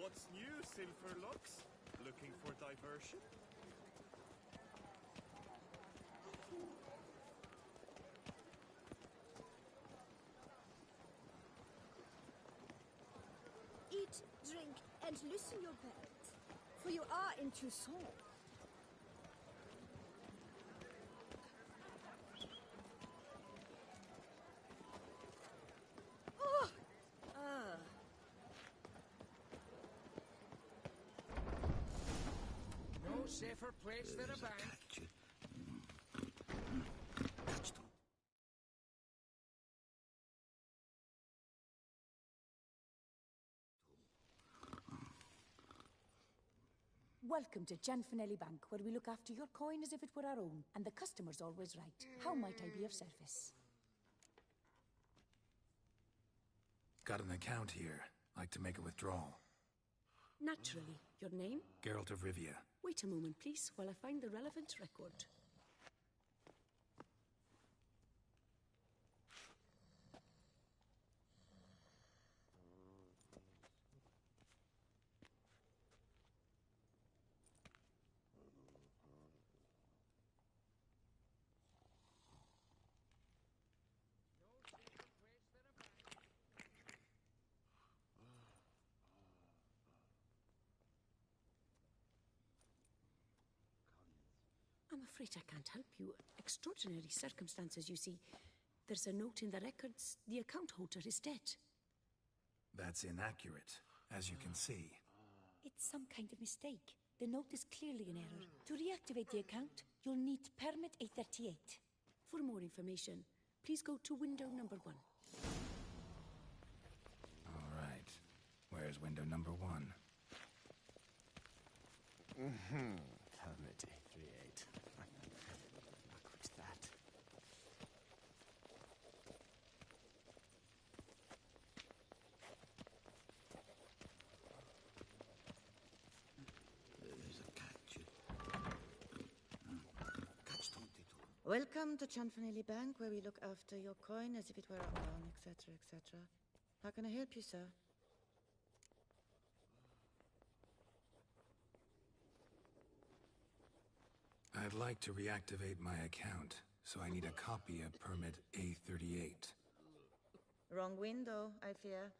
What's new, Silverlocks? Looking for diversion? Eat, drink, and loosen your belt, for you are in Toussaint. Oh! No safer place than a bank. Welcome to Gianfinelli Bank, where we look after your coin as if it were our own, and the customer's always right. How might I be of service? Got an account here. Like to make a withdrawal. Naturally. Your name? Geralt of Rivia. Wait a moment, please, while I find the relevant record. I'm afraid I can't help you. Extraordinary circumstances, you see. There's a note in the records. The account holder is dead. That's inaccurate, as you can see. It's some kind of mistake. The note is clearly in error. To reactivate the account, you'll need permit A38. For more information, please go to window number 1. All right. Where's window number 1? Permit A38. What's that? There's a catch. Catch 22. Welcome to Gianfinelli Bank, where we look after your coin as if it were our own, etc., etc. How can I help you, sir? I'd like to reactivate my account, so I need a copy of permit A38. Wrong window, I fear.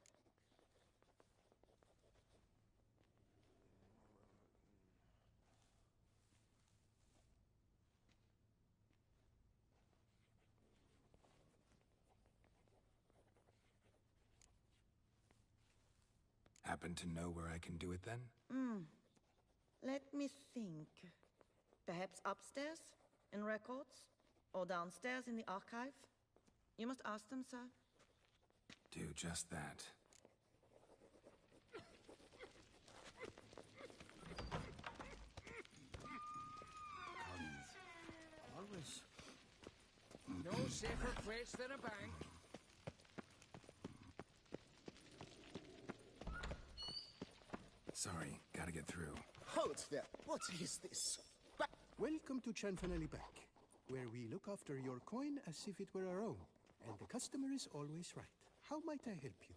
Happen to know where I can do it then? Let me think. Perhaps upstairs, in records? Or downstairs in the archive? You must ask them, sir. Do just that. Collins. Always. No safer place than a bank. Sorry, gotta get through. Halt there! What is this? Welcome to Gianfinelli Bank, where we look after your coin as if it were our own, and the customer is always right. How might I help you?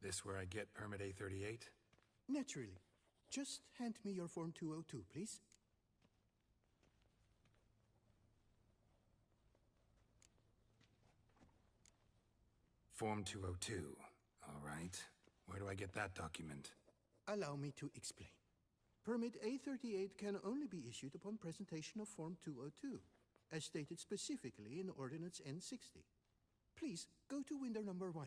This where I get permit A38? Naturally. Just hand me your Form 202, please. Form 202. All right. Where do I get that document? Allow me to explain. Permit A38 can only be issued upon presentation of Form 202, as stated specifically in Ordinance N60. Please, go to window number 1.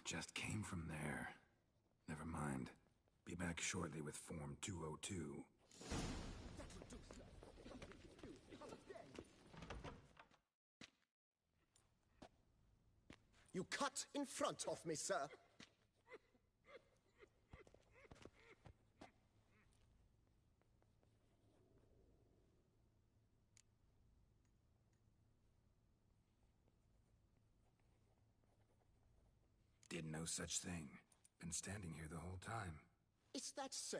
Just came from there. Never mind. Be back shortly with Form 202. You cut in front of me, sir. did no such thing. Been standing here the whole time. Is that so?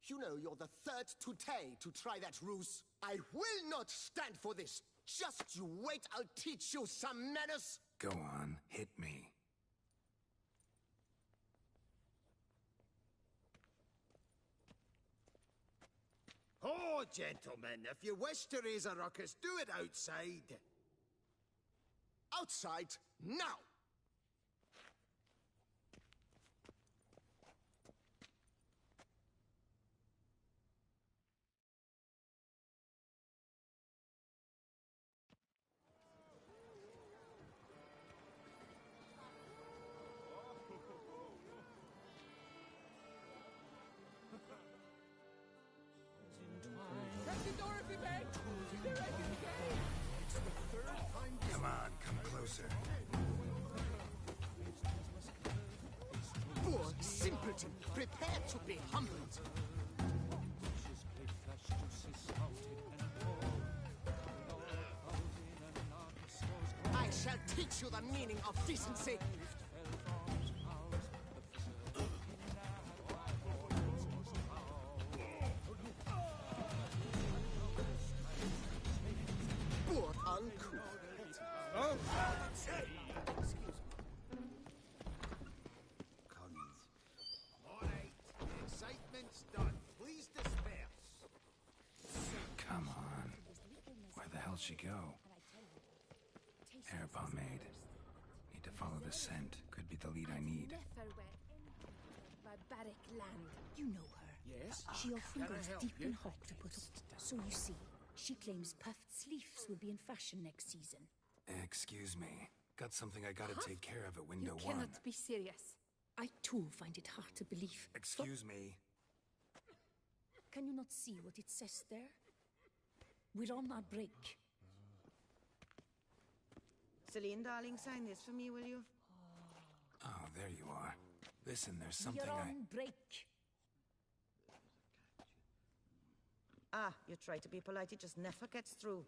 You know you're the third today to try that ruse. I will not stand for this. Just you wait, I'll teach you some manners. Go on, hit me. Oh, gentlemen, if you wish to raise a ruckus, do it outside. Outside, now! Captain Dorothy, mate! They're making the game! Come on, come closer. Poor simpleton, prepare to be humbled. I shall teach you the meaning of decency. Poor uncouth. Collins. All right, the excitement's done. Please disperse. Come on. Where the hell'd she go? Hair pomade. Need to follow the scent. Could be the lead I need. Never were in barbaric land. You know her. Yes? She often Can I goes help deep you? in hot to put up. So you see, she claims puffed sleeves will be in fashion next season. Excuse me. Got something I gotta take care of at window You one. cannot be serious. I too find it hard to believe. Excuse me. Can you not see what it says there? We're on our break. Celine, darling, sign this for me, will you? Oh, there you are. Listen, there's something We're on break. Ah, you try to be polite, it just never gets through.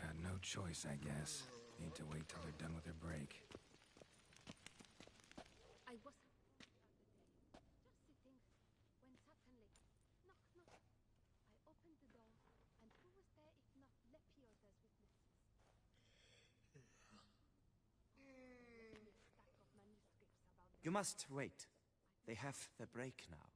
Got no choice, I guess. Need to wait till they're done with their break. I was just sitting when suddenly, knock, knock. I opened the door, and who was there if not Lepios as witnesses? Stack of manuscripts about the You must wait. They have the break now.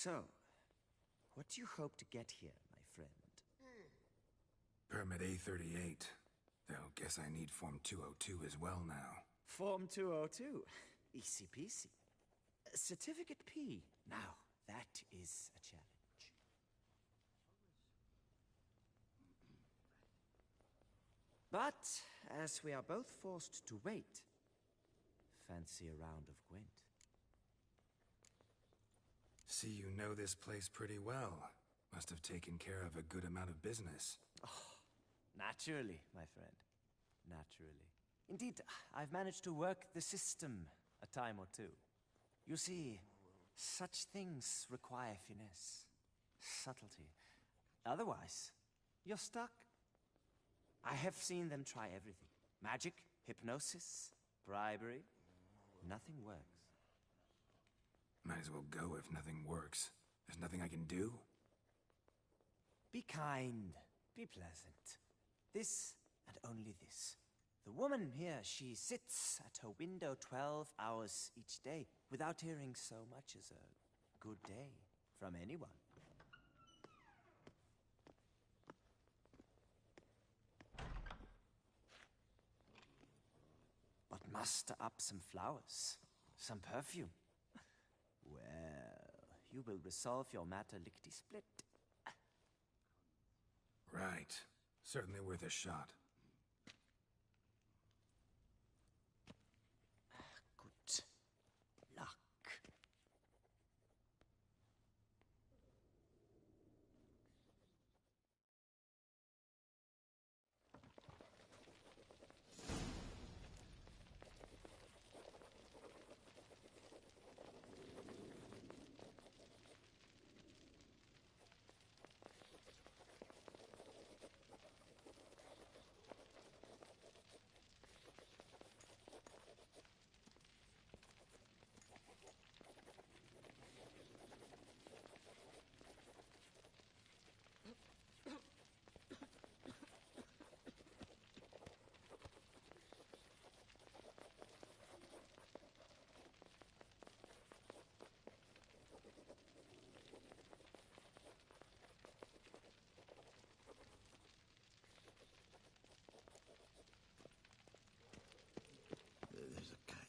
So, what do you hope to get here, my friend? Permit A38. Though, guess I need Form 202 as well now. Form 202. Easy peasy. Certificate P. Now, that is a challenge. But, as we are both forced to wait, fancy a round of Gwent. See, you know this place pretty well. Must have taken care of a good amount of business. Naturally, my friend. Naturally. Indeed, I've managed to work the system a time or two. You see, such things require finesse, subtlety. Otherwise, you're stuck. I have seen them try everything. Magic, hypnosis, bribery. Nothing works. Might as well go if nothing works. There's nothing I can do. Be kind. Be pleasant. This and only this. The woman here, she sits at her window 12 hours each day without hearing so much as a good day from anyone. But muster up some flowers, some perfume. Well, you will resolve your matter lickety-split. Right. Certainly worth a shot. Good luck. There's a catch.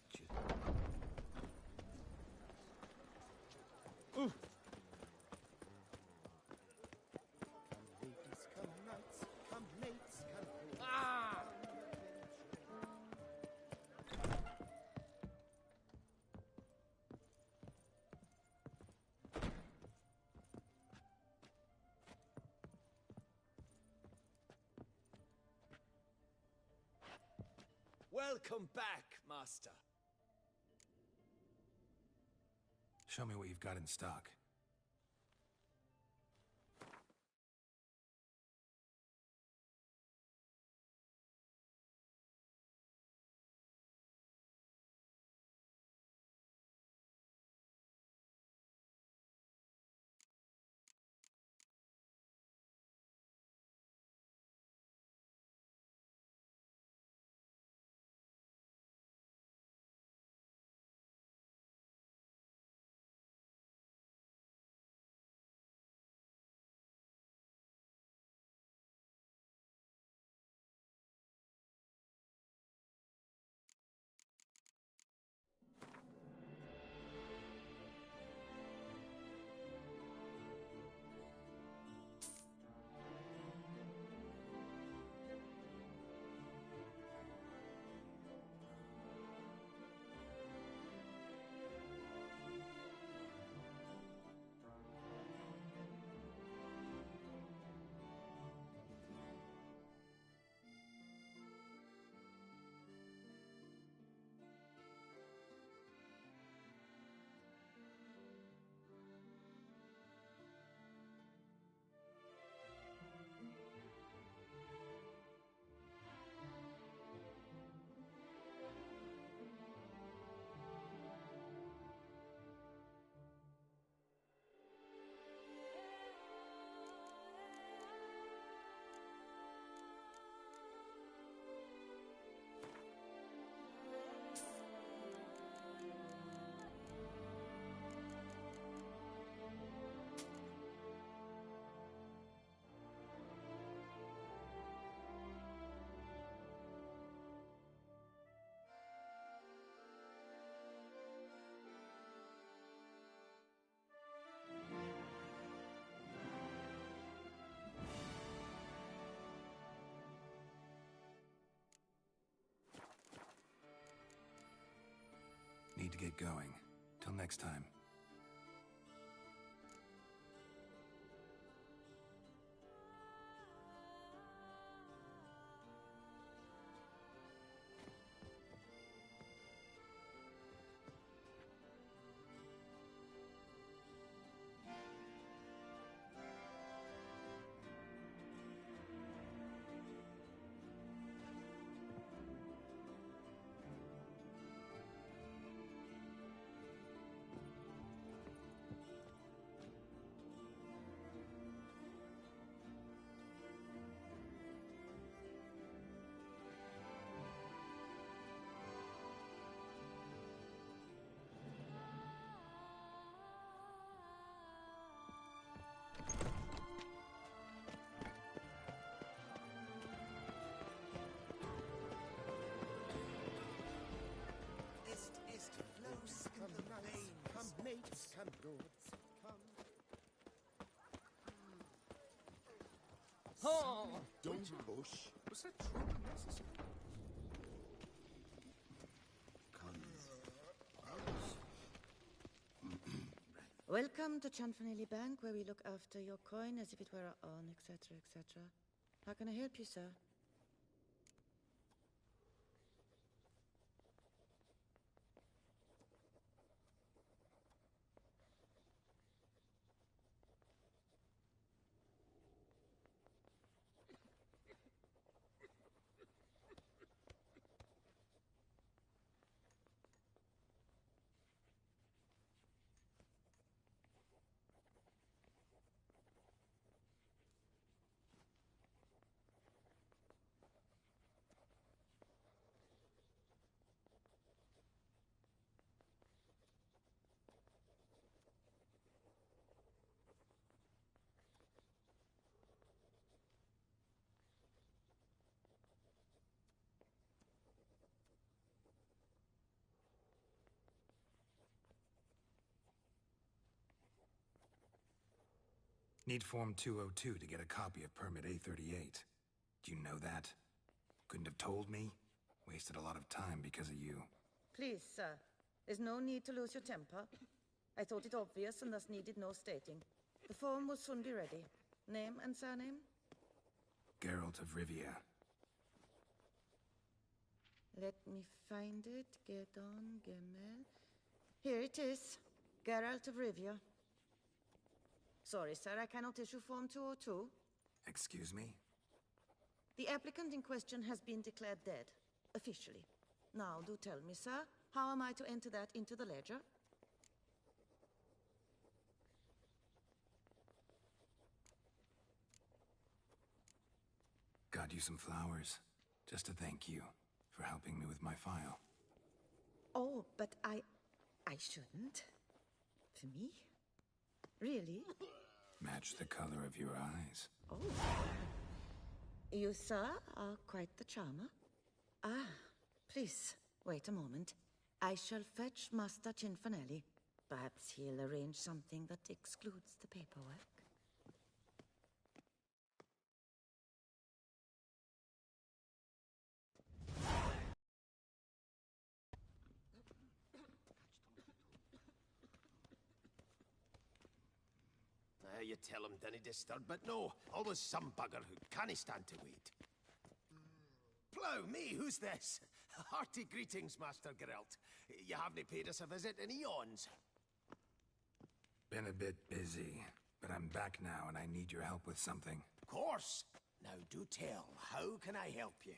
Welcome back, Master. Show me what you've got in stock. Need to get going. Till next time. knights, come lords, come. Oh! Don't push. Was that truly necessary? Welcome to Chanfanelli Bank, where we look after your coin as if it were our own, etc., etc. How can I help you, sir? Need Form 202 to get a copy of Permit A38. Do you know that? Couldn't have told me? Wasted a lot of time because of you. Please, sir. There's no need to lose your temper. I thought it obvious and thus needed no stating. The form will soon be ready. Name and surname? Geralt of Rivia. Let me find it. Gedon, Gemel. Here it is. Geralt of Rivia. Sorry, sir, I cannot issue Form 202. Excuse me? The applicant in question has been declared dead, officially. Now, do tell me, sir, how am I to enter that into the ledger? Got you some flowers, just to thank you for helping me with my file. Oh, but I shouldn't. For me? Really? Match the color of your eyes. Oh. You, sir, are quite the charmer. Ah, please, wait a moment. I shall fetch Master Cinfanelli. Perhaps he'll arrange something that excludes the paperwork. You tell him, dinna disturb, but no, always some bugger who can't stand to wait. Plough me, who's this? Hearty greetings, Master Geralt. You haven't paid us a visit in eons. Been a bit busy, but I'm back now and I need your help with something. Of course. Now do tell, how can I help you?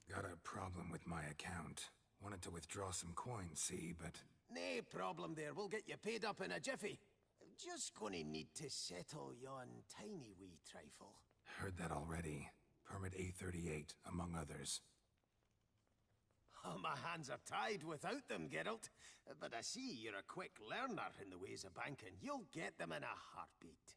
Got a problem with my account. Wanted to withdraw some coins, see, but Nae problem there. We'll get you paid up in a jiffy. Just gonna need to settle yon tiny wee trifle. Heard that already. Permit A38, among others. Oh, my hands are tied without them, Geralt. But I see you're a quick learner in the ways of banking. You'll get them in a heartbeat.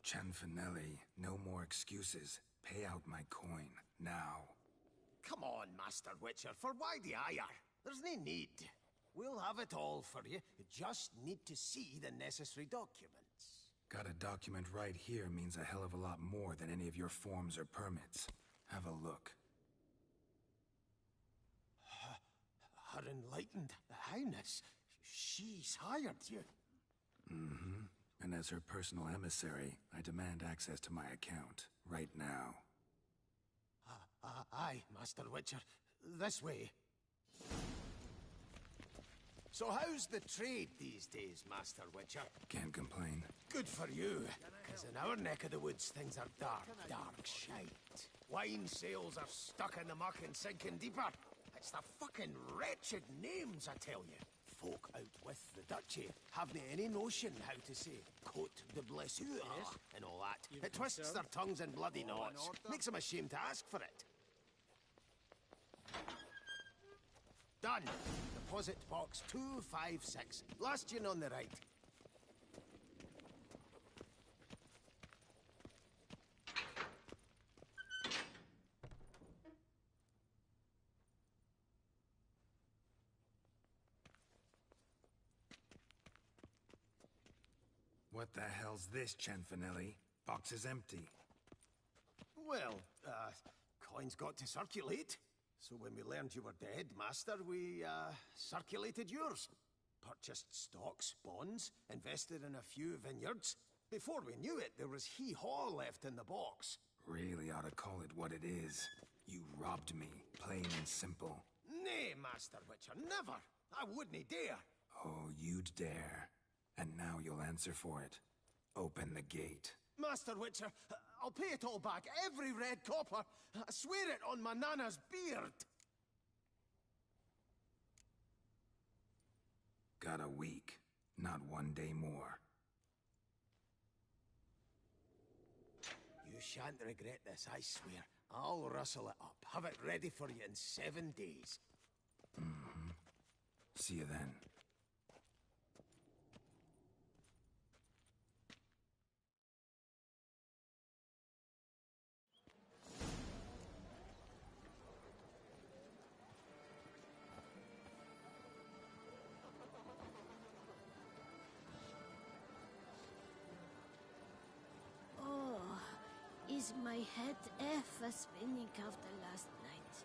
Cianfanelli, no more excuses. Pay out my coin, now. Come on, Master Witcher, for why the ire? There's no need. We'll have it all for you. You just need to see the necessary documents. Got a document right here means a hell of a lot more than any of your forms or permits. Have a look. Her Enlightened Highness, she's hired you. Mm-hmm. And as her personal emissary, I demand access to my account, right now. Aye, Master Witcher. This way. So how's the trade these days, Master Witcher? Can't complain. Good for you, because in our neck of the woods, things are dark, dark shite. Wine sales are stuck in the muck and sinking deeper. It's the fucking wretched names, I tell you. Folk out with the duchy haven't any notion how to say Cote de Blessure and all that. It twists their tongues in bloody knots. Makes them ashamed to ask for it. Done. Deposit box 256. Last yin on the right. What the hell's this, Cianfanelli? Box is empty. Well, coins got to circulate. So when we learned you were dead, Master, we, circulated yours. Purchased stocks, bonds, invested in a few vineyards. Before we knew it, there was hee-haw left in the box. Really ought to call it what it is. You robbed me, plain and simple. Nay, Master Witcher, never. I wouldn't dare. Oh, you'd dare. And now you'll answer for it. Open the gate. Master Witcher, I'll pay it all back, every red copper. I swear it on my nana's beard. Got a week, not 1 day more. You shan't regret this, I swear. I'll rustle it up, have it ready for you in 7 days. Mm-hmm. See you then. is my head ever spinning after last night?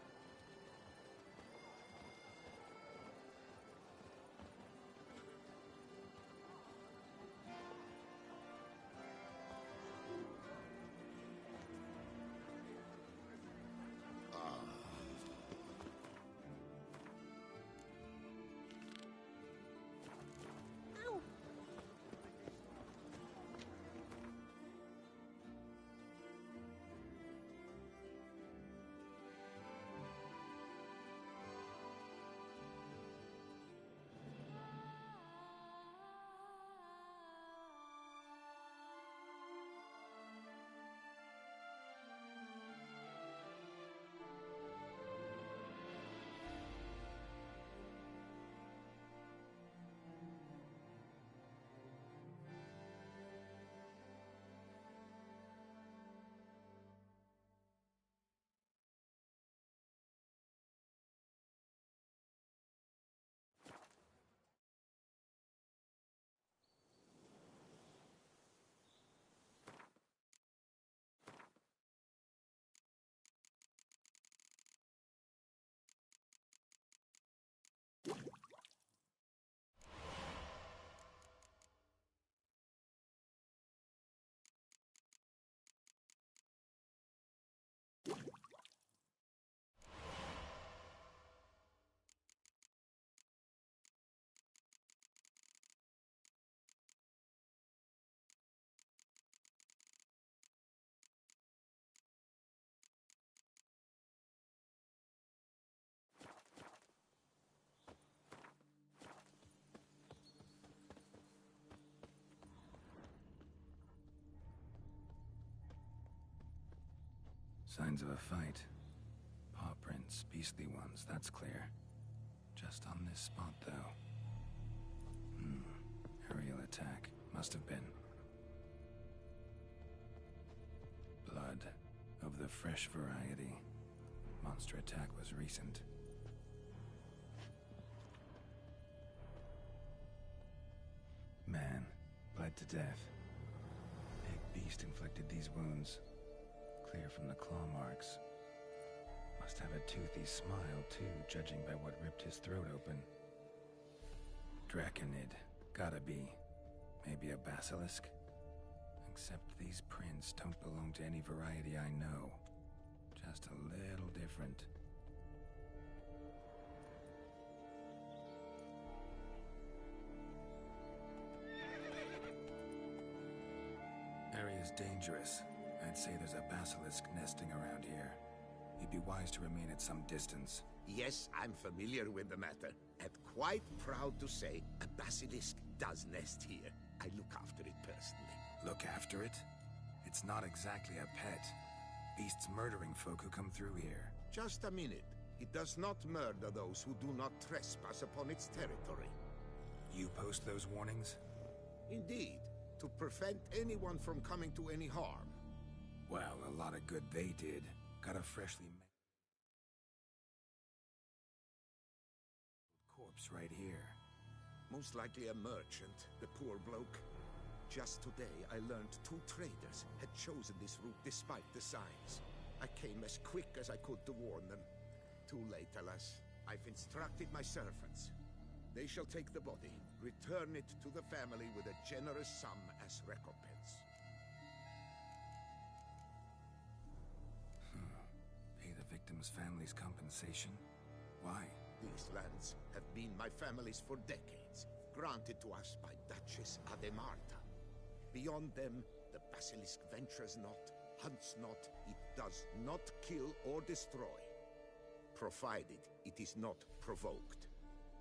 Ow! Signs of a fight. Paw prints, beastly ones, that's clear. Just on this spot, though. Aerial attack. Must have been. Blood. Of the fresh variety. Monster attack was recent. Man. Bled to death. Big beast inflicted these wounds. Clear from the claw marks. Must have a toothy smile, too, judging by what ripped his throat open. Draconid. Gotta be. Maybe a basilisk? Except these prints don't belong to any variety I know. Just a little different. Area's dangerous. I'd say there's a basilisk nesting around here. You'd be wise to remain at some distance. Yes, I'm familiar with the matter, and quite proud to say a basilisk does nest here. I look after it personally. Look after it? It's not exactly a pet. Beasts murdering folk who come through here. Just a minute. It does not murder those who do not trespass upon its territory. You post those warnings? Indeed, to prevent anyone from coming to any harm. Well, a lot of good they did. Got a freshly made corpse right here. Most likely a merchant, the poor bloke. Just today, I learned 2 traders had chosen this route despite the signs. I came as quick as I could to warn them. Too late, alas. I've instructed my servants. They shall take the body, return it to the family with a generous sum as recompense. Pay the victim's family's compensation? Why? These lands have been my family's for decades, granted to us by Duchess Ademarta. Beyond them, the basilisk ventures not, hunts not, it does not kill or destroy. Provided it is not provoked.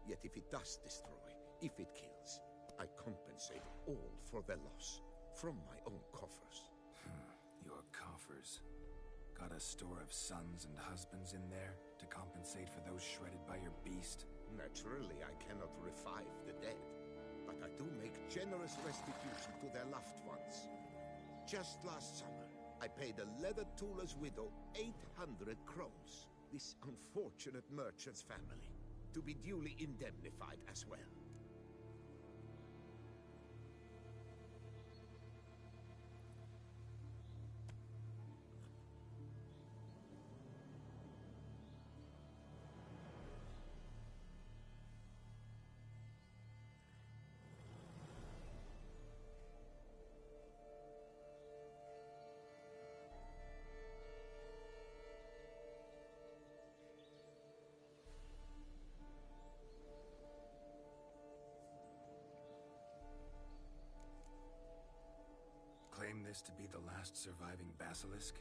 Yet if it does destroy, if it kills, I compensate all for the loss, from my own coffers. Your coffers. Got a store of sons and husbands in there to compensate for those shredded by your beast? Naturally, I cannot revive the dead, but I do make generous restitution to their loved ones. Just last summer, I paid a leather tooler's widow 800 crowns, this unfortunate merchant's family, to be duly indemnified as well. this to be the last surviving basilisk?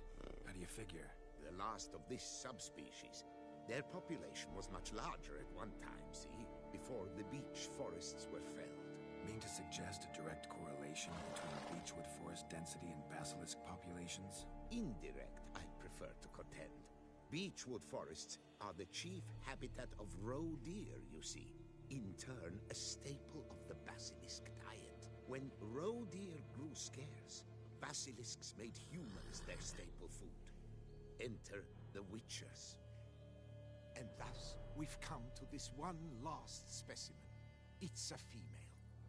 How do you figure? The last of this subspecies. Their population was much larger at one time, see? Before the beech forests were felled. Mean to suggest a direct correlation between beechwood forest density and basilisk populations? Indirect, I'd prefer to contend. Beechwood forests are the chief habitat of roe deer, you see. In turn, a staple of the basilisk diet. When roe deer grew scarce, basilisks made humans their staple food. Enter the Witchers. And thus, we've come to this one last specimen. It's a female.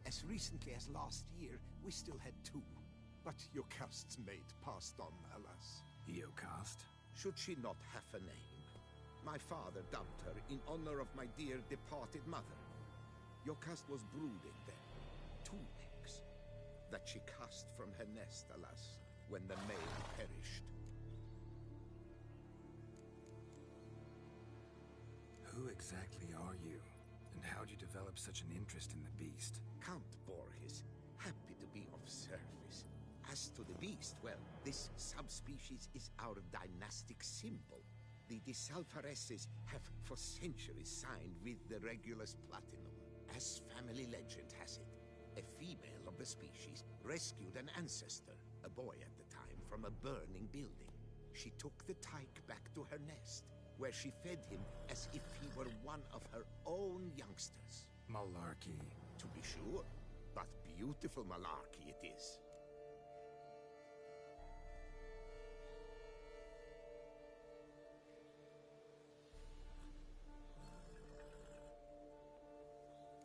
As recently as last year, we still had 2. But Jocast's mate passed on, alas. Jocast? Should she not have a name? My father dubbed her in honor of my dear departed mother. Jocast was brooding then. 2 eggs. That she cast from her nest, alas, when the male perished. Who exactly are you? And how'd you develop such an interest in the beast? Count Borges, happy to be of service. As to the beast, well, this subspecies is our dynastic symbol. The Disalfareses have for centuries signed with the Regulus Platinum. As family legend has it, a female of the species rescued an ancestor, a boy at the time, from a burning building. She took the tyke back to her nest, where she fed him as if he were one of her own youngsters. Malarkey. To be sure, but beautiful malarkey it is.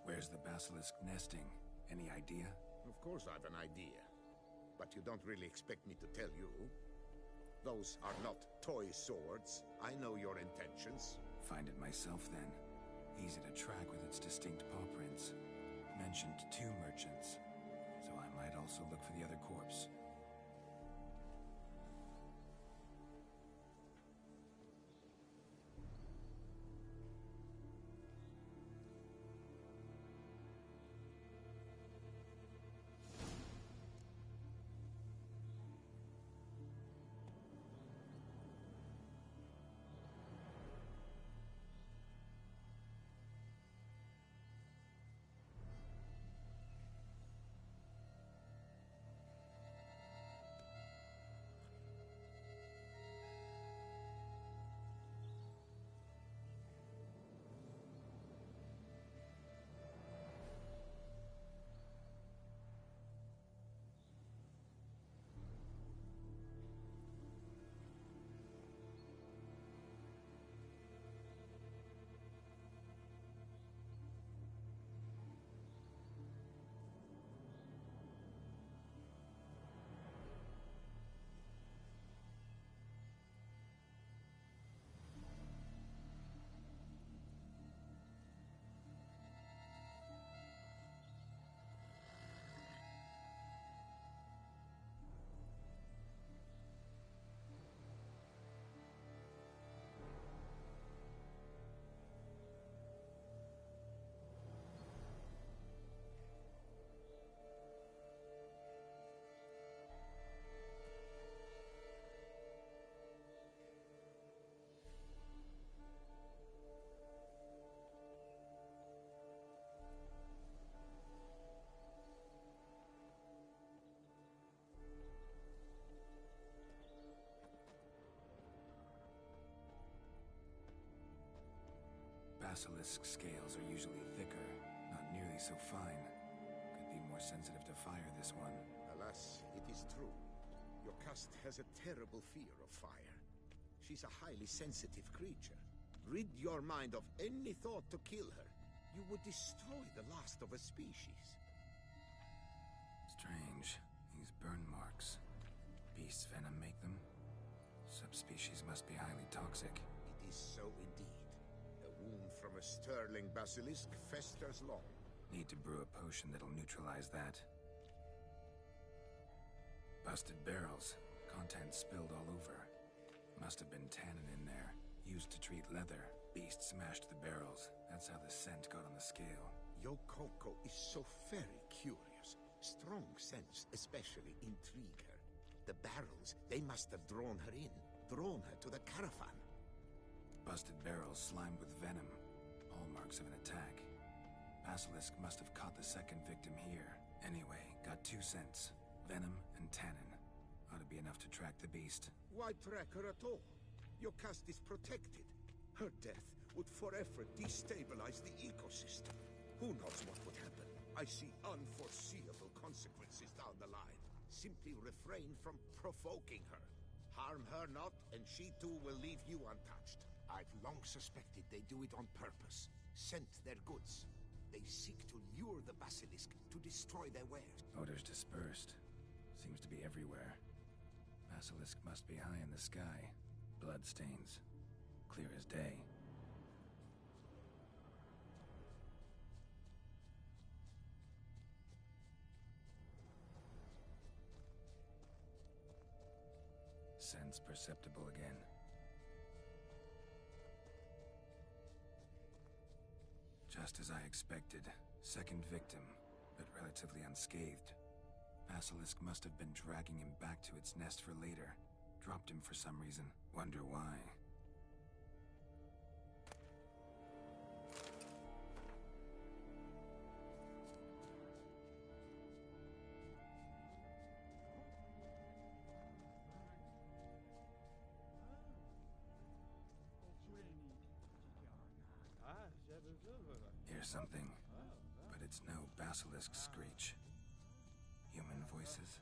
Where's the basilisk nesting? Any idea? Of course I've an idea, but you don't really expect me to tell you. Those are not toy swords. I know your intentions. Find it myself, then. Easy to track with its distinct paw prints. Mentioned 2 merchants, so I might also look for the other corpse. Basilisk scales are usually thicker, not nearly so fine. Could be more sensitive to fire, this one. Alas, it is true. Jocast has a terrible fear of fire. She's a highly sensitive creature. Rid your mind of any thought to kill her. You would destroy the last of a species. Strange. These burn marks. Beast's venom make them? Subspecies must be highly toxic. It is so indeed. A wound from a sterling basilisk festers long. Need to brew a potion that'll neutralize that. Busted barrels. Contents spilled all over. Must have been tannin in there. Used to treat leather. Beast smashed the barrels. That's how the scent got on the scale. Yokoko is so very curious. Strong scents especially intrigue her. The barrels, they must have drawn her in, drawn her to the caravan. Busted barrels slimed with venom. Hallmarks of an attack. Basilisk must have caught the second victim here. Anyway, got 2 cents. Venom and tannin. Ought to be enough to track the beast. Why track her at all? Your caste is protected. Her death would forever destabilize the ecosystem. Who knows what would happen? I see unforeseeable consequences down the line. Simply refrain from provoking her. Harm her not, and she too will leave you untouched. I've long suspected they do it on purpose. Scent their goods. They seek to lure the basilisk to destroy their wares. Odors dispersed. Seems to be everywhere. Basilisk must be high in the sky. Bloodstains. Clear as day. Sense perceptible again. Just as I expected. Second victim, but relatively unscathed. Basilisk must have been dragging him back to its nest for later. Dropped him for some reason. Wonder why. Hear something, but it's no basilisk screech. Human voices.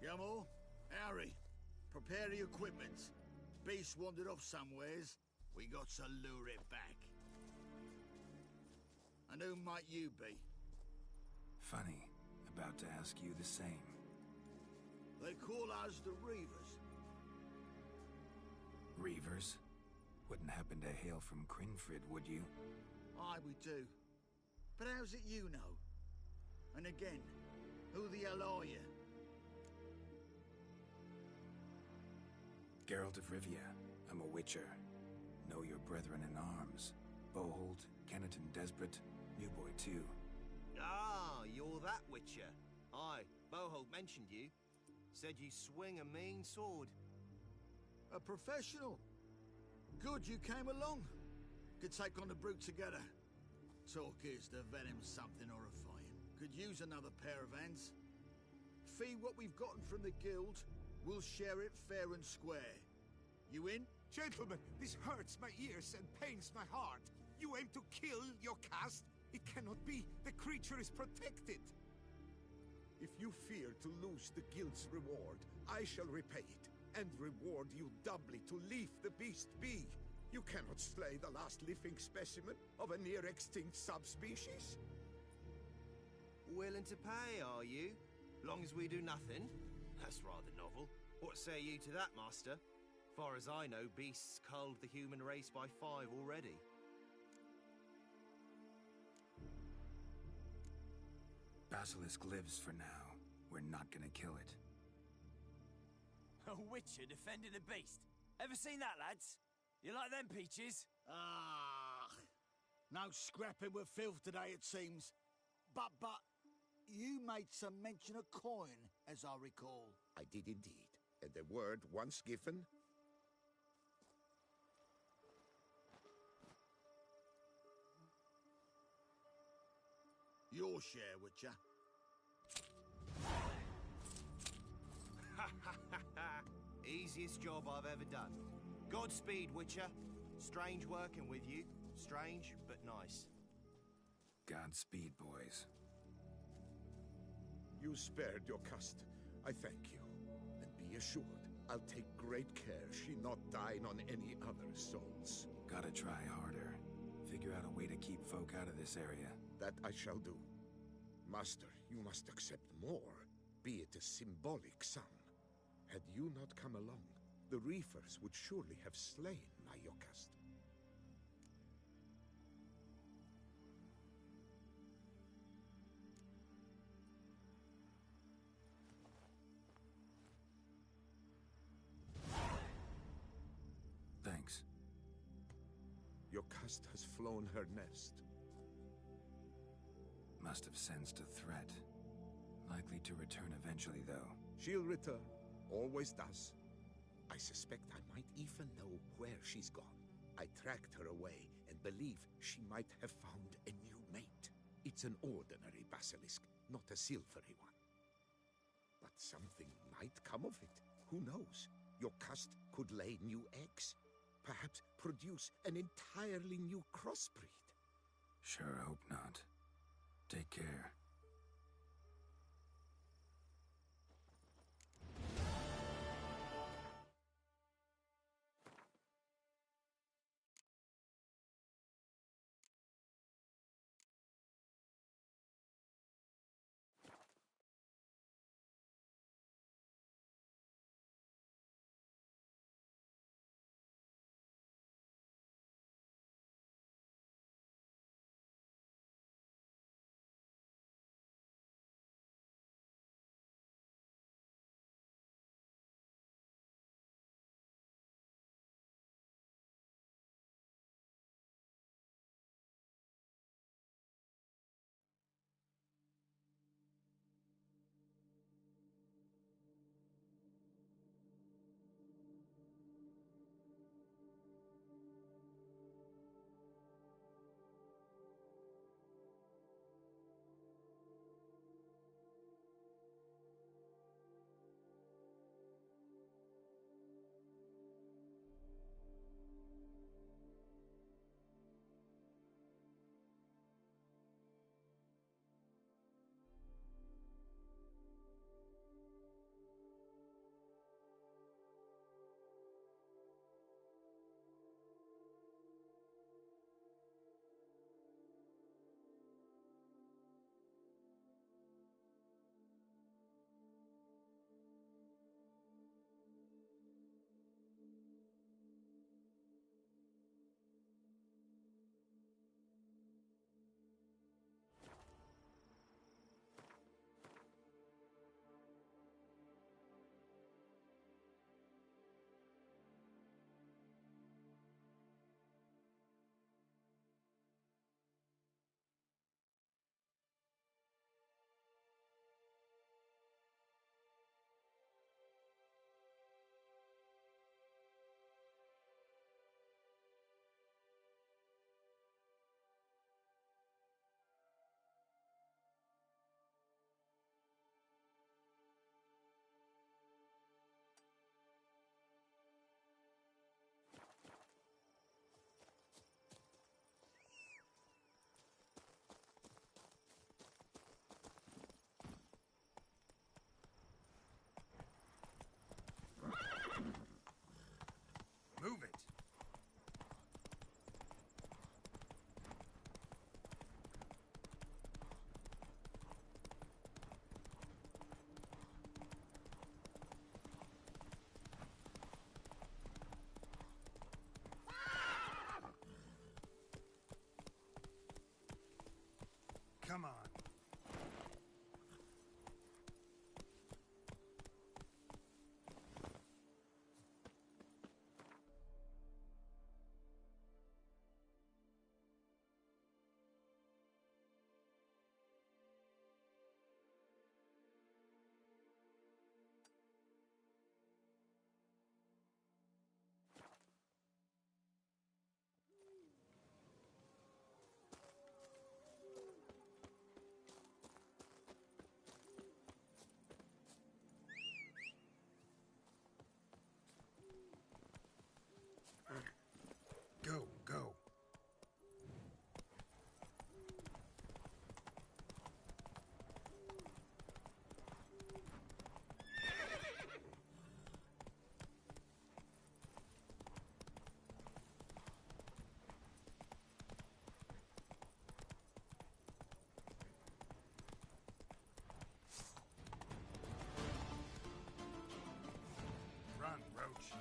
Yamo, Harry, prepare the equipment. Beast wandered off somewheres. We got to lure it back. And who might you be? Funny. About to ask you the same. They call us the Reavers. Reavers? Wouldn't happen to hail from Crinfrid, would you? Aye, we do. But how's it you know? And again, who the hell are you? Geralt of Rivia. I'm a witcher. Know your brethren in arms. Bohold, Kenneton Desperate, New Boy too. Ah, you're that witcher. Aye, Bohold mentioned you. Said you swing a mean sword. A professional. Good you came along. Could take on the brute together. Talk is the venom's something horrifying. Could use another pair of hands. Fee what we've gotten from the guild. We'll share it fair and square. You in? Gentlemen, this hurts my ears and pains my heart. You aim to kill your caste? It cannot be. The creature is protected. If you fear to lose the guild's reward, I shall repay it, and reward you doubly to leave the beast be. You cannot slay the last living specimen of a near-extinct subspecies. Willing to pay, are you? Long as we do nothing? That's rather novel. What say you to that, master? Far as I know, beasts culled the human race by 5 already. Basilisk lives for now. We're not gonna kill it. A witcher defending a beast. Ever seen that, lads? You like them peaches? Ah, no scrapping with filth today, it seems. But, you made some mention of coin, as I recall. I did indeed. And the word once given... Your share, Witcher. Easiest job I've ever done. Godspeed, Witcher. Strange working with you. Strange, but nice. Godspeed, boys. You spared your caste. I thank you. And be assured, I'll take great care she not dine on any other souls. Gotta try harder. Figure out a way to keep folk out of this area. That I shall do. Master, you must accept more, be it a symbolic sum. Had you not come along, the Reefers would surely have slain my Yokast. Thanks. Jocasta has flown her nest. Must have sensed a threat. Likely to return eventually, though. She'll return. Always does. I suspect I might even know where she's gone. I tracked her away and believe she might have found a new mate. It's an ordinary basilisk, not a silvery one. But something might come of it. Who knows? Jocasta could lay new eggs. Perhaps produce an entirely new crossbreed. Sure hope not. Take care. Move it! Come on. Go, go. Run, Roach.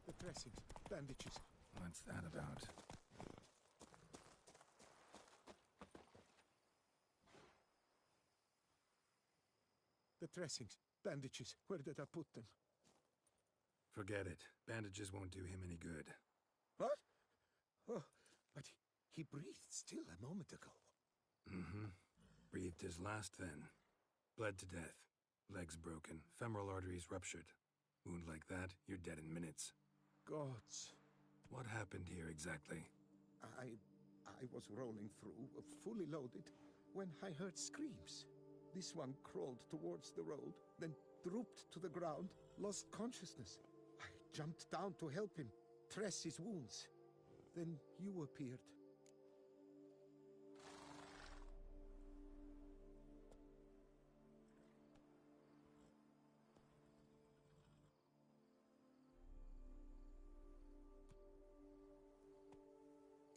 The dressings, bandages. What's that about? dressings, bandages. Where did I put them? Forget it. Bandages won't do him any good. What? Oh, but he breathed still a moment ago. Mm-hmm. Breathed his last then. Bled to death. Legs broken. Femoral arteries ruptured. Wound like that, you're dead in minutes. Gods. What happened here exactly? I was rolling through, fully loaded, when I heard screams. This one crawled towards the road, then drooped to the ground, lost consciousness. I jumped down to help him, dress his wounds. Then you appeared.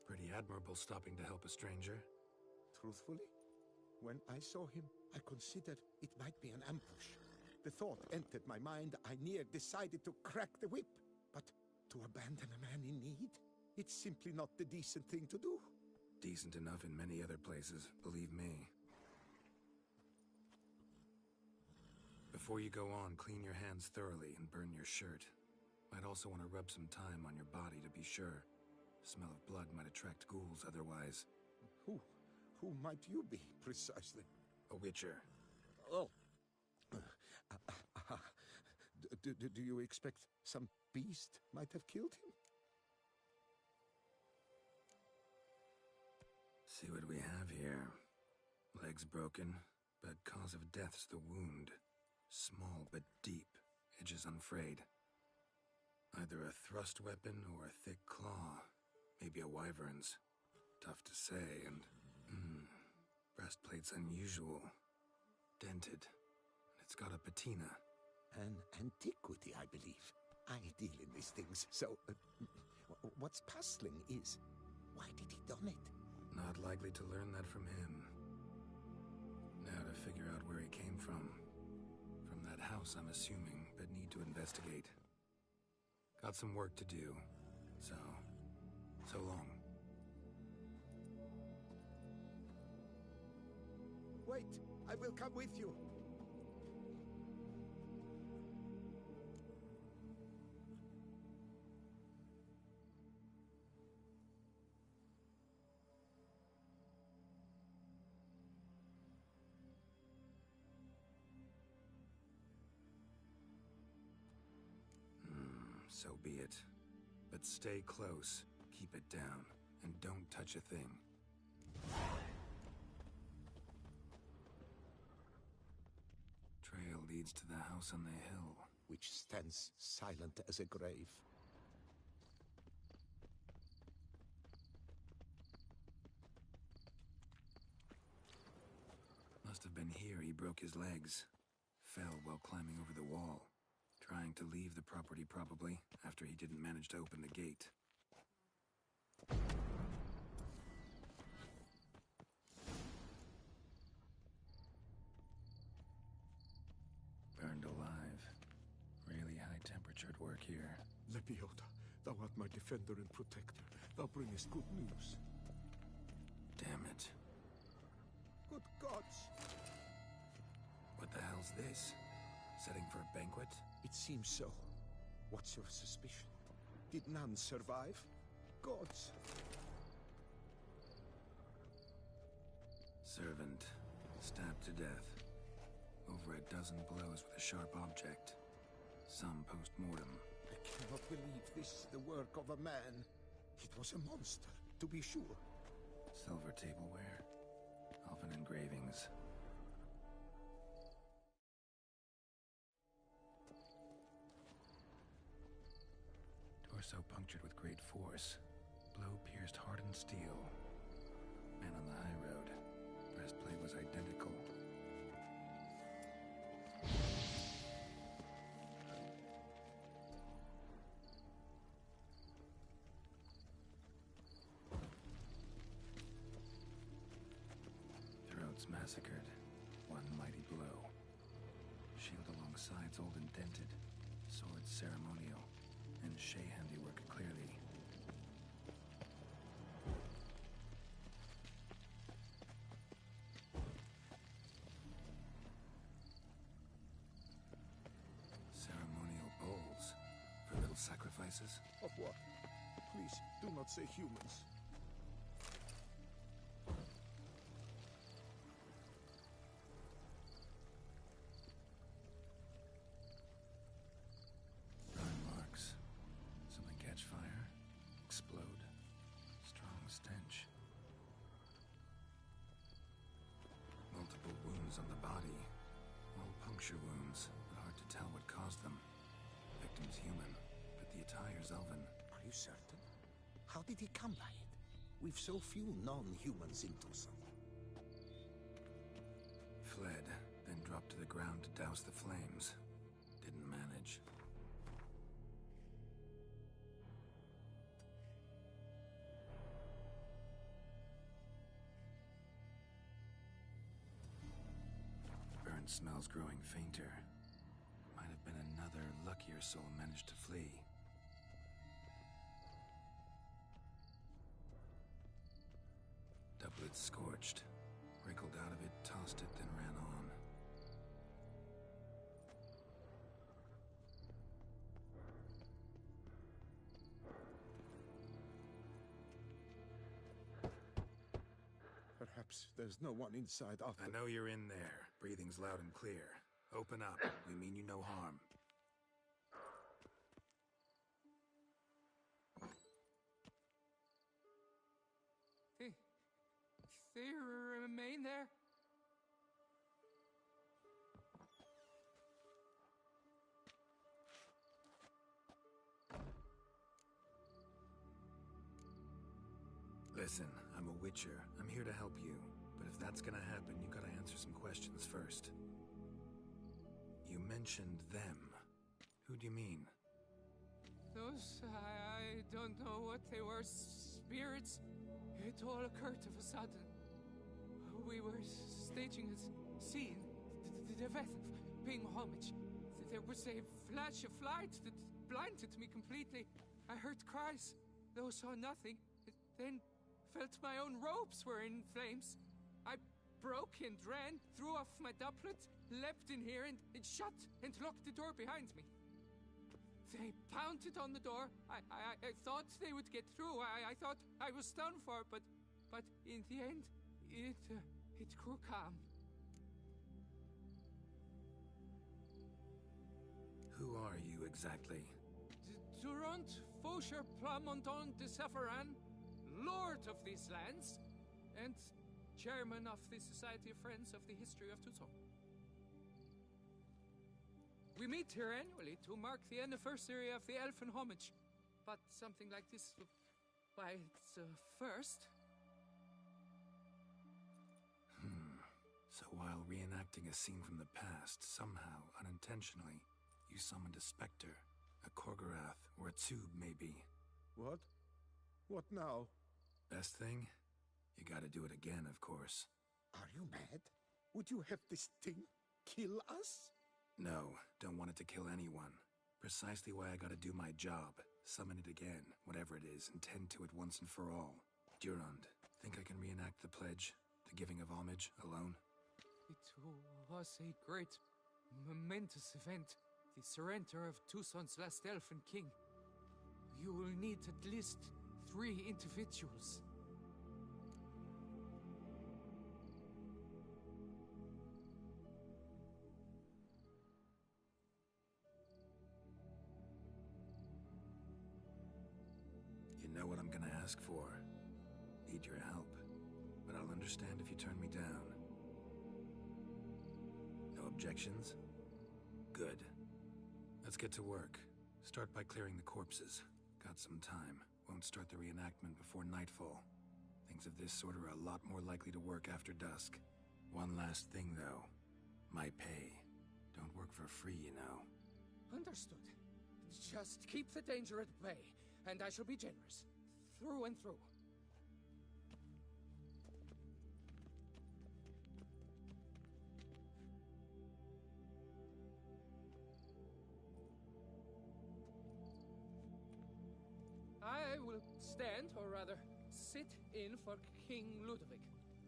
Pretty admirable stopping to help a stranger. Truthfully, when I saw him, I considered it might be an ambush. The thought entered my mind, I near decided to crack the whip. But to abandon a man in need? It's simply not the decent thing to do. Decent enough in many other places, believe me. Before you go on, clean your hands thoroughly and burn your shirt. Might also want to rub some thyme on your body to be sure. Smell of blood might attract ghouls otherwise. Who might you be, precisely? A witcher. Oh. Do you expect some beast might have killed him? See what we have here. Legs broken, but cause of death's the wound. Small but deep, edges unfrayed. Either a thrust weapon or a thick claw. Maybe a wyvern's. Tough to say, and... breastplate's unusual. Dented. It's got a patina. An antiquity, I believe. I deal in these things, so... what's puzzling is... why did he don it? Not likely to learn that from him. Now to figure out where he came from. From that house, I'm assuming, but need to investigate. Got some work to do, so long. Wait, I will come with you. So be it. But stay close, keep it down, and don't touch a thing. Trail leads to the house on the hill, which stands silent as a grave. Must have been here he broke his legs. Fell while climbing over the wall. Trying to leave the property, probably, after he didn't manage to open the gate. Burned alive. Really high-temperatured work here. Lebioda, thou art my defender and protector. Thou bringest good news. Damn it. Good gods! What the hell's this? Setting for a banquet? It seems so. What's your suspicion? Did none survive? Gods! Servant. Stabbed to death. Over a dozen blows with a sharp object. Some post-mortem. I cannot believe this is the work of a man. It was a monster, to be sure. Silver tableware. Elven engravings. Torso punctured with great force. Blow pierced hardened steel. Man on the high road. Breastplate was identical. Throats massacred. One mighty blow. Shield along sides old and dented. Sword ceremonial. And Shay handiwork clearly. sacrifices? Of what? Please, do not say humans. Burn marks. Something catch fire, explode. Strong stench. Multiple wounds on the body. All puncture wounds, but hard to tell what caused them. Victim's human, but the attire's elven. Are you certain? How did he come by it? We've so few non-humans in Tucson. Fled, then dropped to the ground to douse the flames. Didn't manage. Burnt smells growing fainter. Might have been another luckier soul managed to flee. Doublet scorched. Wriggled out of it, tossed it, then ran on. Perhaps there's no one inside after... I know you're in there. Breathing's loud and clear. Open up. We mean you no harm. They remain there? Listen, I'm a witcher. I'm here to help you. But if that's gonna happen, you gotta answer some questions first. You mentioned them. Who do you mean? Those, I don't know what they were. Spirits? It all occurred of a sudden. We were staging a scene. The event of paying homage. There was a flash of light that blinded me completely. I heard cries, though saw nothing. Then felt my own robes were in flames. I broke and ran, threw off my doublet, leapt in here and shut and locked the door behind me. They pounded on the door. I thought they would get through. I thought I was done for, but in the end, it grew calm. Who are you exactly? Durant Faucher Plamondon de Safaran, Lord of these lands, and Chairman of the Society of Friends of the History of Tucson. We meet here annually to mark the anniversary of the Elfin Homage. But something like this, why, it's a first. So while reenacting a scene from the past, somehow, unintentionally, you summoned a specter, a Korgorath, or a tube, maybe. What? What now? Best thing? You gotta do it again, of course. Are you mad? Would you have this thing kill us? No, don't want it to kill anyone. Precisely why I gotta do my job. Summon it again, whatever it is, and tend to it once and for all. Durand, think I can reenact the pledge? The giving of homage, alone? It was a great, momentous event. The surrender of Tucson's last elfin king. You will need at least 3 individuals. You know what I'm gonna ask for. Need your help. But I'll understand if you turn me down. No objections? Good. Let's get to work. Start by clearing the corpses. Got some time. Won't start the reenactment before nightfall. Things of this sort are a lot more likely to work after dusk. One last thing, though. My pay. Don't work for free, you know. Understood. Just keep the danger at bay, and I shall be generous. Through and through. I will stand, or rather, sit in for King Ludovic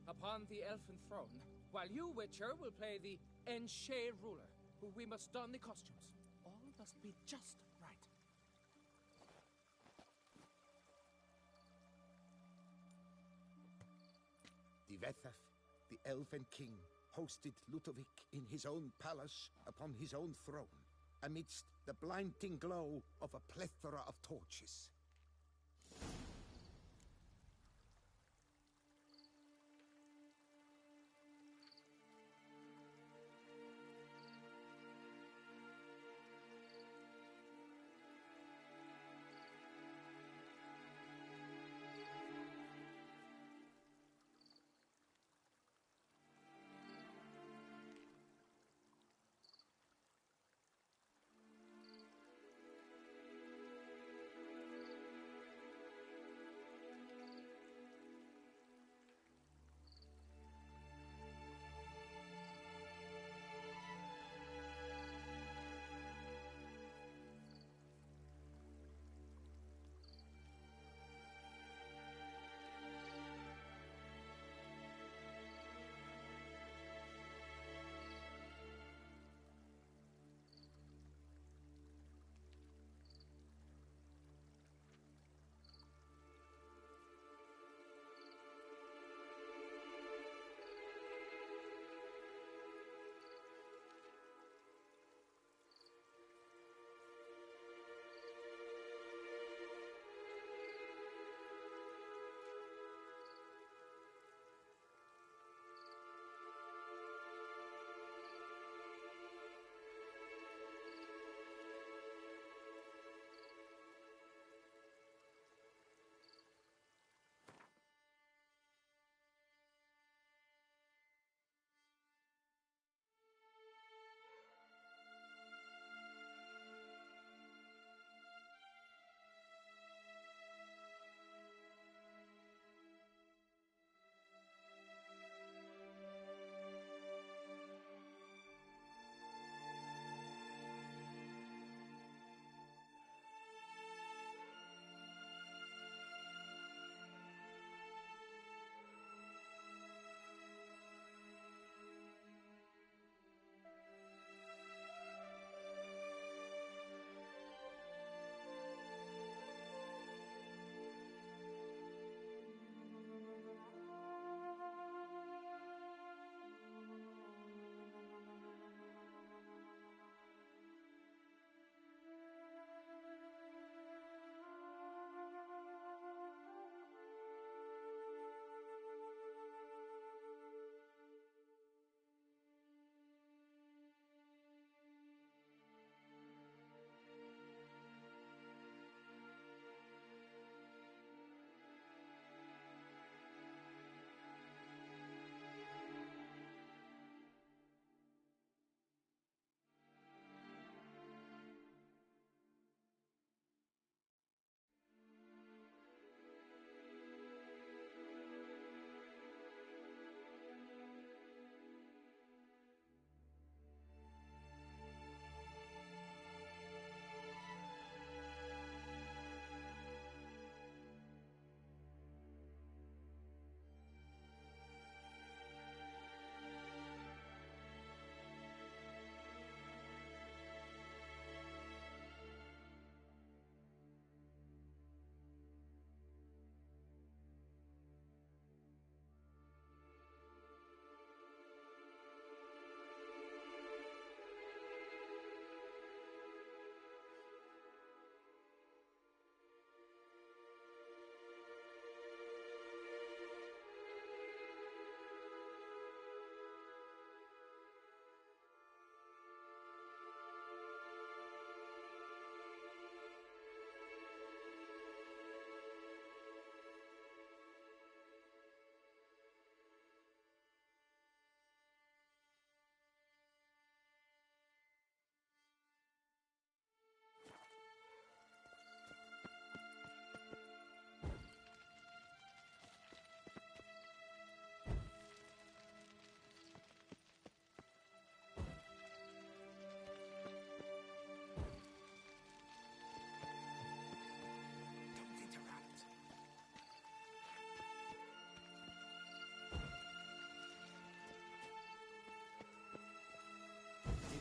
upon the elfin throne, while you, Witcher, will play the Enche ruler, who we must don the costumes. All must be just right. Ivethaf, the Elven King, hosted Ludovic in his own palace upon his own throne, amidst the blinding glow of a plethora of torches.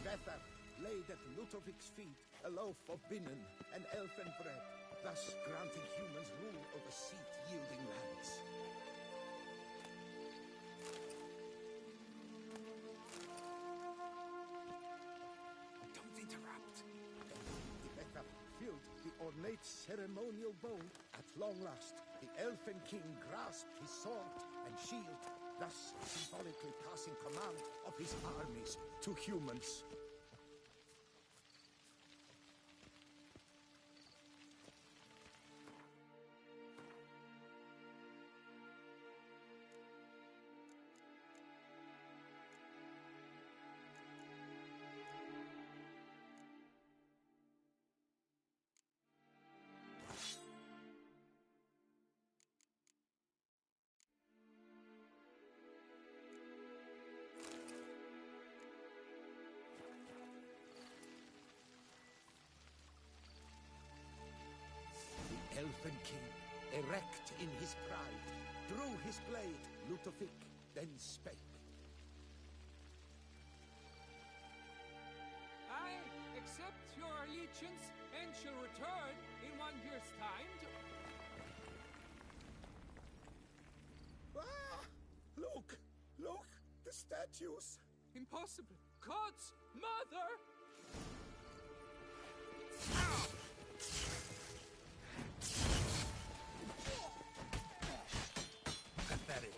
Ivethaf laid at Ludovic's feet a loaf of binnen and elfin bread, thus granting humans rule over seat-yielding lands. Don't interrupt. The Becca filled the ornate ceremonial bowl. At long last, the Elfin King grasped his sword and shield, thus symbolically passing command of his armies to humans. Elfin King, erect in his pride, drew his blade, Ludovic, then spake. I accept your allegiance and shall return in 1 year's time to... Ah! Look! Look! The statues! Impossible! God's mother! Pathetic.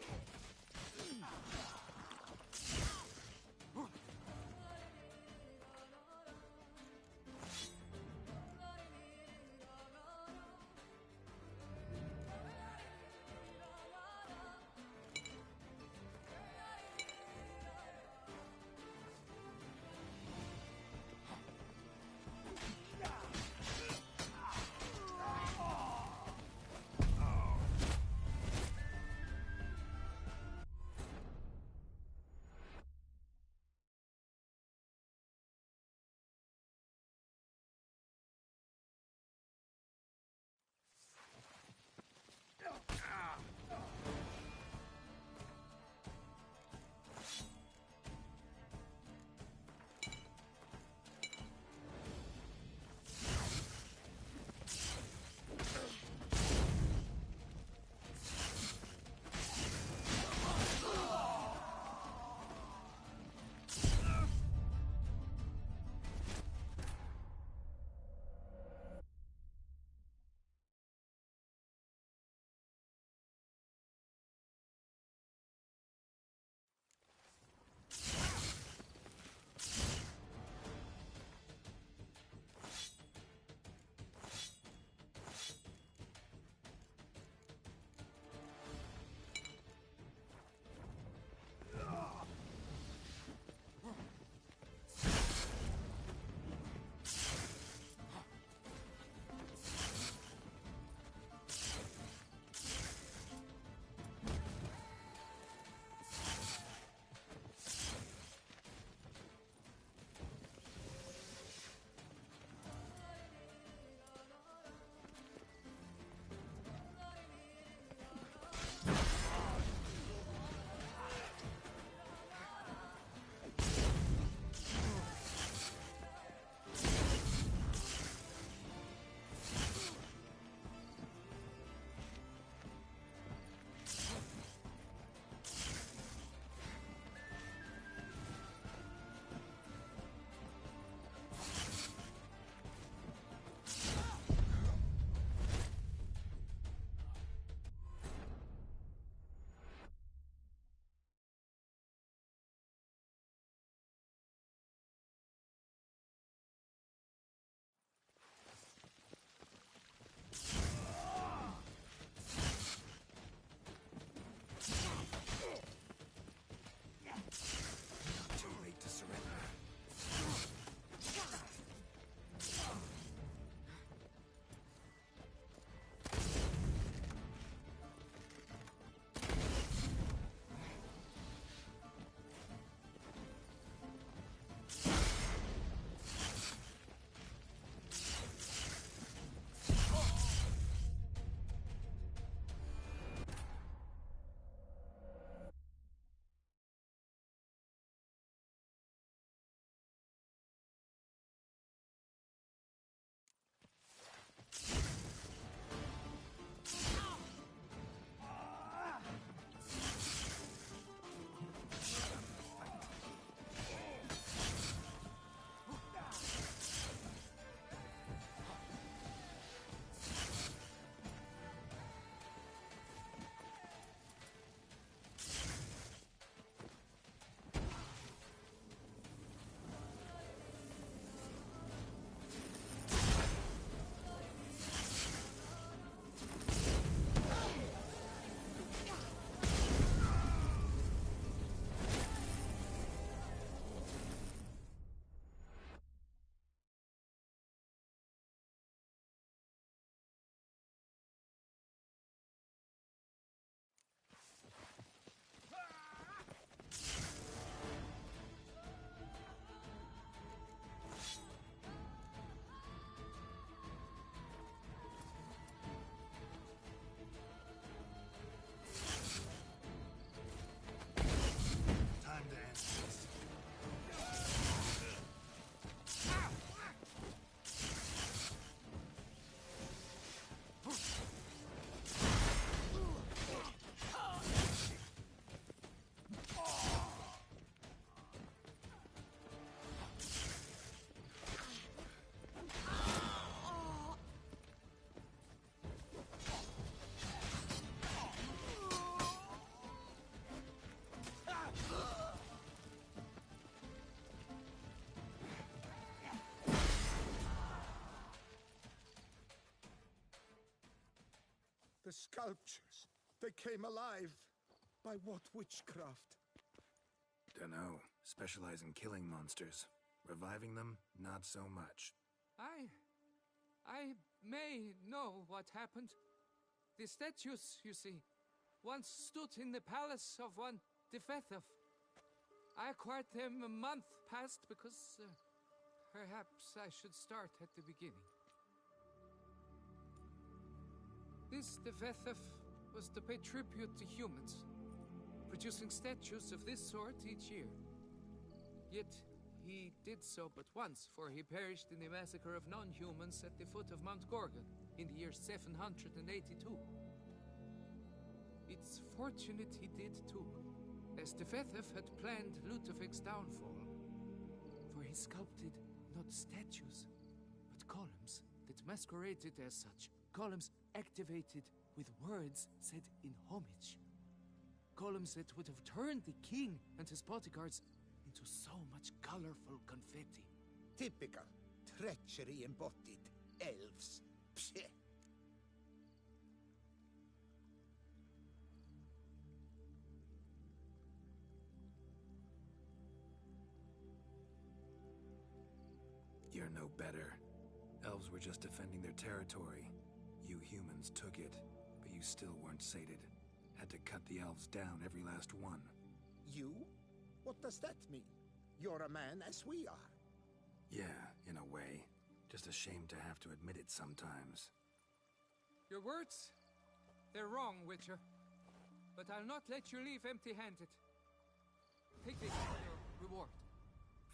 The sculptures, they came alive. By what witchcraft? Dunno. Specialize in killing monsters. Reviving them, not so much. I may know what happened. The statues, you see, once stood in the palace of one Defethov. I acquired them a month past because perhaps I should start at the beginning. This Defethov was to pay tribute to humans, producing statues of this sort each year. Yet he did so but once, for he perished in the massacre of non-humans at the foot of Mount Gorgon in the year 782. It's fortunate he did too, as Defethov had planned Ludovic's downfall, for he sculpted not statues, but columns that masqueraded as such. Columns activated with words said in homage. Columns that would have turned the king and his bodyguards into so much colorful confetti. Typical. Treachery embodied. Elves. Psheh. You're no better. Elves were just defending their territory. You humans took it, but you still weren't sated. Had to cut the elves down, every last one. You? What does that mean? You're a man as we are. Yeah, in a way. Just ashamed to have to admit it sometimes. Your words? They're wrong, Witcher. But I'll not let you leave empty-handed. Take this as your reward.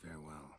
Farewell.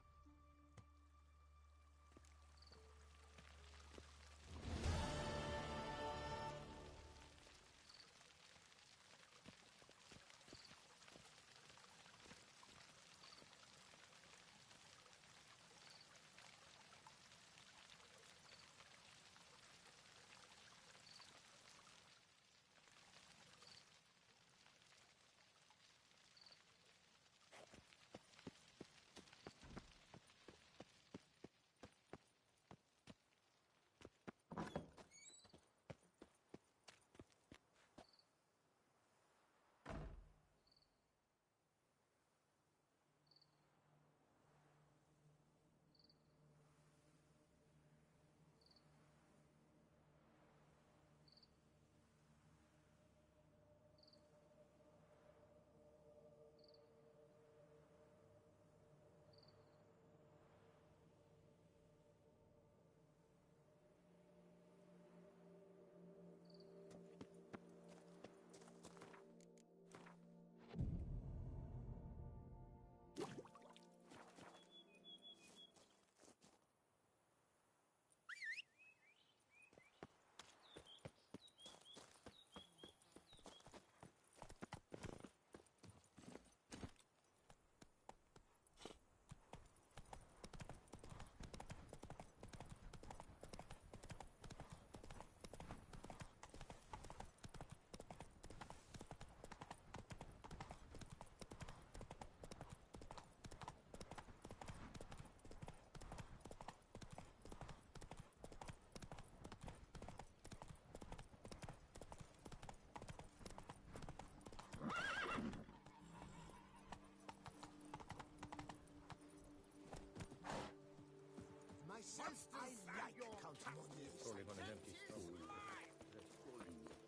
I like counting money. Probably on an empty stone.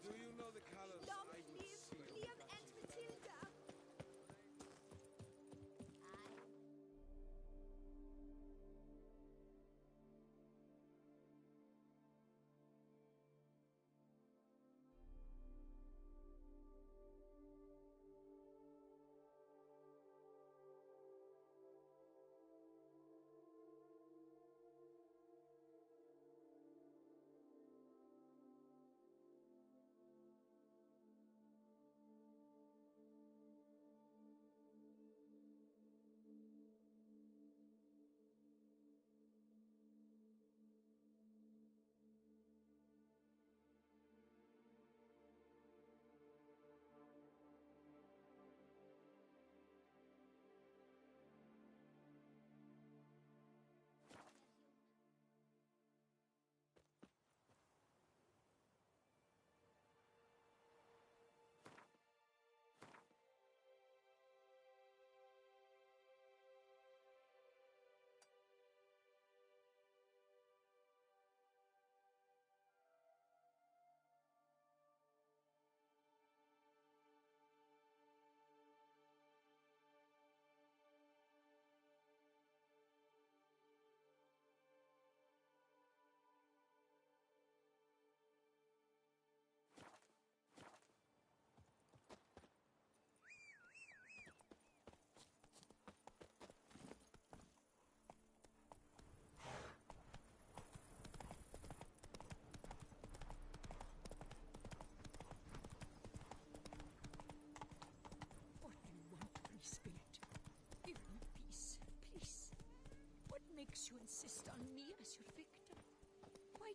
Do you know the colors Long I would live see on Leon the and Matilda!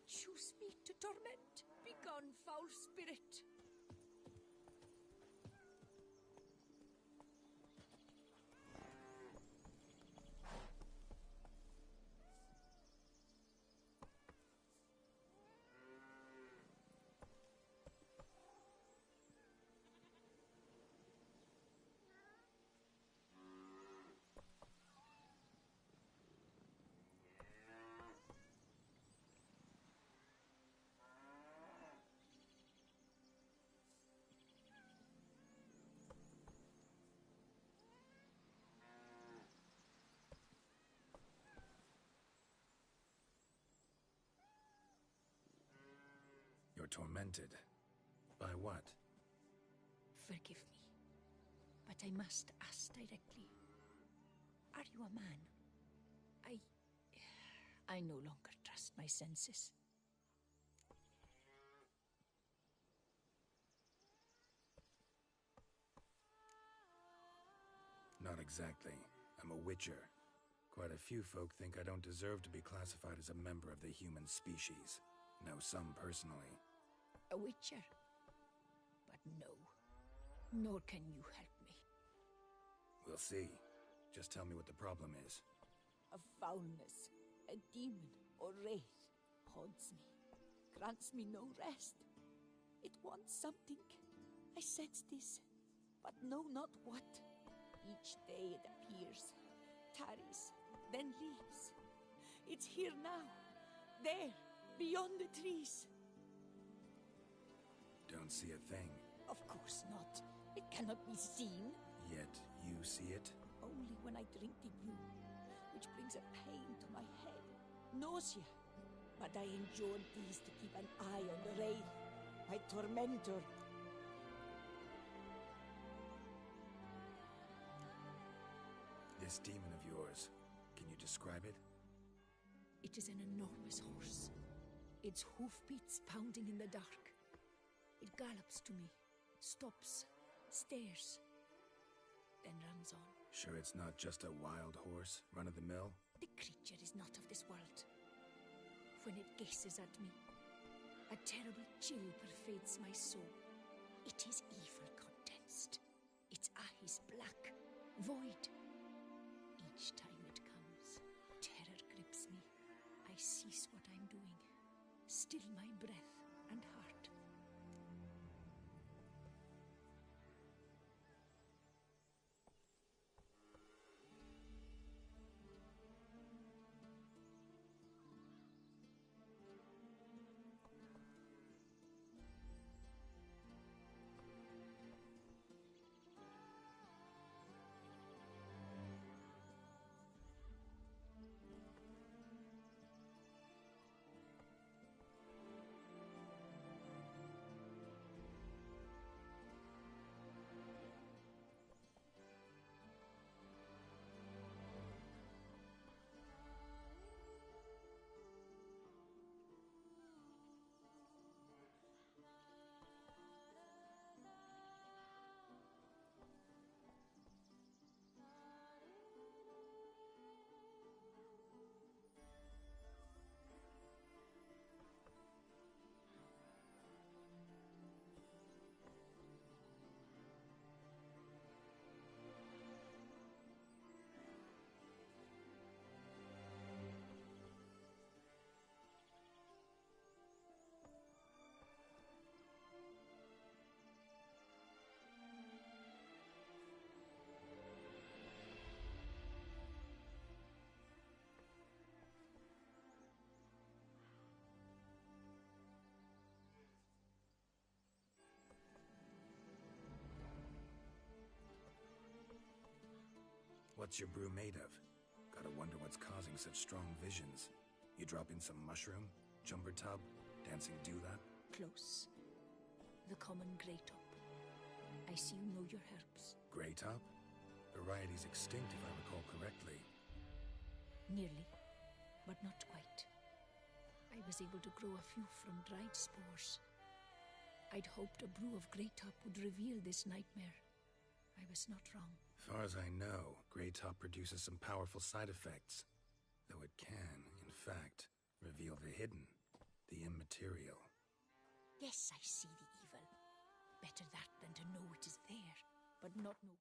choose me to torment. Begone, foul spirit. You're tormented. By what? Forgive me, but I must ask directly. Are you a man? I no longer trust my senses. Not exactly. I'm a witcher. Quite a few folk think I don't deserve to be classified as a member of the human species. Know some personally. A witcher? But no. Nor can you help me. We'll see. Just tell me what the problem is. A foulness, a demon or wraith haunts me, grants me no rest. It wants something. I sense this, but know not what. Each day it appears, tarries, then leaves. It's here now, there, beyond the trees. Don't see a thing. Of course not. It cannot be seen. Yet you see it? Only when I drink the brew, which brings a pain to my head, nausea. But I endured these to keep an eye on the wraith, my tormentor. This demon of yours, can you describe it? It is an enormous horse. Its hoofbeats pounding in the dark. It gallops to me, stops, stares, then runs on. Sure it's not just a wild horse, run-of-the-mill? The creature is not of this world. When it gazes at me, a terrible chill pervades my soul. It is evil condensed. Its eyes black, void. Each time it comes, terror grips me. I cease what I'm doing, still my breath and heart. What's your brew made of? Gotta wonder what's causing such strong visions. You drop in some mushroom, jumper tub, dancing dewlap? Close. The common grey top. I see you know your herbs. Grey top? Variety's extinct if I recall correctly. Nearly, but not quite. I was able to grow a few from dried spores. I'd hoped a brew of grey top would reveal this nightmare. I was not wrong. As far as I know, grey top produces some powerful side effects. Though it can, in fact, reveal the hidden. The immaterial. Yes, I see the evil. Better that than to know it is there, but not know.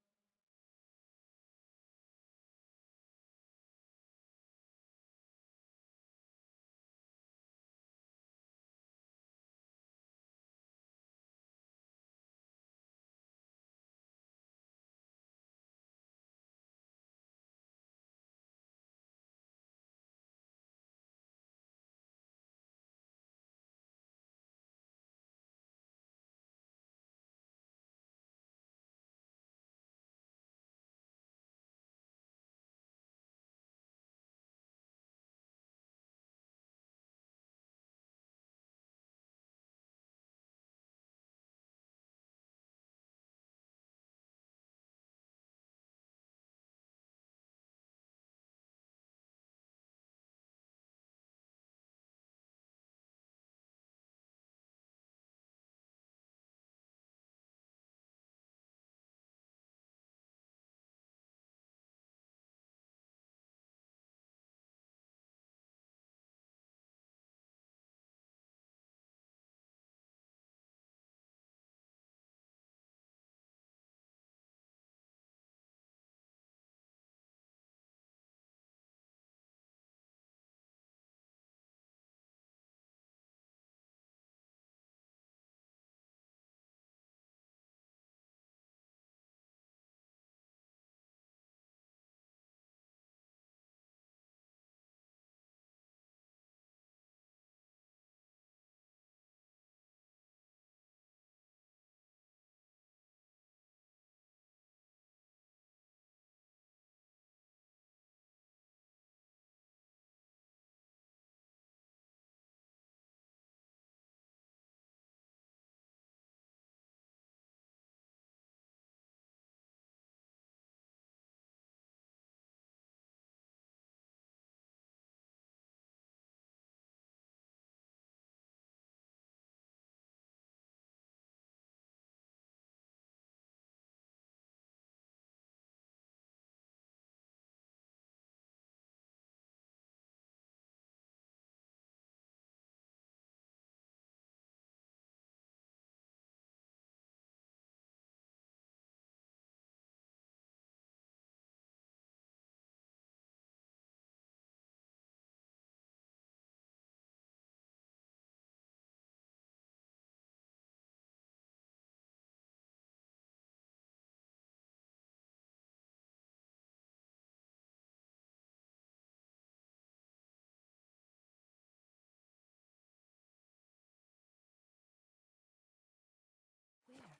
Where?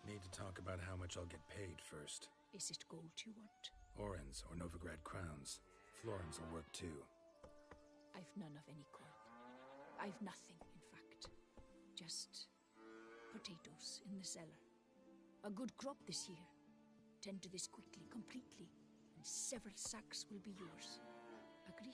Need to talk about how much I'll get paid first. Is it gold you want? Orens or Novigrad crowns. Florins will work too. I've none of any coin. I've nothing, in fact. Just potatoes in the cellar. A good crop this year. Tend to this quickly, completely, and several sacks will be yours. Agreed?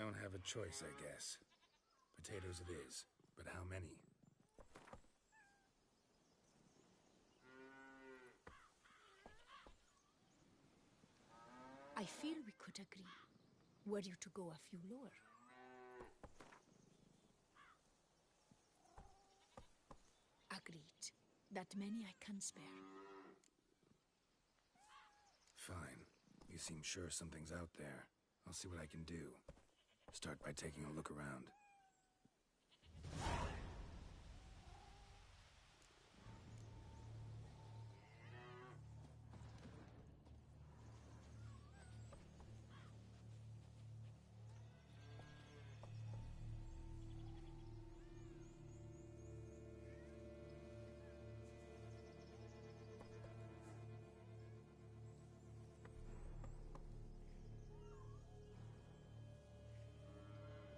don't have a choice, I guess. Potatoes it is, but how many? I feel we could agree, were you to go a few lower. Agreed. That many I can spare. Fine. You seem sure something's out there. I'll see what I can do. Start by taking a look around.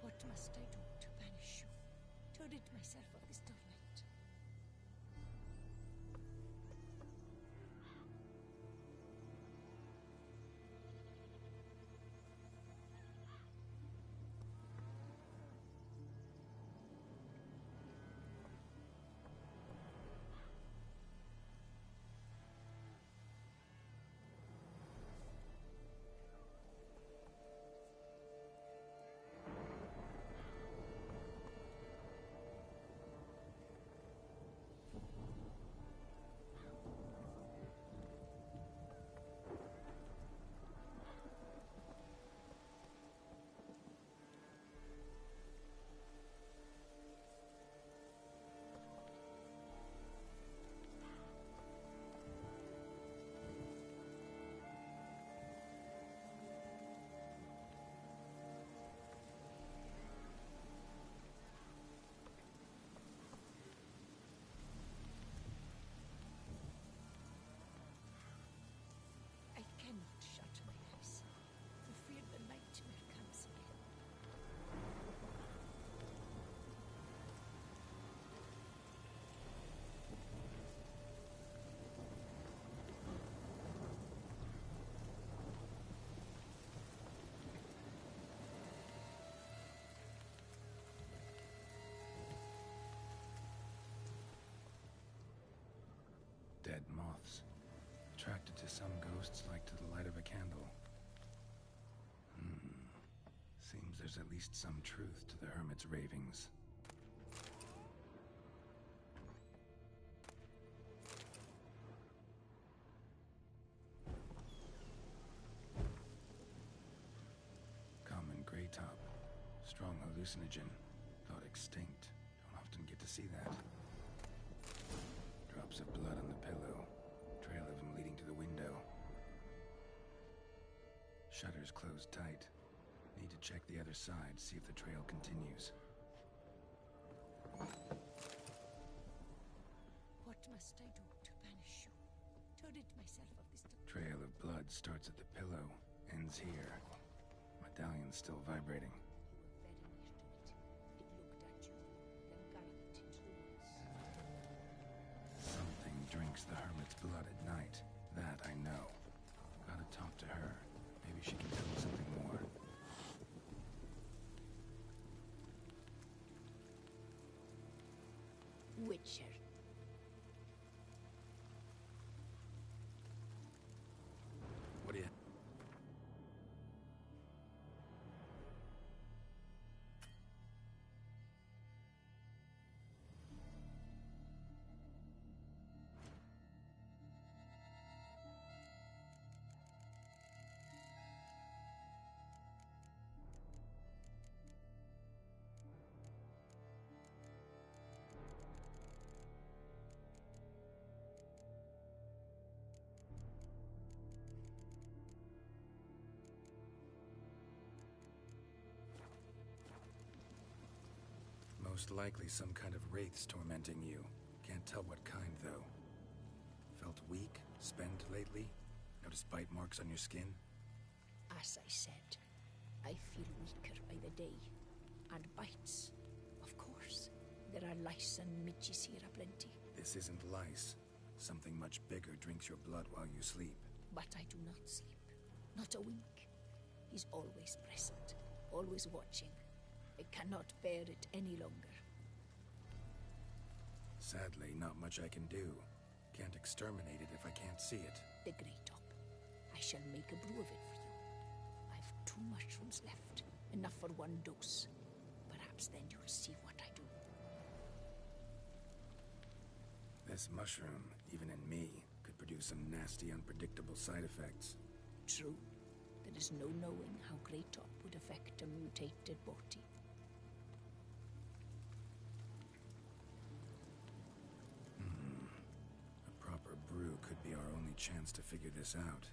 What must I do to banish you? To rid myself of this torment? I cannot shut my eyes, for fear the nightmare comes again. Dead moths. Attracted to some ghosts like to the light of a candle. Seems there's at least some truth to the hermit's ravings. Common gray top. Strong hallucinogen. Thought extinct. Don't often get to see that. Drops of blood on the pillow. Trail of him leading to the window. Shutters closed tight. Need to check the other side, see if the trail continues. What must I do to banish you? To rid myself of this Trail of blood starts at the pillow, ends here. Medallion's still vibrating. Something drinks the hermit's blood at night. That I know. Gotta talk to her. Maybe she can tell me something more. Witcher. What do you... Most likely some kind of wraiths tormenting you. Can't tell what kind, though. Felt weak, spent lately? Notice bite marks on your skin? As I said, I feel weaker by the day. And bites, of course. There are lice and midges here aplenty. This isn't lice. Something much bigger drinks your blood while you sleep. But I do not sleep. Not a wink. He's always present. always watching. I cannot bear it any longer. Sadly, not much I can do. Can't exterminate it if I can't see it. The Great Op. I shall make a brew of it for you. I've 2 mushrooms left. Enough for 1 dose. Perhaps then you'll see what I do. This mushroom, even in me, could produce some nasty, unpredictable side effects. True. There is no knowing how Great Op would affect a mutated body. A proper brew could be our only chance to figure this out.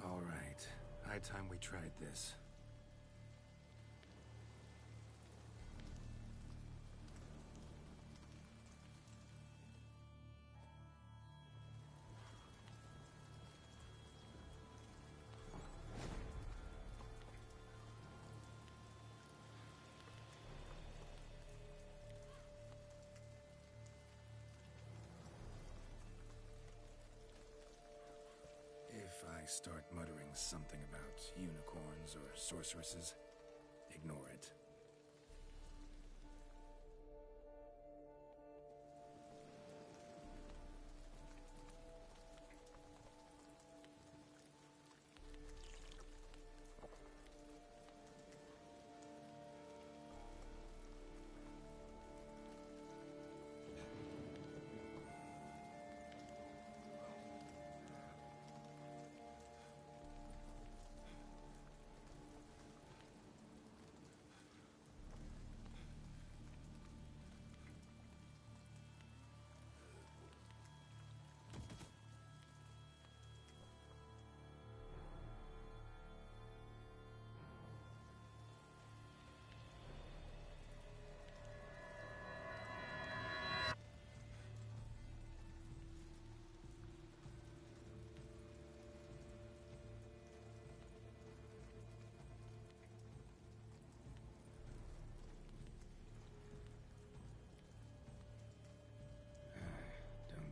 All right. High time we tried this. If I start muttering something about unicorns or sorceresses, ignore it.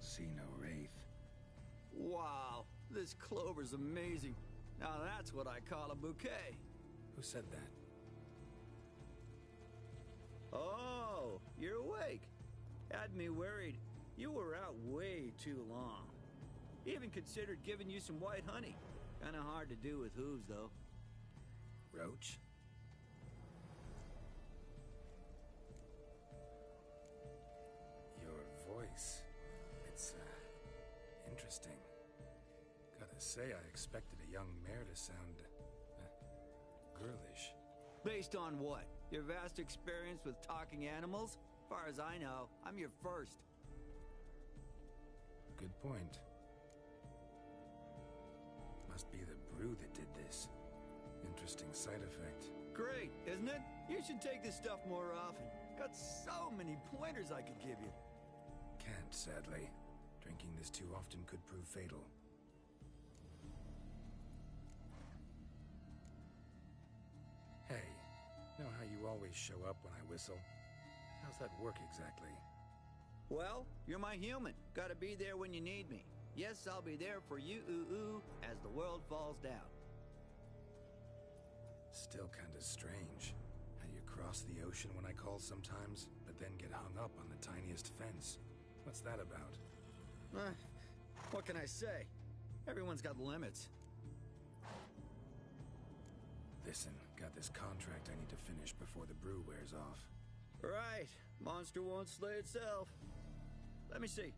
See no wraith. Wow, this clover's amazing. Now that's what I call a bouquet. Who said that? Oh, you're awake. Had me worried. You were out way too long. Even considered giving you some white honey. Kinda hard to do with hooves, though. Roach? Your voice. It's, interesting. Gotta say, I expected a young mare to sound, girlish. Based on what? Your vast experience with talking animals? Far as I know, I'm your first. Good point. Must be the brew that did this. Interesting side effect. Great, isn't it? You should take this stuff more often. Got so many pointers I could give you. Can't, sadly. Drinking this too often could prove fatal. Hey, know how you always show up when I whistle? How's that work exactly? Well, you're my human. Gotta be there when you need me. Yes, I'll be there for you as the world falls down. Still kinda strange. How you cross the ocean when I call sometimes, but then get hung up on the tiniest fence. What's that about? What can I say? Everyone's got limits. Listen, got this contract I need to finish before the brew wears off. Right. Monster won't slay itself. Let me see.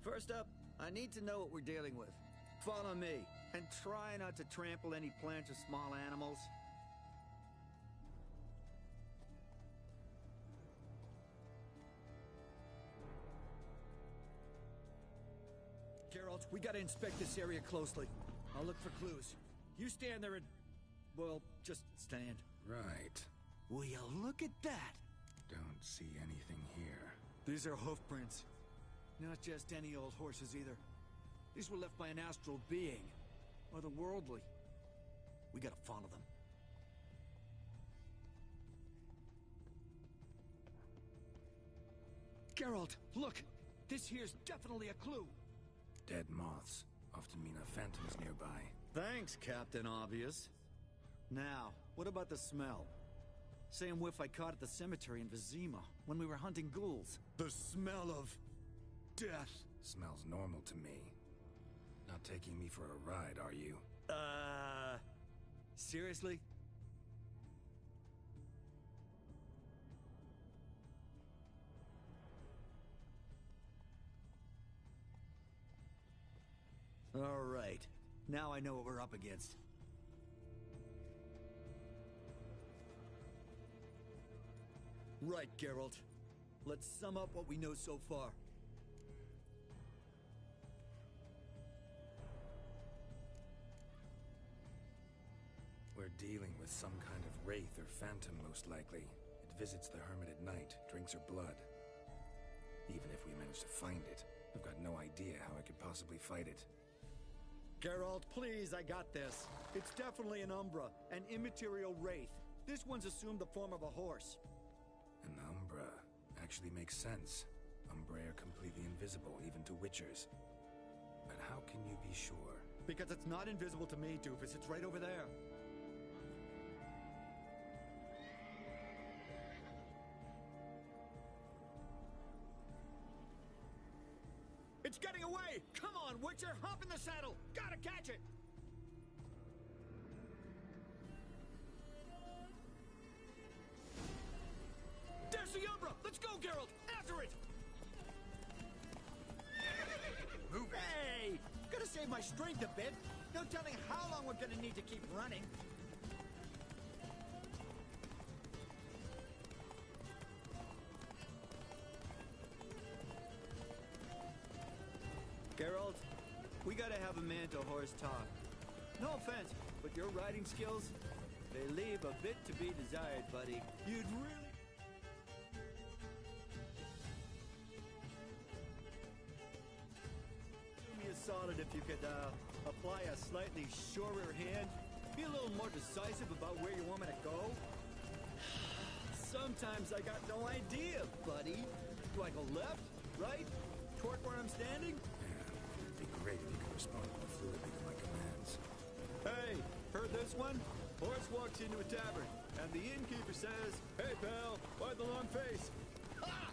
First up, I need to know what we're dealing with. Follow me, and try not to trample any plants or small animals. Geralt, we gotta inspect this area closely. I'll look for clues. You stand there and... well, just stand. Right. Will you look at that? Don't see anything here. These are hoof prints. Not just any old horses either. These were left by an astral being. Otherworldly. We gotta follow them. Geralt, look! This here's definitely a clue. Dead moths often mean a phantom's nearby. Thanks, Captain Obvious. Now, what about the smell? Same whiff I caught at the cemetery in Vizima when we were hunting ghouls. The smell of... death. Smells normal to me. Not taking me for a ride, are you? Seriously? All right. Now I know what we're up against. Right, Geralt. Let's sum up what we know so far. We're dealing with some kind of wraith or phantom, most likely. It visits the hermit at night, drinks her blood. Even if we manage to find it, I've got no idea how I could possibly fight it. Geralt, please, I got this. It's definitely an Umbra, an immaterial wraith. This one's assumed the form of a horse. An Umbra actually makes sense. Umbrae are completely invisible, even to Witchers. But how can you be sure? Because it's not invisible to me, Doofus. It's right over there. It's getting away! Come on, Witcher! Hop in the saddle! Gotta catch it! There's the Umbra! Let's go, Geralt! After it! Move it! Hey! Gotta save my strength a bit. No telling how long we're gonna need to keep running. Geralt, we gotta have a man-to-horse talk. No offense, but your riding skills, they leave a bit to be desired, buddy. You'd really... Do me a solid if you could, apply a slightly surer hand. Be a little more decisive about where you want me to go. Sometimes I got no idea, buddy. Do I go left, right, toward where I'm standing? It'd be great if you could respond more fluidly to my commands. Hey, heard this one? Horse walks into a tavern, and the innkeeper says, "Hey, pal, why the long face?" Ah!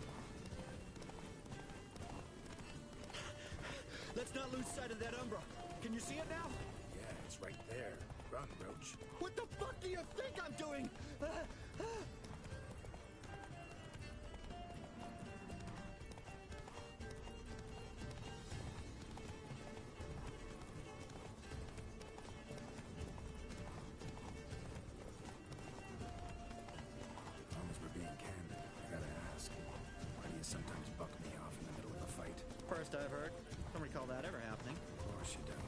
Let's not lose sight of that Umbra. Can you see it now? Yeah, it's right there. Run, Roach. What the fuck do you think I'm doing? As long as we're being candid, I gotta ask. Why do you sometimes buck me off in the middle of a fight? First I've heard. Don't recall that ever happening. Of course you don't.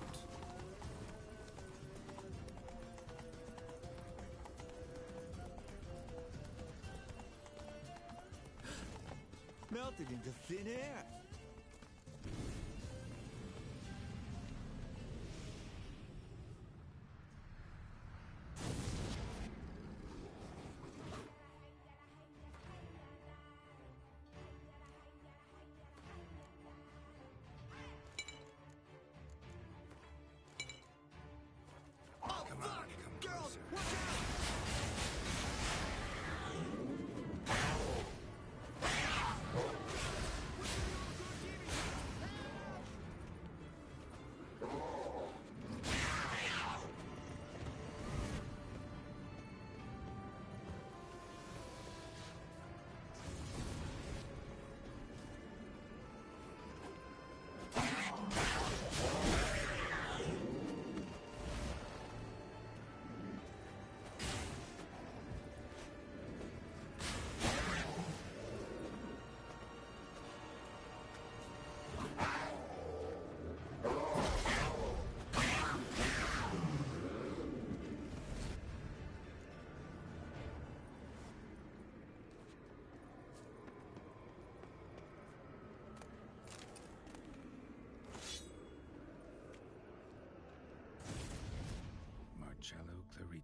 Melted into thin air. Come on, come closer.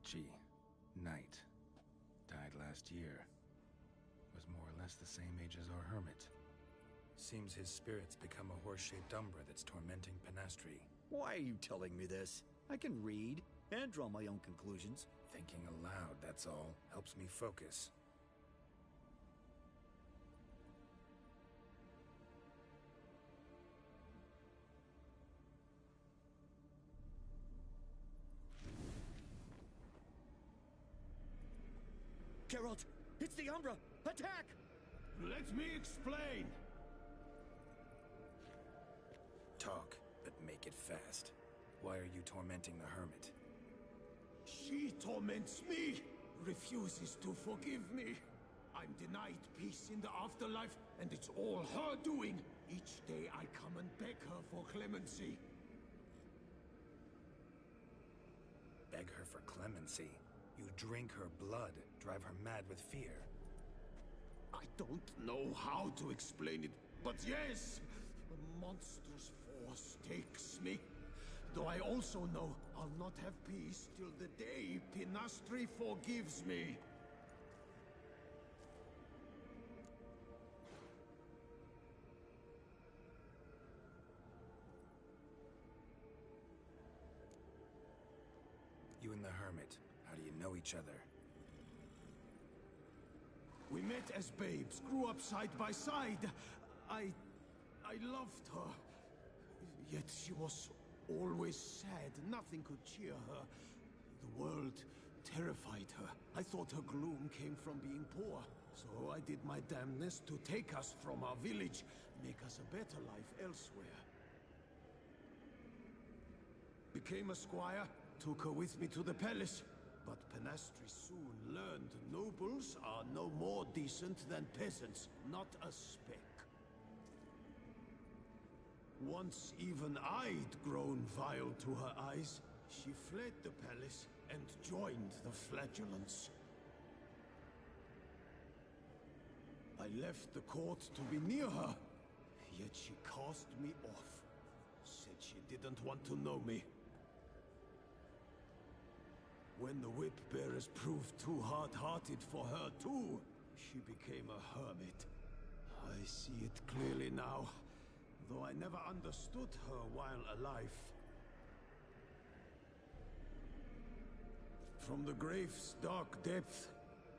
Archie, Knight. Died last year. Was more or less the same age as our hermit. Seems his spirit's become a horse-shaped umbra that's tormenting Penastri. Why are you telling me this? I can read and draw my own conclusions. Thinking aloud, that's all. Helps me focus. Geralt, it's the Umbra! Attack! Let me explain! Talk, but make it fast. Why are you tormenting the hermit? She torments me, refuses to forgive me. I'm denied peace in the afterlife, and it's all her doing. Each day I come and beg her for clemency. Beg her for clemency? You drink her blood, drive her mad with fear. I don't know how to explain it, but yes, a monstrous force takes me. Though I also know I'll not have peace till the day Penastri forgives me. You and the hermit, how do you know each other? We met as babes, grew up side by side. I loved her. Yet she was always sad. Nothing could cheer her. The world terrified her. I thought her gloom came from being poor. So I did my damnedest to take us from our village, make us a better life elsewhere. Became a squire, took her with me to the palace. But Penastri soon learned nobles are no more decent than peasants, not a speck. Once even I'd grown vile to her eyes, she fled the palace and joined the flagellants. I left the court to be near her, yet she cast me off. Said she didn't want to know me. When the whip bearers proved too hard-hearted for her too, she became a hermit. I see it clearly now, though I never understood her while alive. From the grave's dark depth,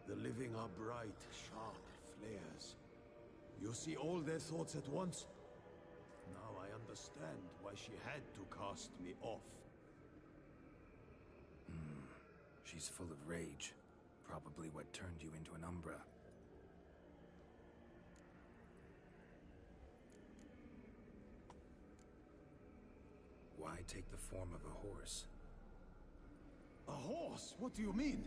the living are bright, sharp flares. You see all their thoughts at once. Now I understand why she had to cast me off. She's full of rage. Probably what turned you into an Umbra. Why take the form of a horse? A horse? What do you mean?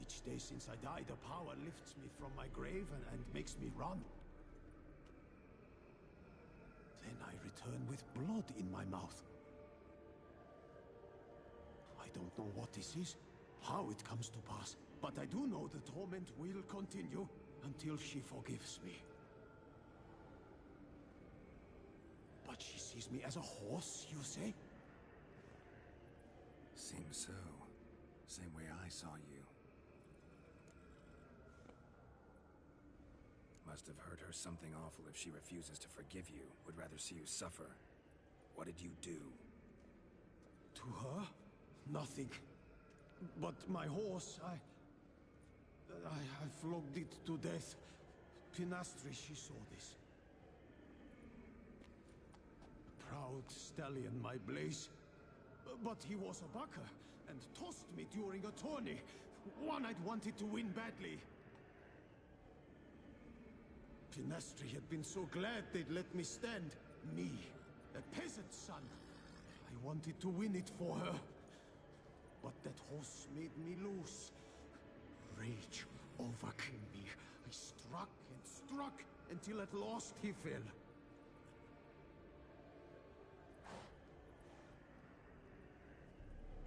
Each day since I died, a power lifts me from my grave and makes me run. Then I return with blood in my mouth. I don't know what this is, how it comes to pass, but I do know the torment will continue until she forgives me. But she sees me as a horse, you say? Seems so. Same way I saw you. Must have hurt her something awful if she refuses to forgive you, would rather see you suffer. What did you do? To her? Nothing. But my horse, I flogged it to death. Penastri, she saw this. Proud stallion, my Blaze. But he was a bucker, and tossed me during a tourney. One I'd wanted to win badly. Penastri had been so glad they'd let me stand. Me, a peasant's son. I wanted to win it for her. But that horse made me loose. Rage overcame me. I struck and struck until at last he fell.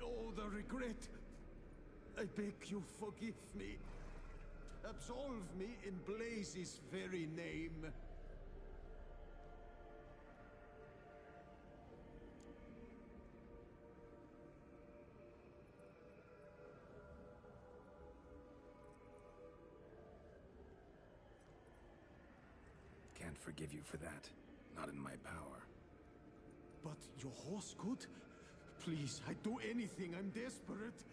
Oh, the regret. I beg you forgive me. Absolve me in Blaze's very name. can't forgive you for that. Not in my power. But your horse could. Please, I'd do anything. I'm desperate.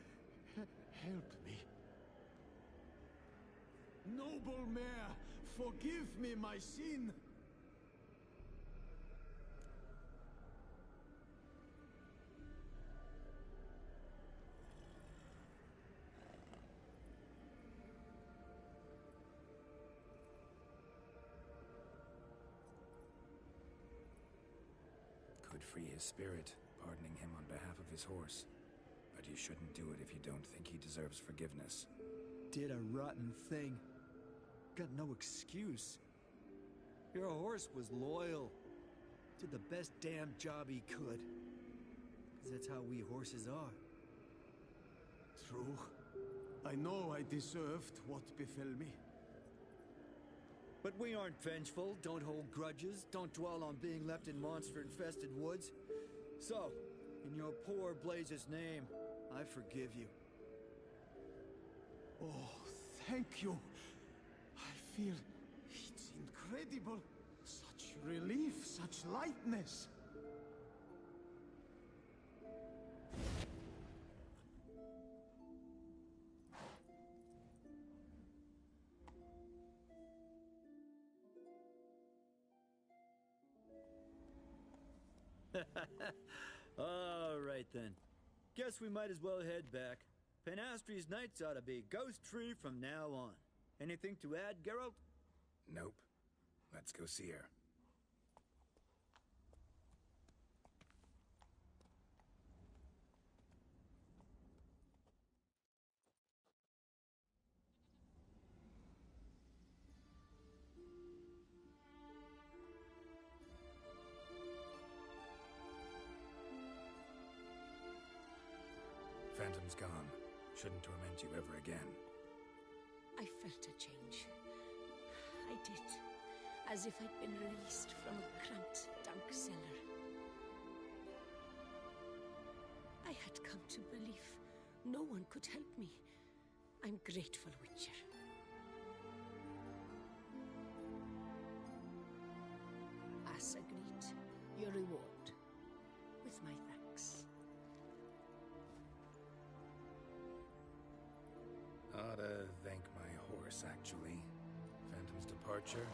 Help me. Noble mare, forgive me my sin. Could free his spirit, pardoning him on behalf of his horse. But you shouldn't do it if you don't think he deserves forgiveness. Did a rotten thing. Got no excuse. Your horse was loyal. Did the best damn job he could. 'Cause that's how we horses are. True. I know I deserved what befell me. But we aren't vengeful, don't hold grudges, don't dwell on being left in monster-infested woods. So, in your poor Blaze's name, I forgive you. Oh, thank you. I feel it's incredible. Such relief, such lightness. All right then. Guess we might as well head back. Penastri's nights ought to be ghost-free from now on. Anything to add, Geralt? Nope. Let's go see her. Phantom's gone. Shouldn't torment you ever again. I felt a change. I did. As if I'd been released from a cramped, dank cellar. I had come to believe no one could help me. I'm grateful, Witcher. As agreed, your reward. With my thanks. Ought to thank my horse, actually. Phantom's departure,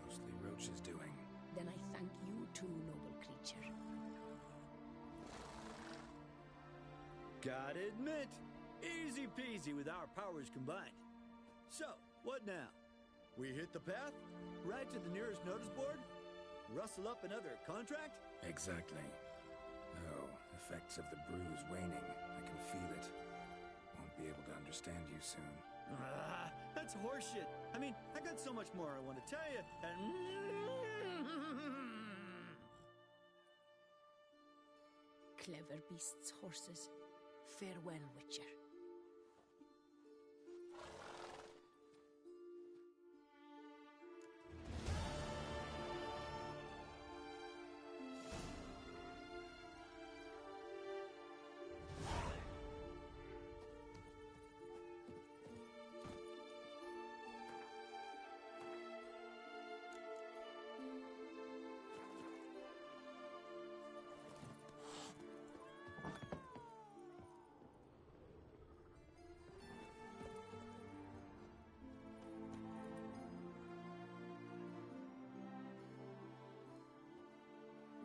mostly Roach's doing. Then I thank you too, noble creature. Gotta admit, easy peasy with our powers combined. So, what now? We hit the path? Right to the nearest notice board? Rustle up another contract? Exactly. Oh, effects of the bruise waning. I can feel it. Won't be able to understand you soon. That's horseshit. I mean, I got so much more I want to tell you, and... Clever beasts, horses. Farewell, Witcher.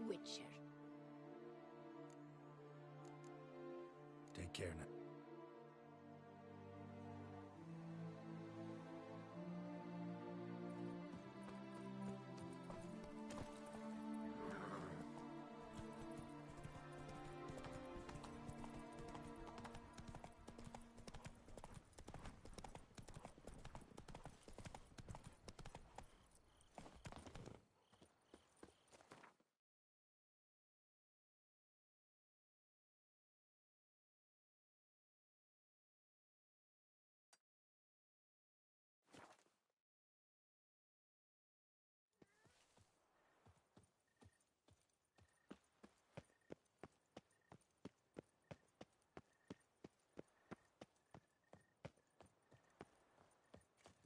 Witcher. Take care now.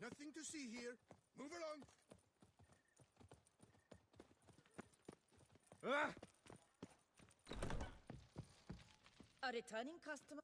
Nothing to see here. Move along. A returning customer.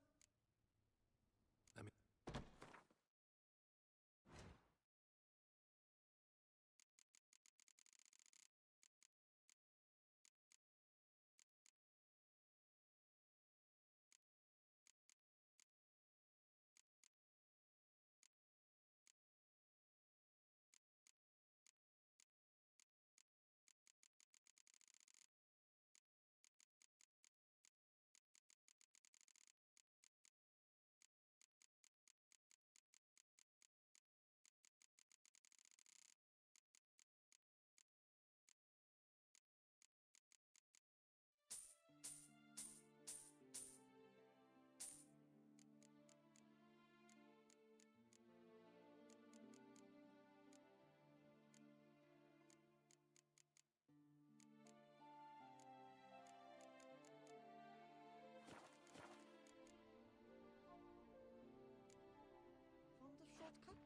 Shortcuts.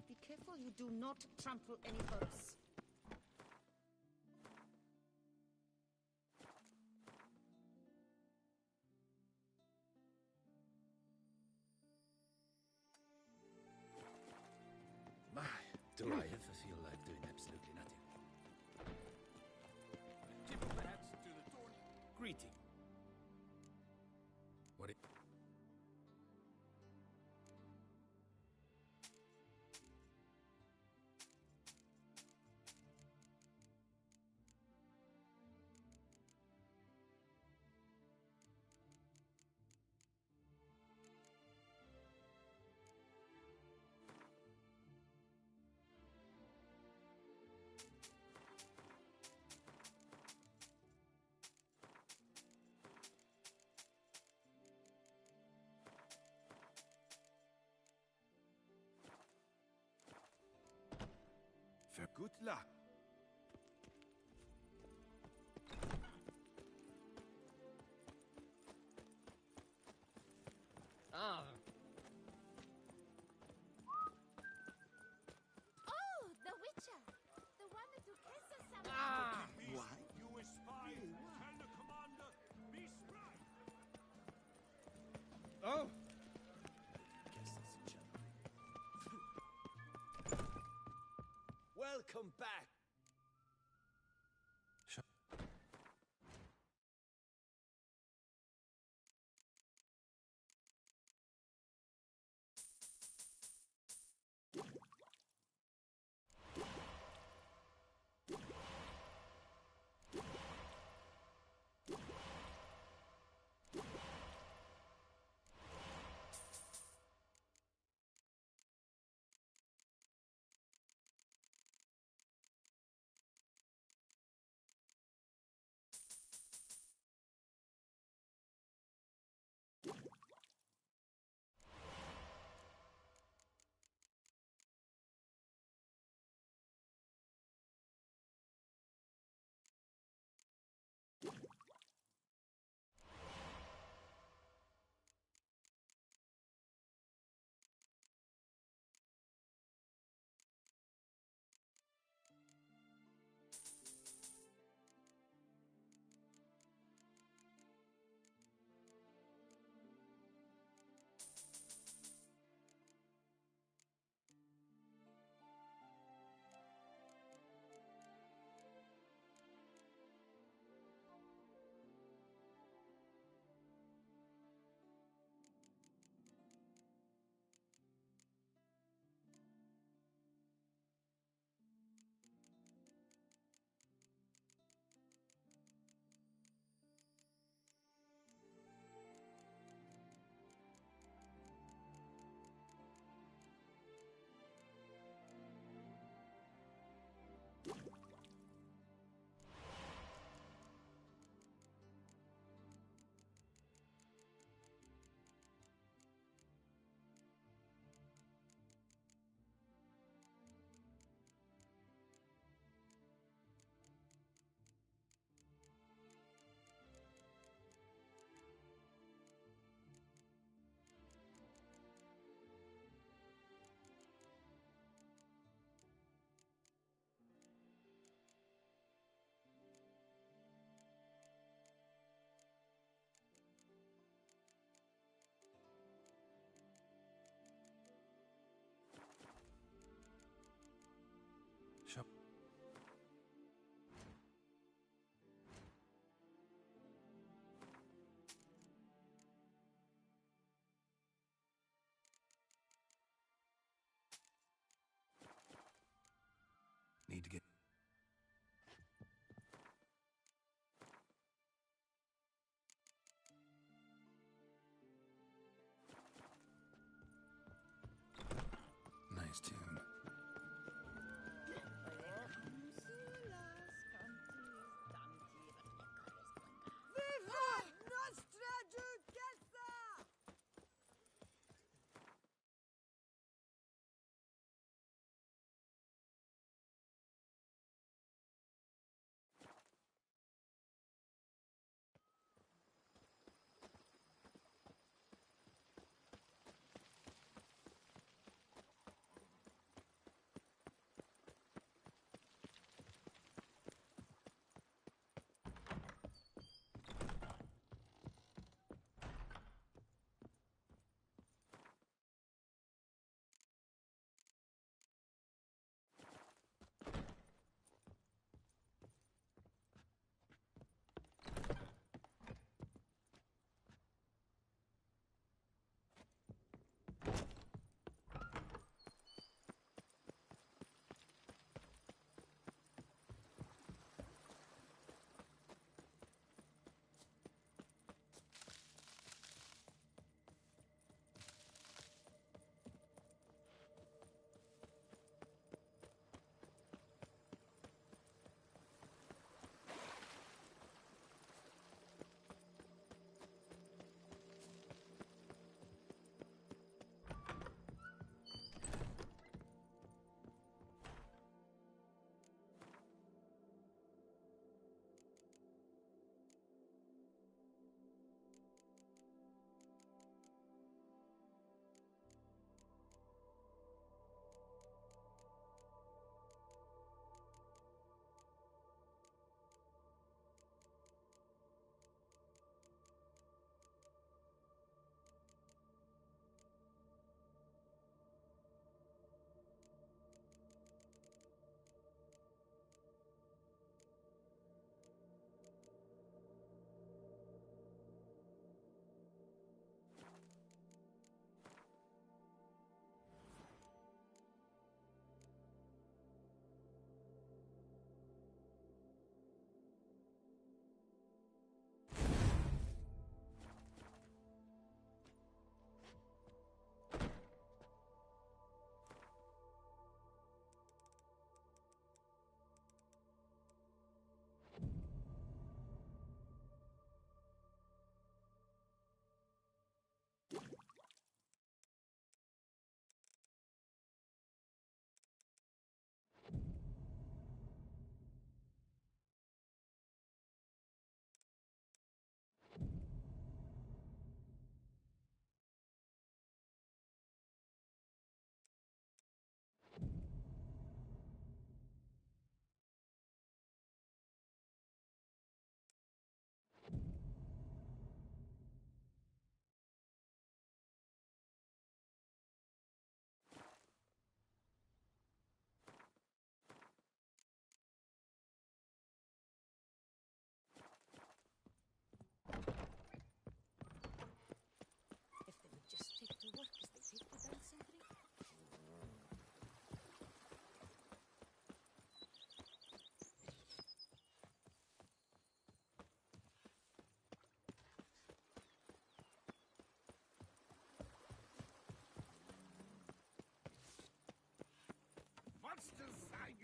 Be careful you do not trample any boats. My, do I ever feel like doing absolutely nothing? Tip of the hats to the tourney. Greeting. What it... For good luck. Oh, the Witcher! The one that Duquesa Why? You spy! Tell the commander, be spry! Oh! Welcome back. nice tune. Viva Nostra Duquesa!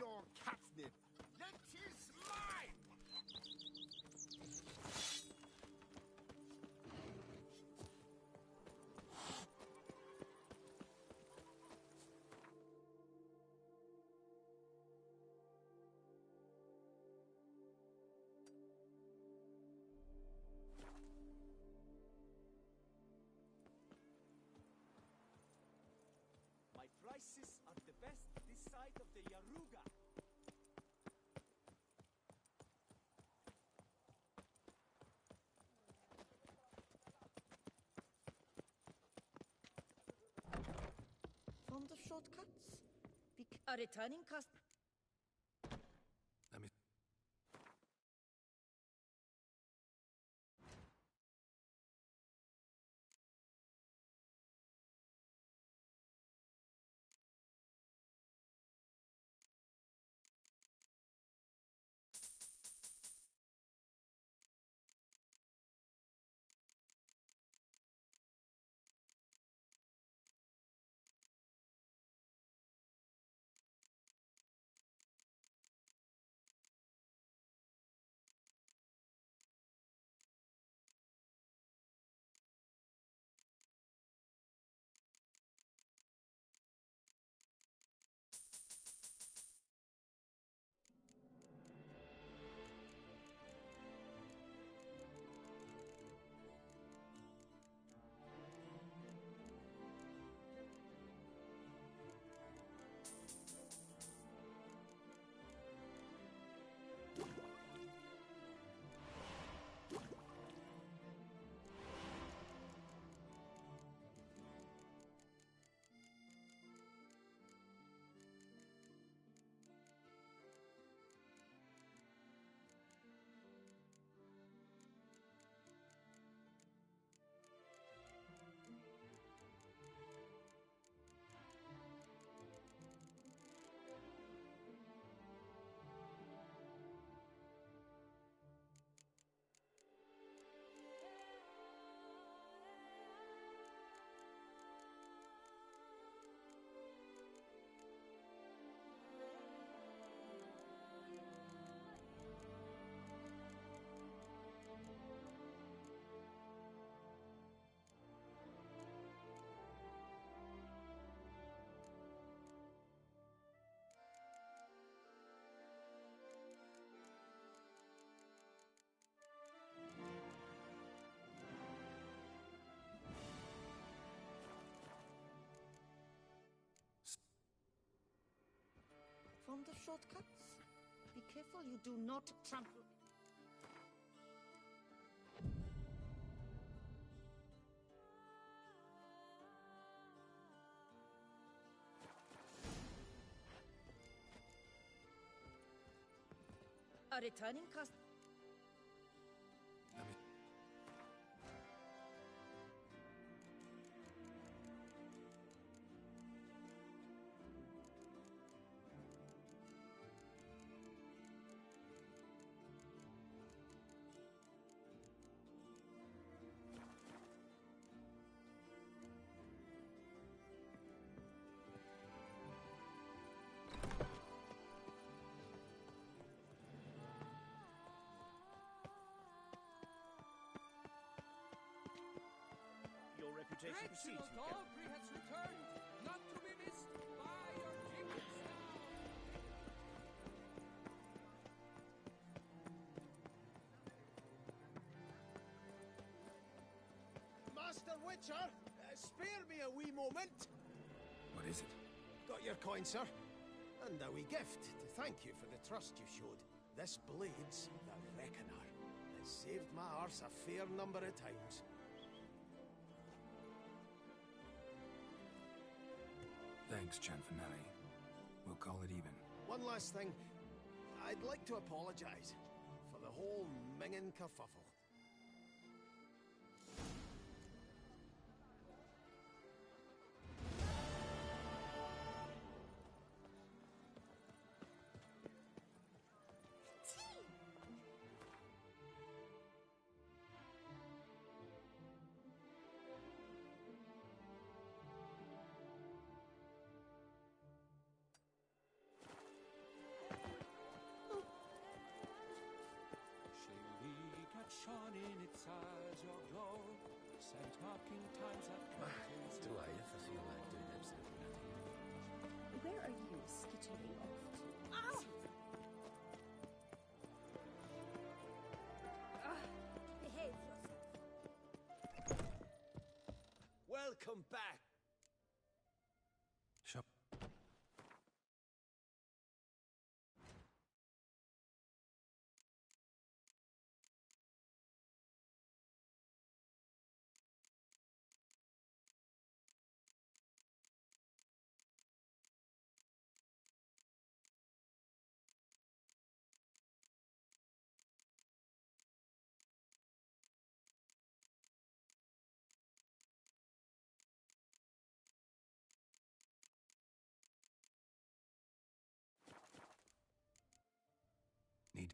your catnip. That is mine! My prices are the best this side of the Yaruga. Fond of shortcuts? A returning customer. from the shortcuts. Be careful you do not trample. A returning customer. Your reputation precedes Reginald you, Captain. Aubrey has returned, not to be missed by your tickets now. Master Witcher, spare me a wee moment. What is it? Got your coin, sir. And a wee gift to thank you for the trust you showed. This blade's the Reckoner. It saved my arse a fair number of times. Thanks, Cianfanelli. We'll call it even. One last thing. I'd like to apologize for the whole mingin' kerfuffle. Shady catch shone in its eyes, your glow. Scent marking times that curtains. Do I ever feel like doing absolutely nothing? Where are you skittering off to? Behave yourself. Welcome back. Shut. Need.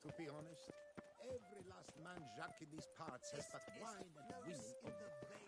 To be honest, every last man Jacques in these parts has but wine and women in the vein.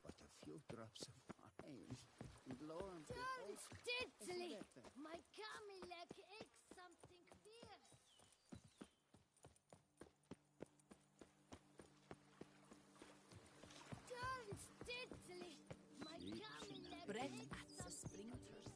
But a few drops of wine, and lo and behold, Diddly! My Camilek aches something fierce. Bread at the spring thirst.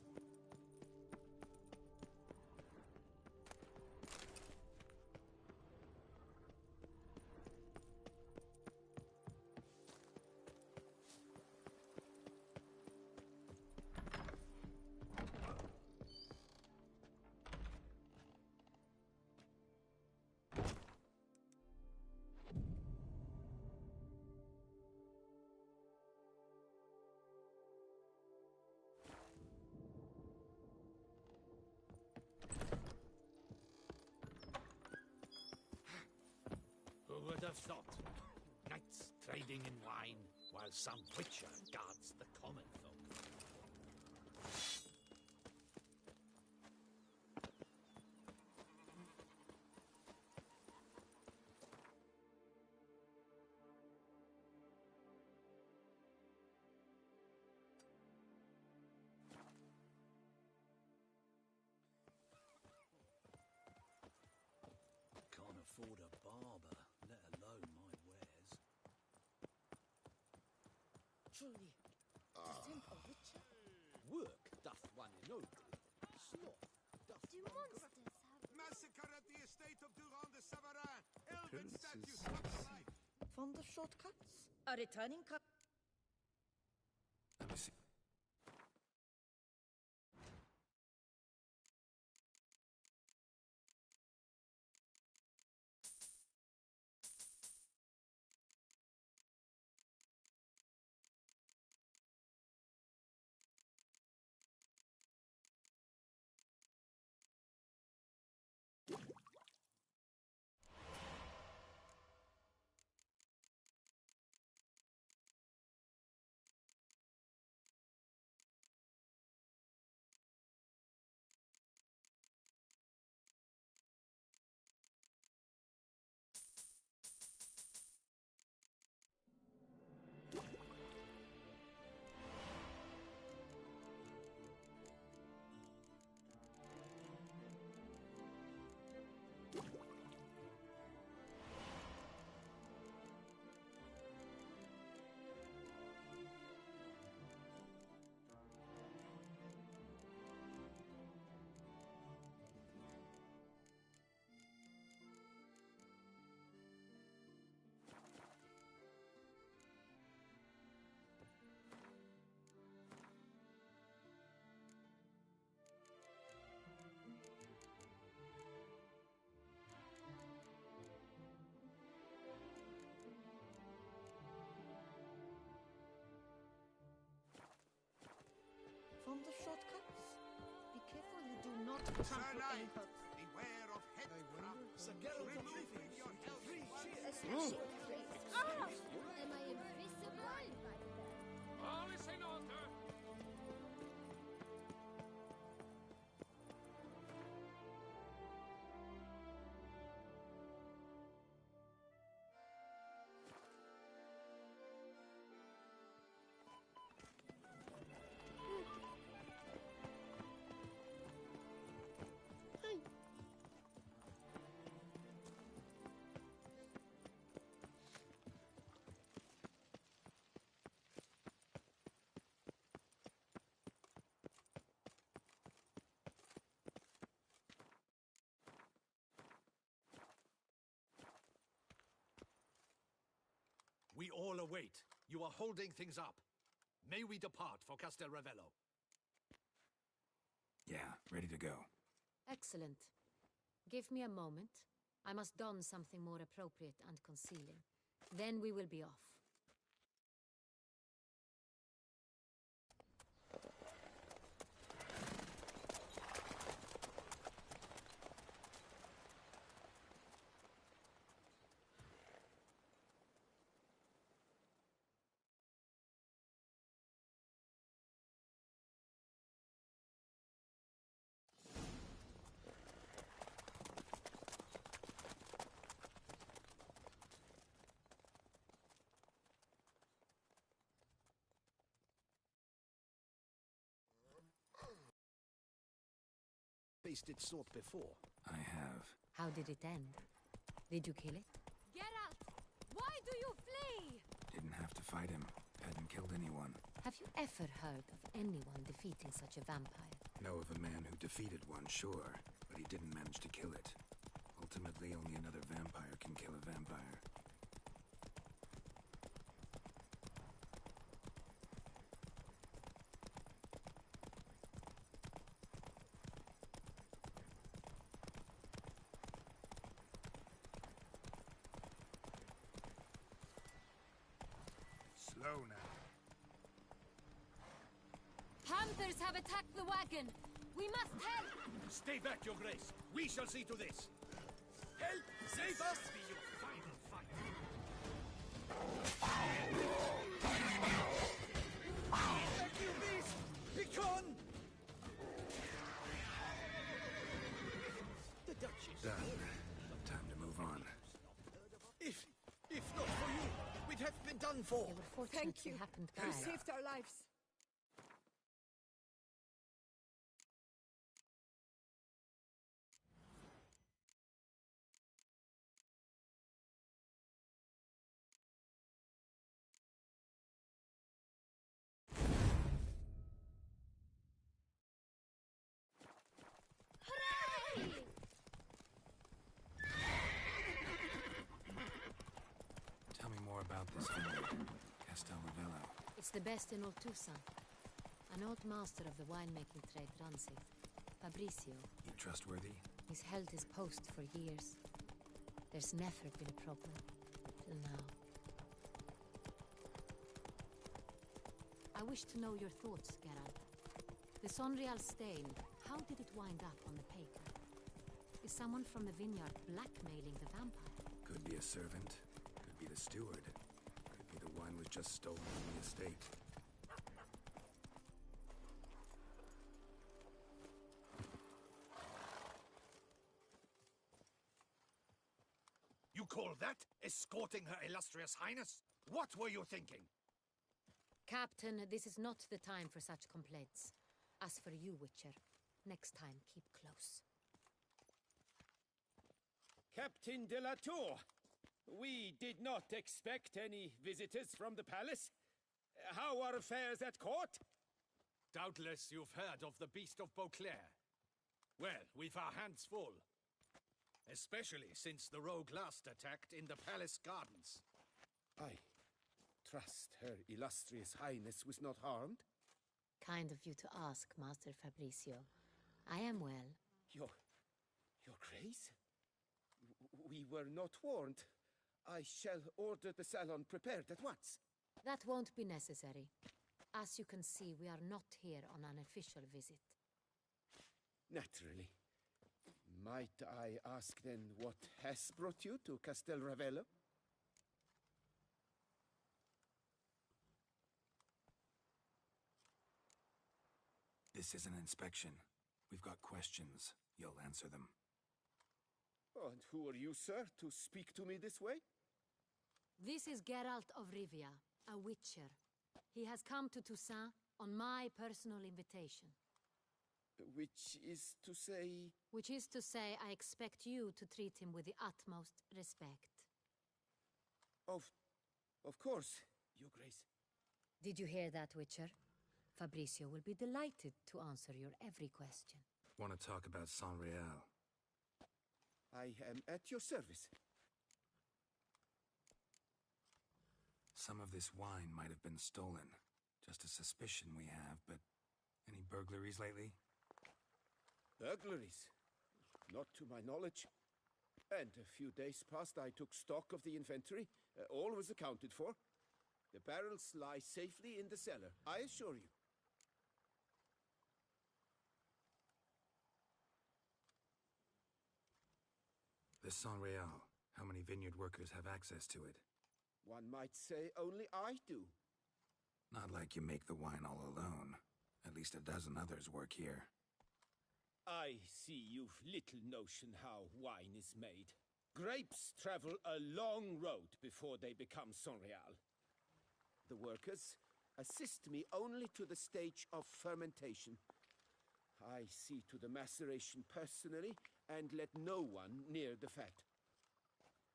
Who would have thought? Knights trading in wine, while some witcher guards the common folk. Can't afford a barber, let alone my wares. Truly, to think a witcher? Work doth one ennoble. Sloth doth Do one monsters have... Massacre at the estate of Durand de Savarin! Elven Appearances statues come to life! From the shortcuts? A returning cut. Let me see. From the shortcuts? Be careful you do not Sir trample any Knight, hurt. beware of head crabs! Removing your health Slashing crates. Ah! Am I invisible? All is in order. We all await. You are holding things up. May we depart for Castel Ravello? Yeah, ready to go. Excellent. Give me a moment. I must don something more appropriate and concealing. Then we will be off. Faced its sort before. I have. How did it end? Did you kill it? Geralt! Why do you flee? Didn't have to fight him. Hadn't killed anyone. Have Have you ever heard of anyone defeating such a vampire? Know of a man who defeated one, sure, but he didn't manage to kill it. Ultimately, only another vampire can kill a vampire. Slow now. Panthers have attacked the wagon! We must help! Stay back, Your Grace. We shall see to this. Help! Save us! Be your final fight. Thank you, beast! Begone! The Duchess. Done. Time to move on. If not for you, we'd have been done for. They were fortunate Thank you you. happened You by. saved our lives. Tell me more about this vineyard, Castel Ravello. It's the best in all Toussaint. An old master of the winemaking trade runs it. Fabrizio. He trustworthy? He's held his post for years. There's never been a problem. Till now. I wish to know your thoughts, Geralt. The Sonreal stain, how did it wind up on the paper? Is someone from the vineyard blackmailing the vampire? Could be a servant, could be the steward, could be the wine was just stolen from the estate. You call that escorting Her Illustrious Highness? What were you thinking? Captain, this is not the time for such complaints. As for you, Witcher, next time keep close. Captain de la Tour, we did not expect any visitors from the palace. How are affairs at court? Doubtless you've heard of the Beast of Beauclair. Well, we've our hands full. Especially since the rogue last attacked in the palace gardens. I trust Her Illustrious Highness was not harmed? Kind of you to ask, Master Fabrizio. I am well. Your Grace? We were not warned. I shall order the salon prepared at once. That won't be necessary. As you can see, we are not here on an official visit. Naturally. Might I ask then what has brought you to Castel Ravello? This is an inspection. We've got questions. You'll answer them. Oh, and who are you, sir, to speak to me this way? This is Geralt of Rivia, a witcher. He has come to Toussaint on my personal invitation. Which is to say... Which is to say, I expect you to treat him with the utmost respect. Of course, Your Grace. Did you hear that, Witcher? Fabrizio will be delighted to answer your every question. Want to talk about Sonreal? I am at your service. Some of this wine might have been stolen. Just a suspicion we have, but any burglaries lately? Burglaries? Not to my knowledge. And a few days past I took stock of the inventory. All was accounted for. The barrels lie safely in the cellar, I assure you. The Sonreal. How many vineyard workers have access to it? One might say only I do. Not like you make the wine all alone. At least a dozen others work here. I see you've little notion how wine is made. Grapes travel a long road before they become Sonreal. The workers assist me only to the stage of fermentation. I see to the maceration personally and let no one near the fat.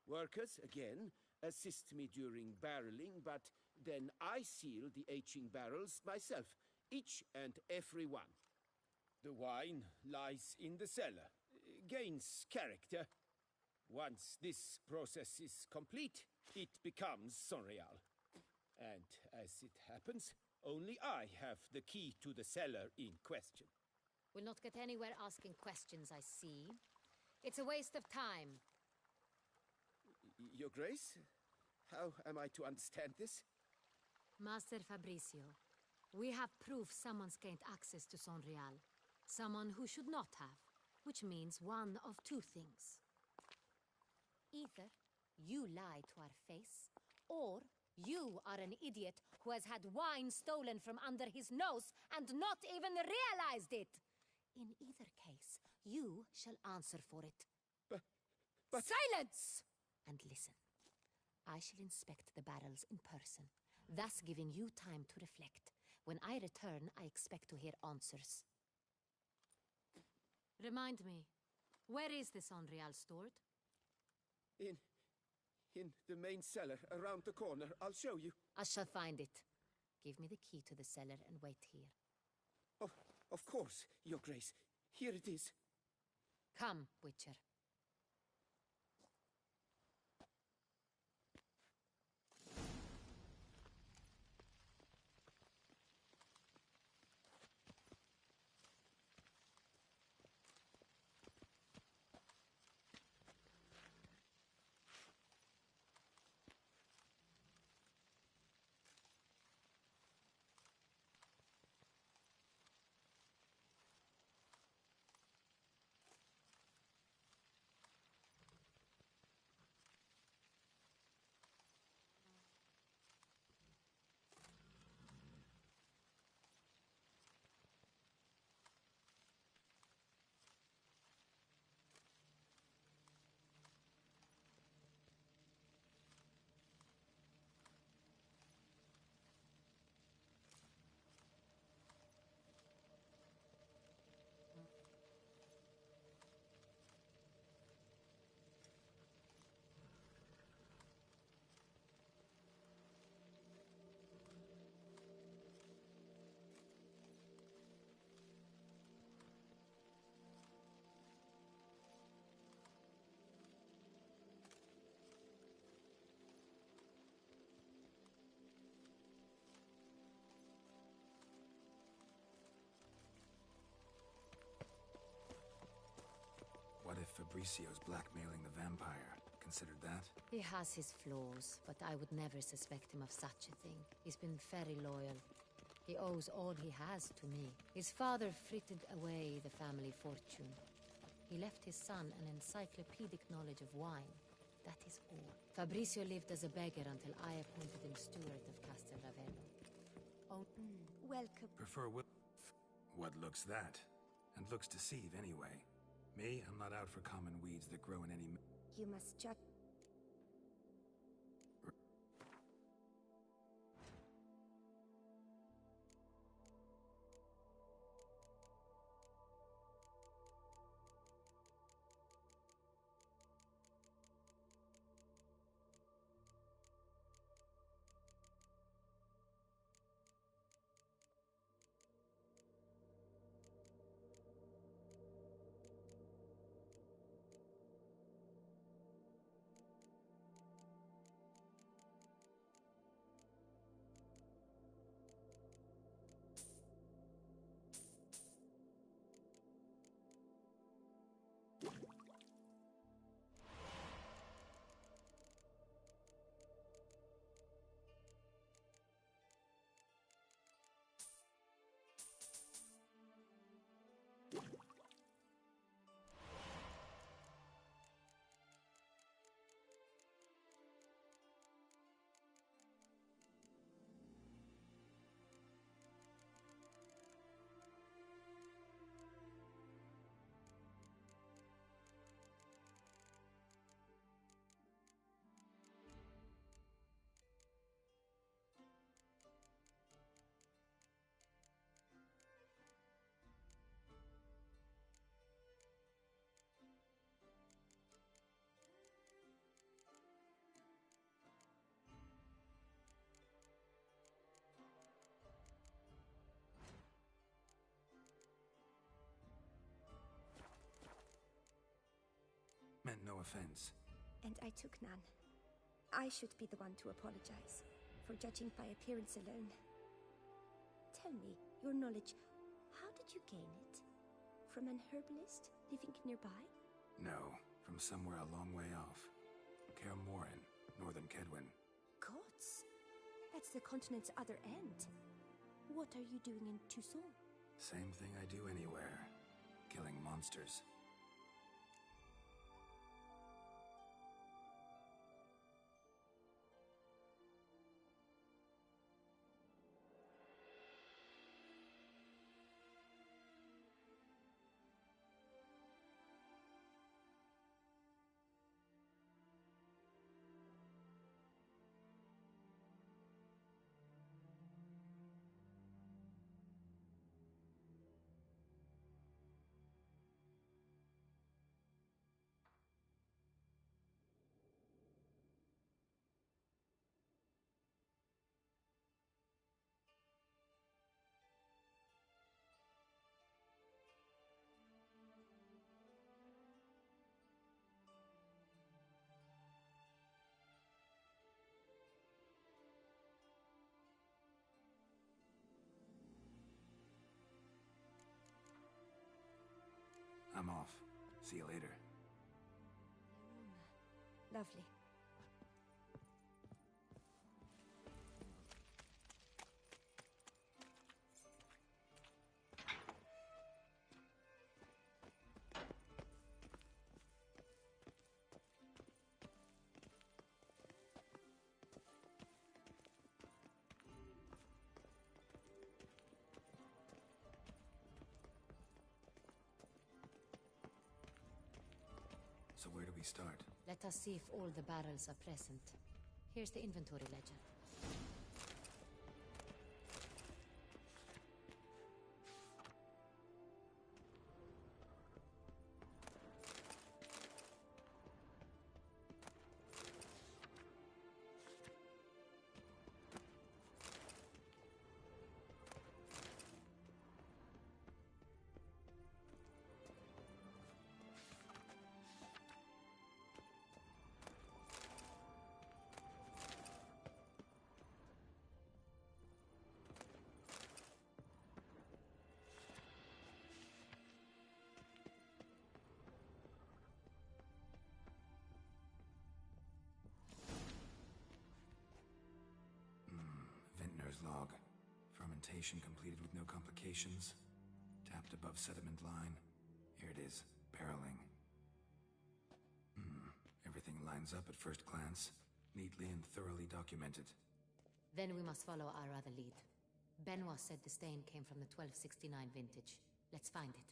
Workers, again, assist me during barreling, but Then I seal the aging barrels myself, each and every one. The wine lies in the cellar, gains character. Once this process is complete, it becomes Sonreal. And as it happens, only I have the key to the cellar in question. We'll not get anywhere asking questions, I see. It's a waste of time. Your Grace? How am I to understand this? Master Fabricio, we have proof someone's gained access to Sonreal. Someone who should not have, which means one of two things. Either you lie to our face, or you are an idiot who has had wine stolen from under his nose and not even realized it. In either case, you shall answer for it. But... Silence! And listen. I shall inspect the barrels in person, thus giving you time to reflect. When I return, I expect to hear answers. Remind me, where is the Sonreal stored? In the main cellar, around the corner. I'll show you. I shall find it. Give me the key to the cellar and wait here. Oh, of course, Your Grace. Here it is. Come, Witcher. What if Fabricio's blackmailing the vampire? Considered that? He has his flaws, but I would never suspect him of such a thing. He's been very loyal. He owes all he has to me. His father frittered away the family fortune. He left his son an encyclopedic knowledge of wine. That is all. Fabricio lived as a beggar until I appointed him steward of Castel Ravello. Oh, welcome. Prefer what looks that? And looks deceive anyway. Me, I'm not out for common weeds that grow in any... You must judge... offense. And I took none. I should be the one to apologize for judging by appearance alone. Tell me, your knowledge, how did you gain it? From an herbalist living nearby? No, from somewhere a long way off. Kaer Morhen, northern Kedwen. Gods! That's the continent's other end. What are you doing in Toussaint? Same thing I do anywhere. Killing monsters. I'm off. See you later. Lovely. So where do we start? Let us see if all the barrels are present. Here's the inventory ledger. Log. Fermentation completed with no complications. Tapped above sediment line. Here it is. Barreling. Everything lines up at first glance. Neatly and thoroughly documented. Then we must follow our other lead. Benoit said the stain came from the 1269 vintage. Let's find it.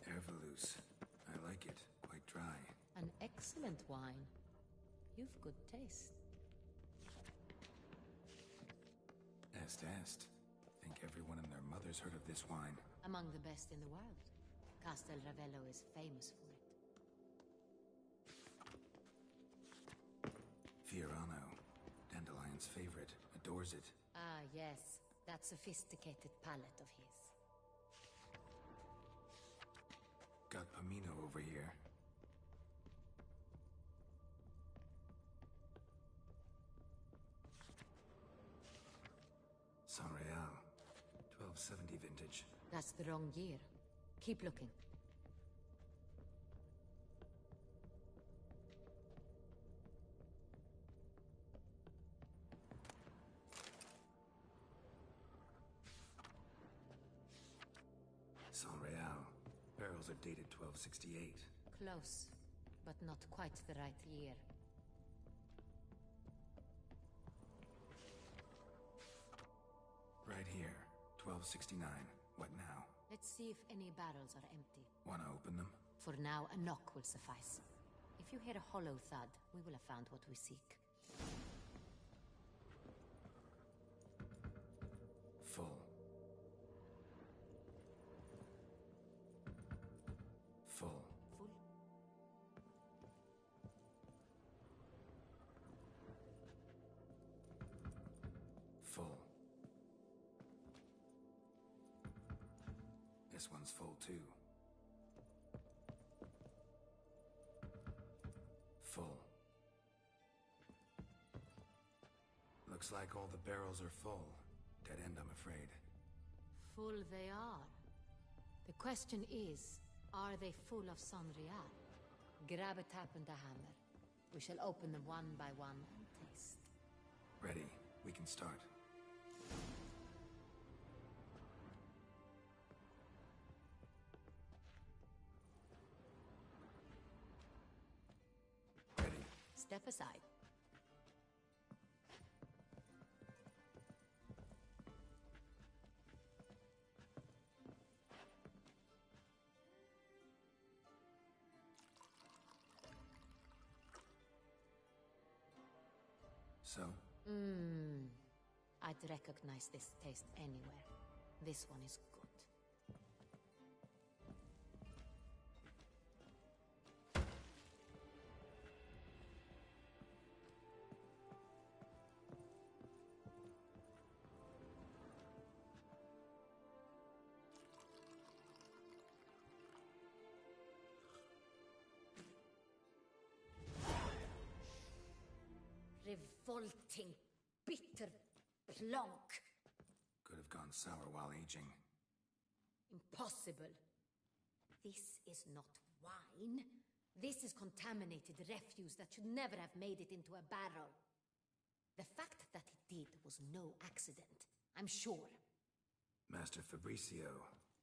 Hervalus. I like it. Quite dry. An excellent wine. You've good taste. Est. Think everyone and their mother's heard of this wine. Among the best in the world. Castel Ravello is famous for it. Fiorano. Dandelion's favorite. Adores it. Ah, yes. That sophisticated palate of his. Got Pomino over here. San Real. 1270 vintage. That's the wrong year. Keep looking. San Real. Barrels are dated 1268. Close, but not quite the right year. Right here. 1269. What now? Let's see if any barrels are empty. Wanna open them? For now, a knock will suffice. If you hear a hollow thud, we will have found what we seek. Full. Full. Full. Full. this one's full too. Full. Looks like all the barrels are full. Dead end, I'm afraid. Full they are. The question is, are they full of Sonrial? Grab a tap and a hammer. We shall open them one by one and taste. Ready. We can start. Ready. Step aside. So? I'd recognize this taste anywhere. This one is good. Revolting, bitter plonk. Could have gone sour while aging. Impossible. This is not wine. This is contaminated refuse that should never have made it into a barrel. The fact that it did was no accident, I'm sure. Master Fabricio.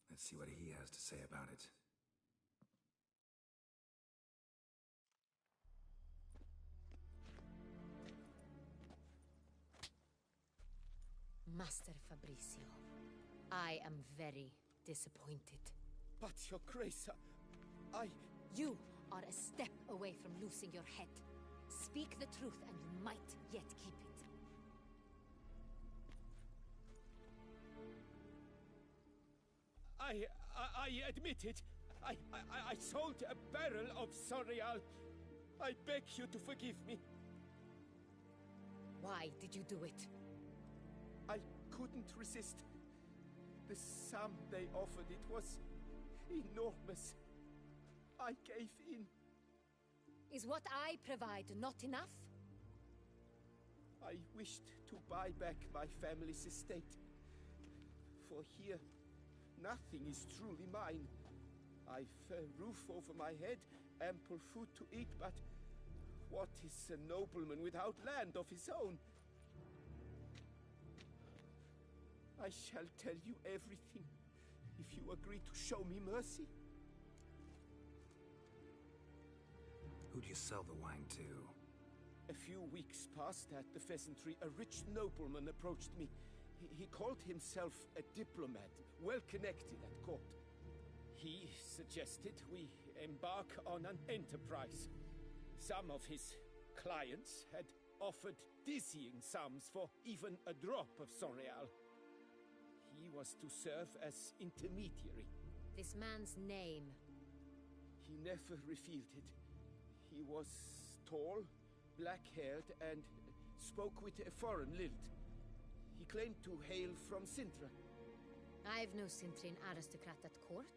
Let's see what he has to say about it. Master Fabricio, I am very disappointed. But, Your Grace, I... You are a step away from losing your head. Speak the truth and you might yet keep it. I admit it. I sold a barrel of Sonrial. I beg you to forgive me. Why did you do it? I couldn't resist. The sum they offered, it was enormous. I gave in. Is what I provide not enough? I wished to buy back my family's estate. For here, nothing is truly mine. I've a roof over my head, ample food to eat, but what is a nobleman without land of his own? I shall tell you everything, if you agree to show me mercy. Who'd you sell the wine to? A few weeks past at the Pheasantry, a rich nobleman approached me. He called himself a diplomat, well connected at court. He suggested we embark on an enterprise. Some of his clients had offered dizzying sums for even a drop of Sonrial. He was to serve as intermediary. This man's name? He never revealed it. He was tall, black-haired, and spoke with a foreign lilt. He claimed to hail from Sintra. I've no Sintrin aristocrat at court.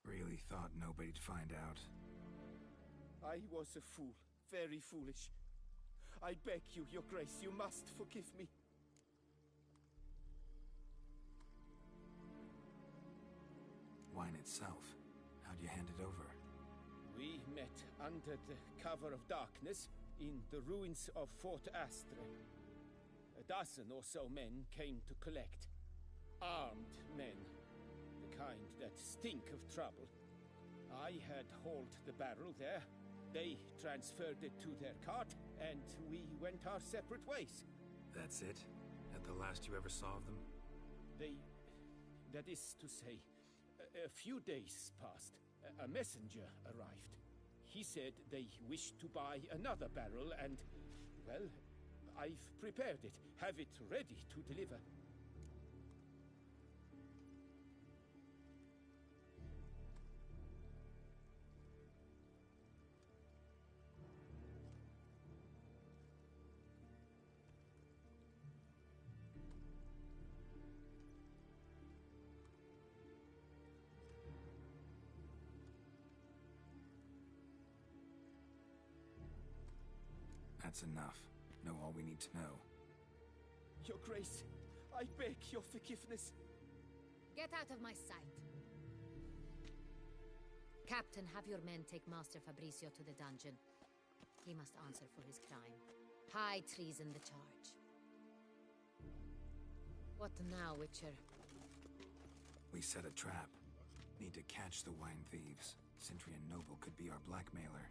Really thought nobody'd find out. I was a fool, very foolish. I beg you, Your Grace, you must forgive me. Wine itself, how'd you hand it over? We met under the cover of darkness in the ruins of Fort Astre. A dozen or so men came to collect. Armed men. The kind that stink of trouble. I had hauled the barrel there. They transferred it to their cart, and we went our separate ways. That's it? At the last you ever saw of them? That is to say, a few days passed. A messenger arrived. He said they wished to buy another barrel and, well, I've prepared it. Have it ready to deliver. That's enough. Know all we need to know. Your Grace, I beg your forgiveness. Get out of my sight. Captain, have your men take Master Fabrizio to the dungeon. He must answer for his crime. High treason the charge. What now, Witcher? We set a trap. Need to catch the wine thieves. Sentry and Noble could be our blackmailer.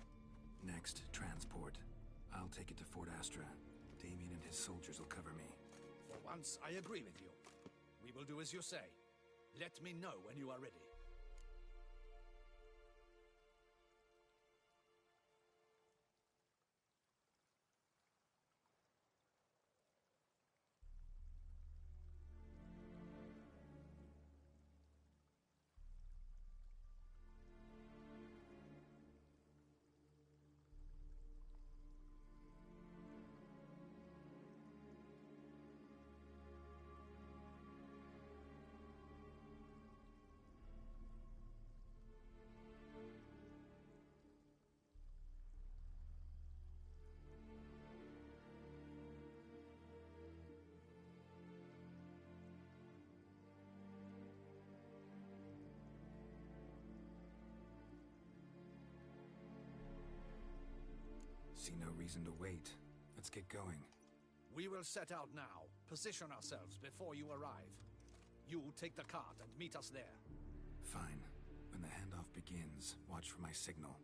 Next, transport. I'll take it to Fort Astra. Damien and his soldiers will cover me. For once, I agree with you. We will do as you say. Let me know when you are ready. See no reason to wait. Let's get going. We will set out now. Position ourselves before you arrive. You take the cart and meet us there. Fine. When the handoff begins, watch for my signal.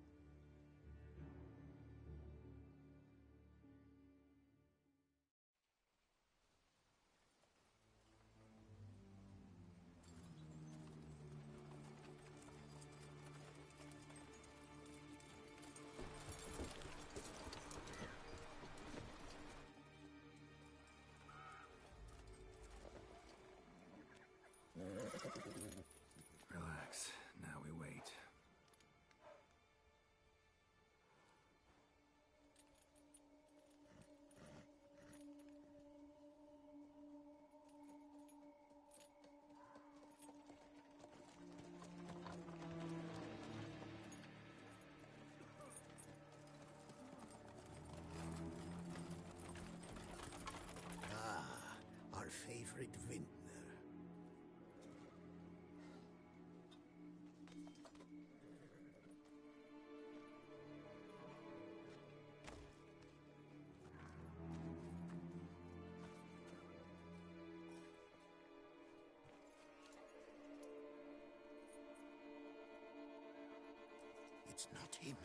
Relax. Now we wait. Our favorite vintner. It's not him.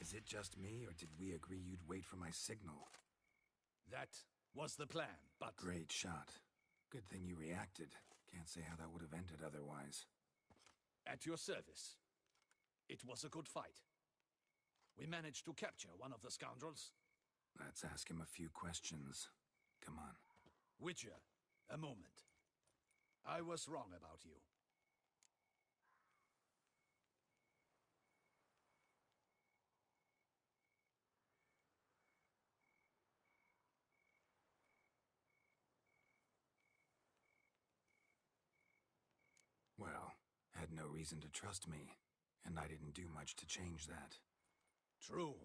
Is it just me, or did we agree you'd wait for my signal? That was the plan, but... Great shot. Good thing you reacted. Can't say how that would have ended otherwise. At your service. It was a good fight. We managed to capture one of the scoundrels. Let's ask him a few questions. Come on. Witcher, a moment. I was wrong about you. Well, had no reason to trust me, and I didn't do much to change that. True,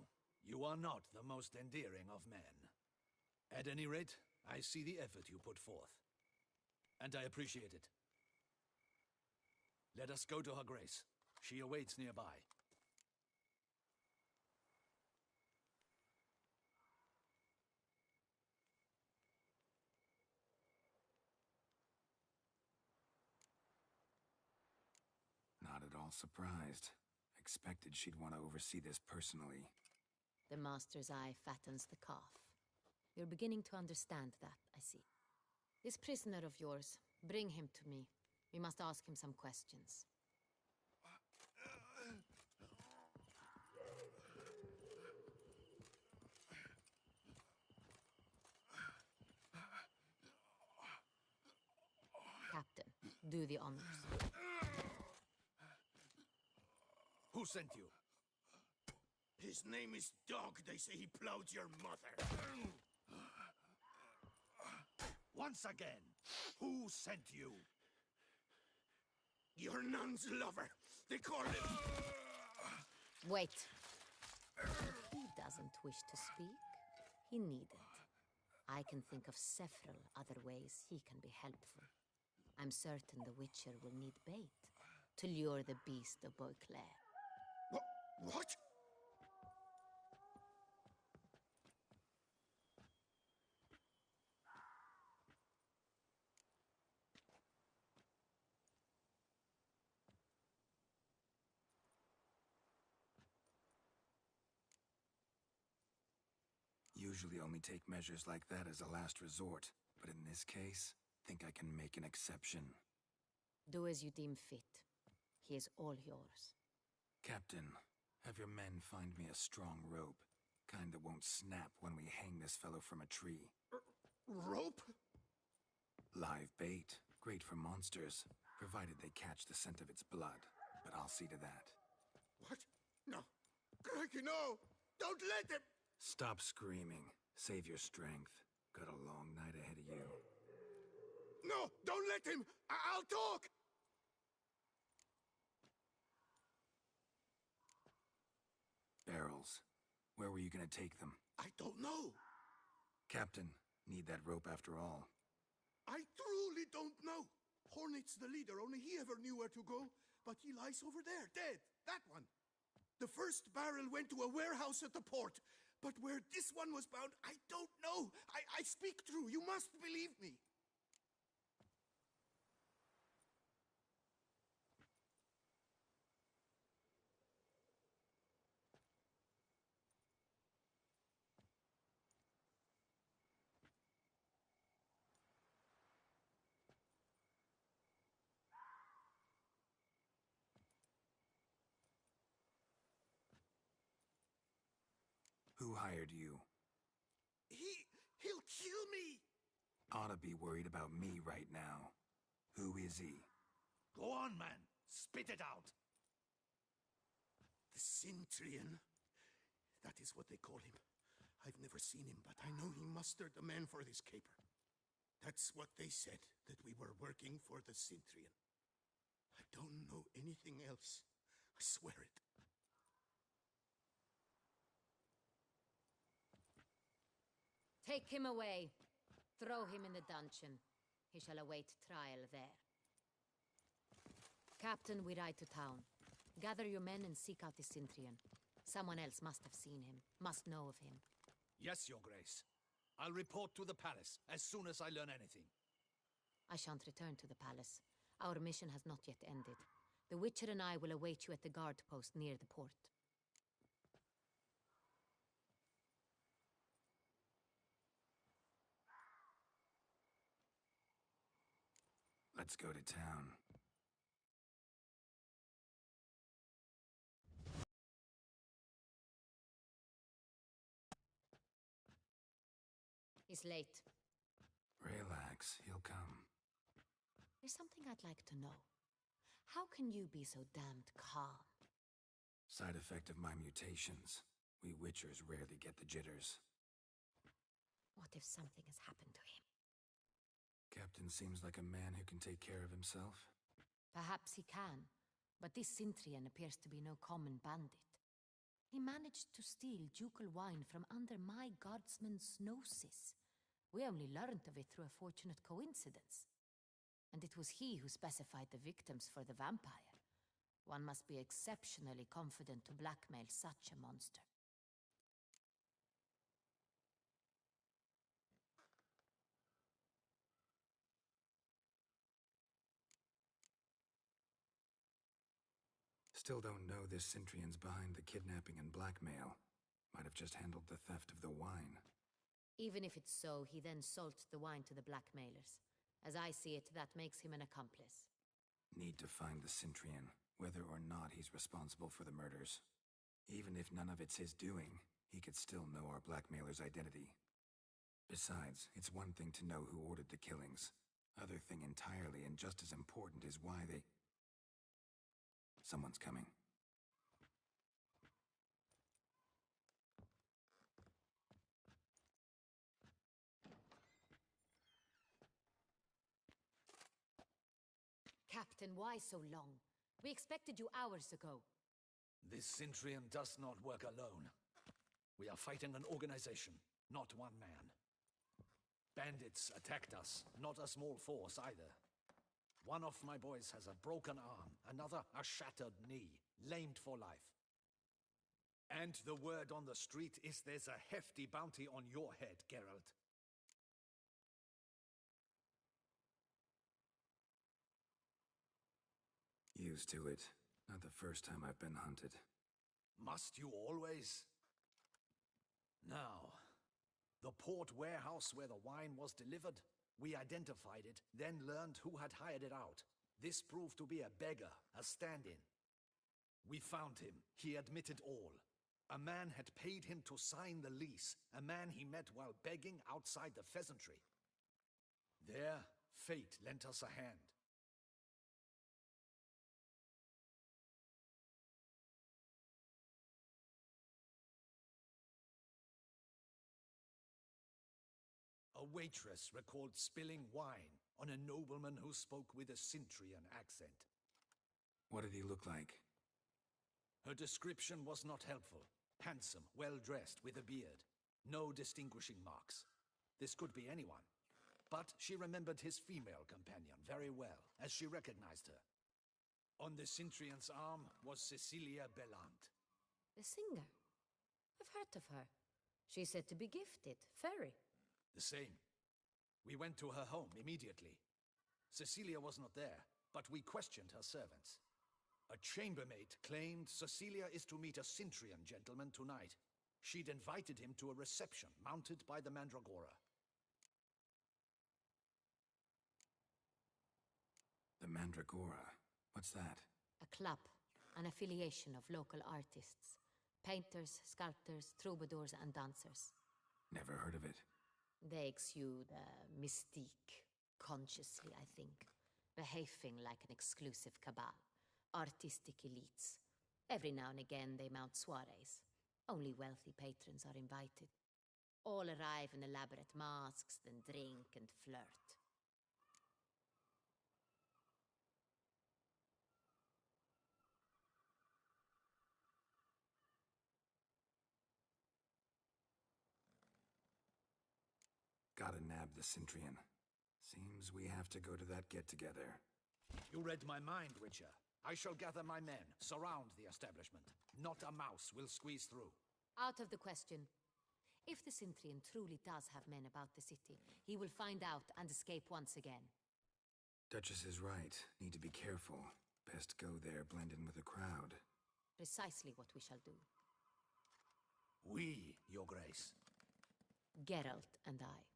you are not the most endearing of men. At any rate, I see the effort you put forth. And I appreciate it. Let us go to her grace. She awaits nearby. Not at all surprised. Expected she'd want to oversee this personally. The Master's eye fattens the calf. You're beginning to understand that, I see. This prisoner of yours, bring him to me. We must ask him some questions. Captain, do the honors. Who sent you? His name is Dog. They say he plowed your mother. Once again, who sent you? Your nun's lover. They call him... Wait. If he doesn't wish to speak, he needn't. I can think of several other ways he can be helpful. I'm certain the Witcher will need bait to lure the beast of Beauclair. What? Usually only take measures like that as a last resort, but in this case, think I can make an exception. Do as you deem fit. He is all yours. Captain, have your men find me a strong rope. Kind that won't snap when we hang this fellow from a tree. Rope? Live bait. Great for monsters, provided they catch the scent of its blood. But I'll see to that. What? No. Crikey, no! Don't let him! Stop screaming. Save your strength. Got a long night ahead of you. No! Don't let him! I'll talk! Barrels. Where were you gonna take them? I don't know. Captain, need that rope after all. I truly don't know. Hornet's the leader, only he ever knew where to go. But he lies over there, dead. That one. The first barrel went to a warehouse at the port. But where this one was bound, I don't know. I speak true. You must believe me. Who hired you? He'll kill me! Ought to be worried about me right now. Who is he? Go on, man. Spit it out. The Cintrian. That is what they call him. I've never seen him, but I know he mustered the men for this caper. That's what they said, that we were working for the Cintrian. I don't know anything else. I swear it. Take him away. Throw him in the dungeon. He shall await trial there. Captain, we ride to town. Gather your men and seek out the Cintrian. Someone else must have seen him, must know of him. Yes, Your Grace. I'll report to the palace as soon as I learn anything. I shan't return to the palace. Our mission has not yet ended. The Witcher and I will await you at the guard post near the port. Let's go to town. He's late. Relax, he'll come. There's something I'd like to know. How can you be so damned calm? Side effect of my mutations. We Witchers rarely get the jitters. What if something has happened to him? Captain seems like a man who can take care of himself. Perhaps he can, but this Cintrian appears to be no common bandit. He managed to steal ducal wine from under my guardsman's noses. We only learned of it through a fortunate coincidence. And it was he who specified the victims for the vampire. One must be exceptionally confident to blackmail such a monster. Still don't know this Cintrian's behind the kidnapping and blackmail. Might have just handled the theft of the wine. Even if it's so, he then sold the wine to the blackmailers. As I see it, that makes him an accomplice. Need to find the Cintrian, whether or not he's responsible for the murders. Even if none of it's his doing, he could still know our blackmailer's identity. Besides, it's one thing to know who ordered the killings. Other thing entirely, and just as important, is why they... Someone's coming. Captain, why so long? We expected you hours ago. This Cintrian does not work alone. We are fighting an organization, not one man. Bandits attacked us, not a small force either. One of my boys has a broken arm, another a shattered knee, lamed for life. And the word on the street is there's a hefty bounty on your head, Geralt. Used to it. Not the first time I've been hunted. Must you always? Now, the port warehouse where the wine was delivered, we identified it, then learned who had hired it out. This proved to be a beggar, a stand-in. We found him. He admitted all. A man had paid him to sign the lease, a man he met while begging outside the pheasantry. There, fate lent us a hand. A waitress recalled spilling wine on a nobleman who spoke with a Cintrian accent. What did he look like? Her description was not helpful. Handsome, well-dressed, with a beard. No distinguishing marks. This could be anyone. But she remembered his female companion very well, as she recognized her. On the Cintrian's arm was Cecilia Bellant. The singer? I've heard of her. She's said to be gifted, fairy. The same. We went to her home immediately. Cecilia was not there, but we questioned her servants. A chambermaid claimed Cecilia is to meet a Cintrian gentleman tonight. She'd invited him to a reception mounted by the Mandragora. The Mandragora? What's that? A club, an affiliation of local artists. Painters, sculptors, troubadours, and dancers. Never heard of it. They exude mystique, consciously, I think. Behaving like an exclusive cabal. Artistic elites. Every now and again they mount soirees. Only wealthy patrons are invited. All arrive in elaborate masks, then drink and flirt. Gotta nab the Cintrian. Seems we have to go to that get-together. You read my mind, Witcher. I shall gather my men, surround the establishment. Not a mouse will squeeze through. Out of the question. If the Cintrian truly does have men about the city, he will find out and escape once again. Duchess is right. Need to be careful. Best go there, blend in with the crowd. Precisely what we shall do. We, Your Grace. Geralt and I.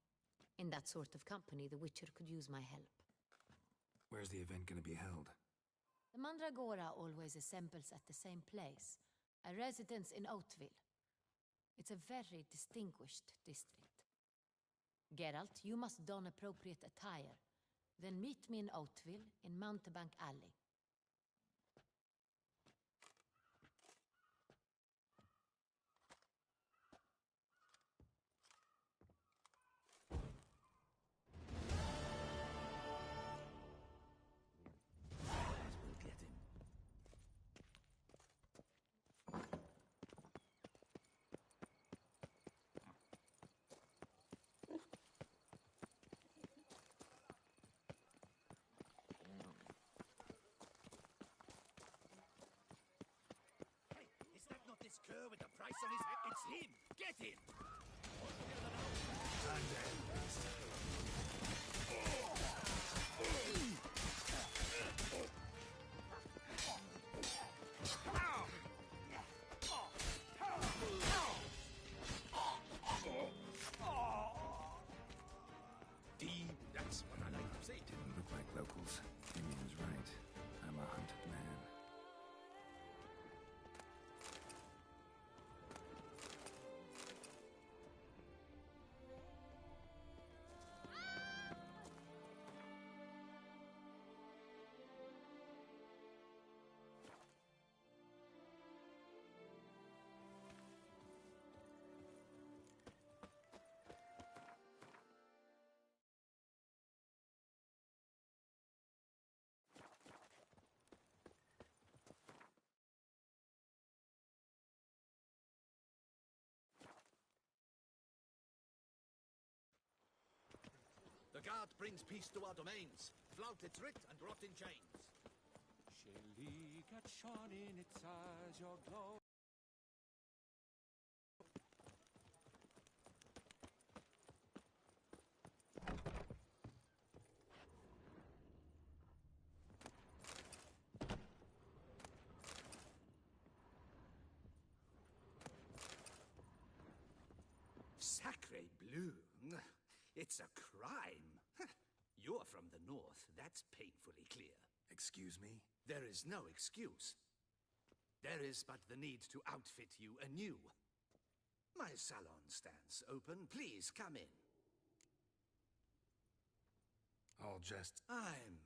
In that sort of company, the Witcher could use my help. Where's the event gonna be held? The Mandragora always assembles at the same place, a residence in Oatville. It's a very distinguished district. Geralt, you must don appropriate attire. Then meet me in Oatville in Mountebank Alley. We'll get him. Hey, is that not this cur with the price on his head? It's him! Get him! That's what I like to see. Didn't look like locals. Damien's right. I'm a hunted man. The guard brings peace to our domains. Flout its writ and rot in chains. Shelly cat shone in its eyes, your glow. Sacre bleu. It's a crime. You're from the north. That's painfully clear. Excuse me? There is no excuse. There is but the need to outfit you anew. My salon stands open. Please come in. I'll just... I'm...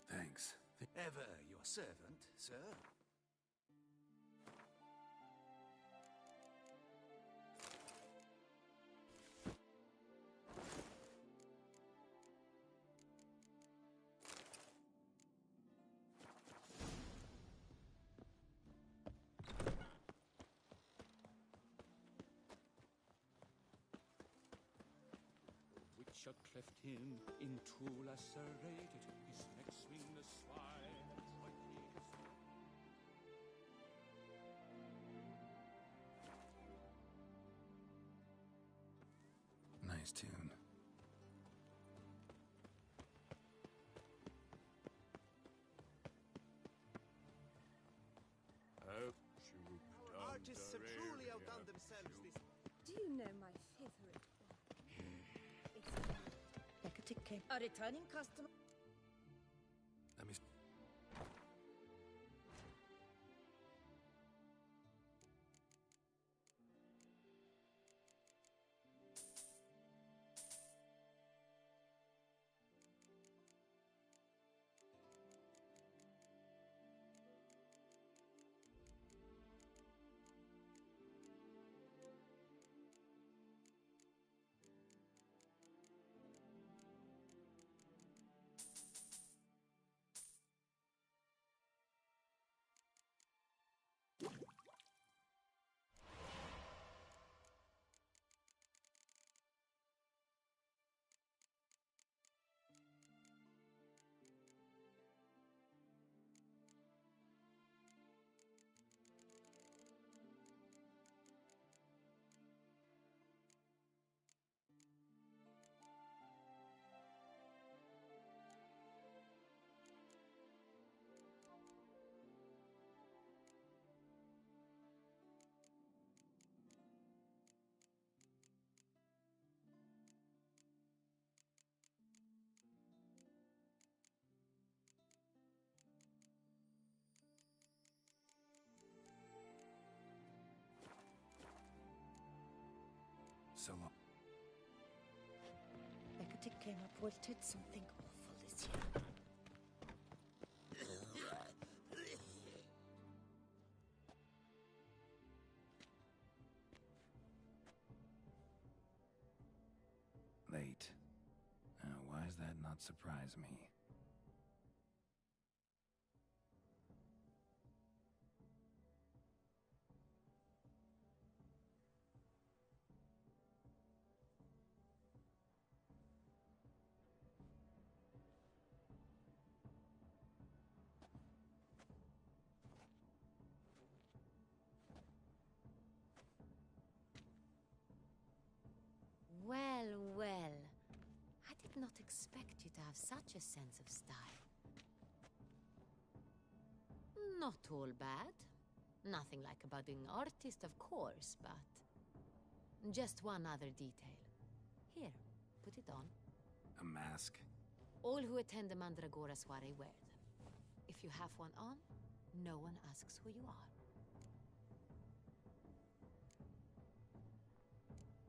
Thanks. Ever your servant, sir. Witcher cleft him in two lacerated, his neck swing the swine. Nice tune. Our artists have truly outdone themselves this... Do you know my favorite one? It's Hecatike. a returning customer. Let me... so long. Hecate came up wilted something awful this year. Late. Why does that not surprise me? Well, well. I did not expect you to have such a sense of style. Not all bad. Nothing like a budding artist, of course, but... Just one other detail. Here, put it on. A mask? All who attend the Mandragora soiree wear them. If you have one on, no one asks who you are.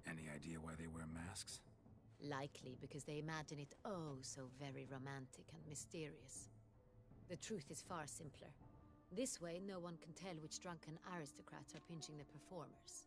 Any idea why they wear masks? Likely because they imagine it oh so very romantic and mysterious. The truth is far simpler. This way, no one can tell which drunken aristocrats are pinching the performers.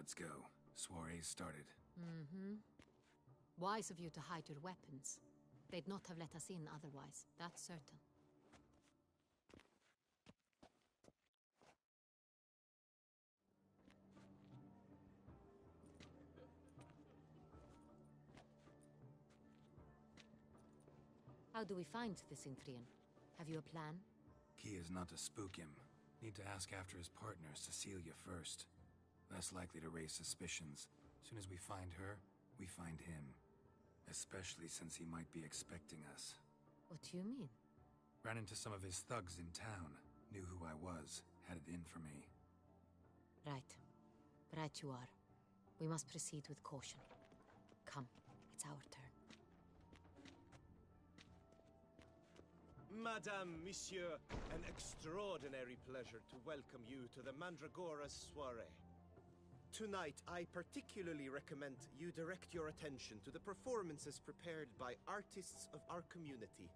Let's go. Soiree's started. Mm-hmm. Wise of you to hide your weapons. They'd not have let us in otherwise, that's certain. How do we find the Cintrian? Have you a plan? Key is not to spook him. Need to ask after his partner, Cecilia, first. Less likely to raise suspicions. Soon as we find her, we find him. Especially since he might be expecting us. What do you mean? Ran into some of his thugs in town. Knew who I was. Had it in for me. Right. Right you are. We must proceed with caution. Come, it's our turn. Madame, Monsieur, an extraordinary pleasure to welcome you to the Mandragora's soiree. Tonight, I particularly recommend you direct your attention to the performances prepared by artists of our community.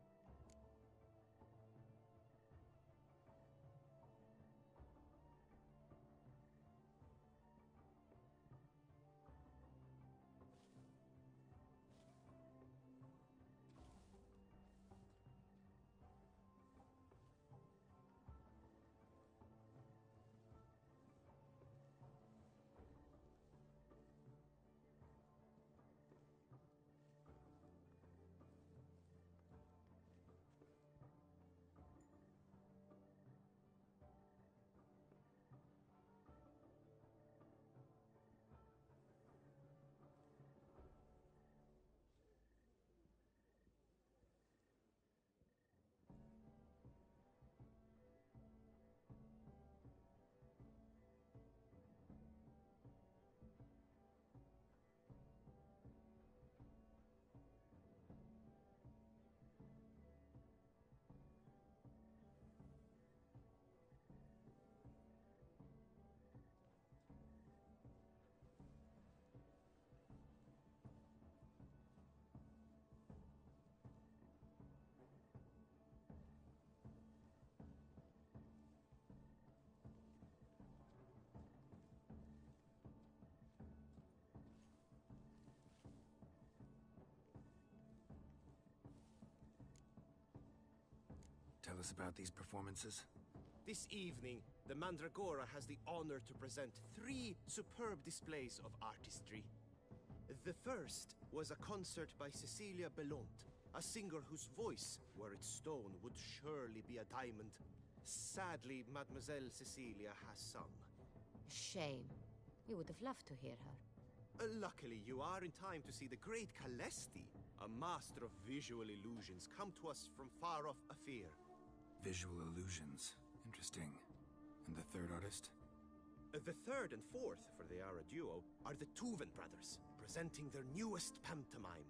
Tell us about these performances. This evening, the Mandragora has the honor to present 3 superb displays of artistry. The first was a concert by Cecilia Belont, a singer whose voice, were it stone, would surely be a diamond. Sadly, Mademoiselle Cecilia has sung. Shame. We would have loved to hear her. Luckily, you are in time to see the great Calesti, a master of visual illusions, come to us from far off Afir. Visual illusions. Interesting. And the third artist? The third and fourth, for they are a duo, are the Tuven brothers, presenting their newest pantomime.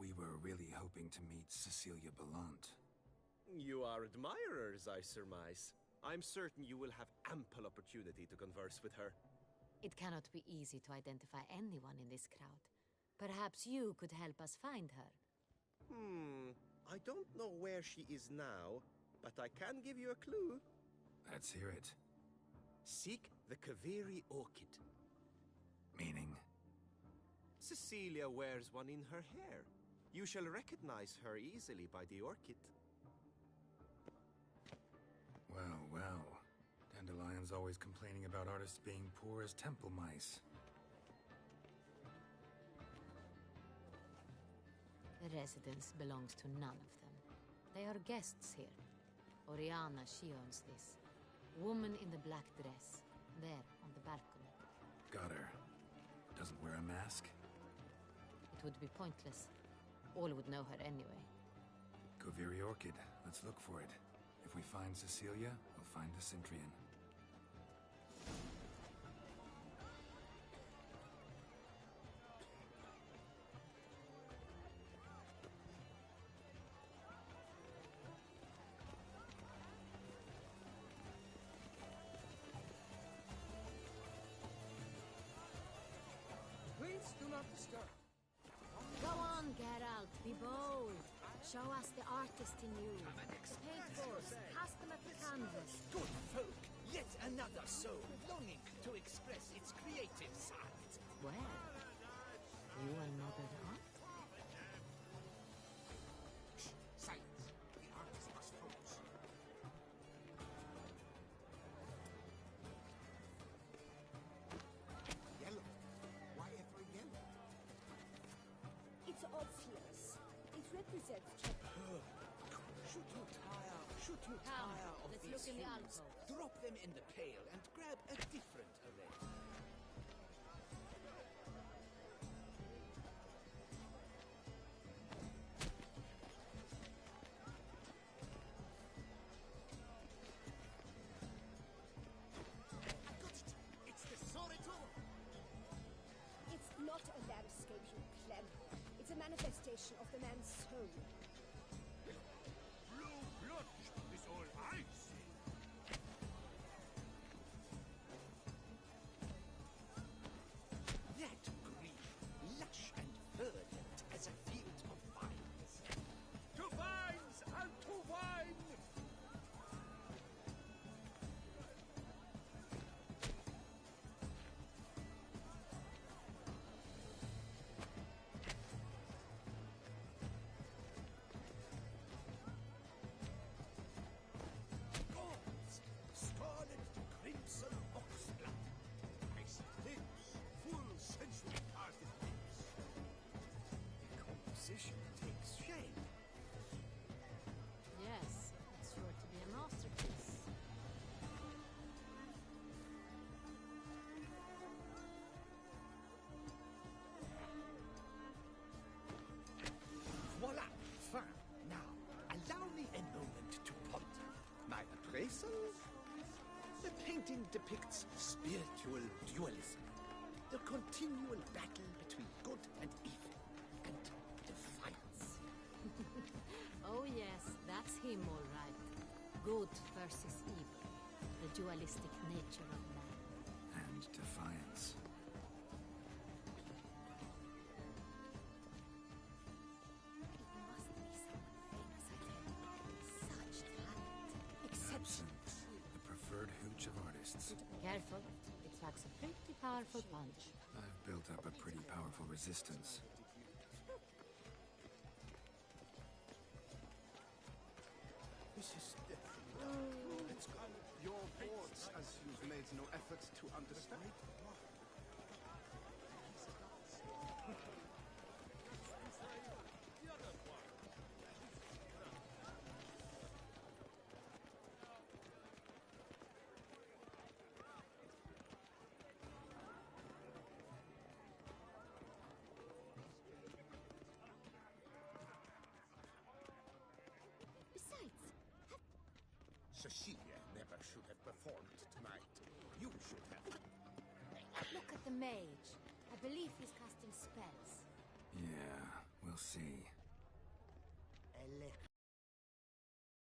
We were really hoping to meet Cecilia Belont. You are admirers, I surmise. I'm certain you will have ample opportunity to converse with her. It cannot be easy to identify anyone in this crowd. Perhaps you could help us find her. I don't know where she is now, but I can give you a clue. Let's hear it. Seek the Kaveri orchid. Meaning? Cecilia wears one in her hair. You shall recognize her easily by the orchid. Well, well. Dandelion's always complaining about artists being poor as temple mice. The residence belongs to none of them. They are guests here. Oriana, she owns this. Woman in the black dress. There, on the balcony. Got her. Doesn't wear a mask? It would be pointless. All would know her anyway. Koviri Orchid. Let's look for it. If we find Cecilia, we'll find the Centrian. Please do not disturb. Go on, Geralt. Be bold. Show us the artist in you. Paint balls. Cast them at the canvas. Good folk, yet another soul longing to express its creative side. Well, you are another art? Silence. The artist must focus. Yellow. Why ever yellow? It's obvious. It represents Should you Come, tire of let's these look in the hues, alcove. drop them in the pail and grab a different array. I got it! It's the Soritol! It's not a landscape, you pleb. It's a manifestation of the man's soul. Blue blood is all I see. That green, lush and verdant as a field of vines. To vines and to wine! Gods, scarlet crimson oxblood. Nice lips, full sensual parted lips. The composition takes shape. Yes, it's sure to be a masterpiece. Voila! Fine. Now, allow me a moment to ponder. My appraisal? The painting depicts spiritual dualism. The continual battle between good and evil. And defiance. Oh yes, that's him all right. Good versus evil. The dualistic nature of man. And defiance. Such talent. Exceptional. Absinthe, the preferred hooch of artists. Careful, it packs a pretty powerful punch. I've built up a pretty powerful resistance. This is definitely Let's go. Your boards, as you've made no effort to understand. Besides, Cecilia never should have performed tonight. You should have. Look at the mage. I believe he's casting spells. Yeah, we'll see.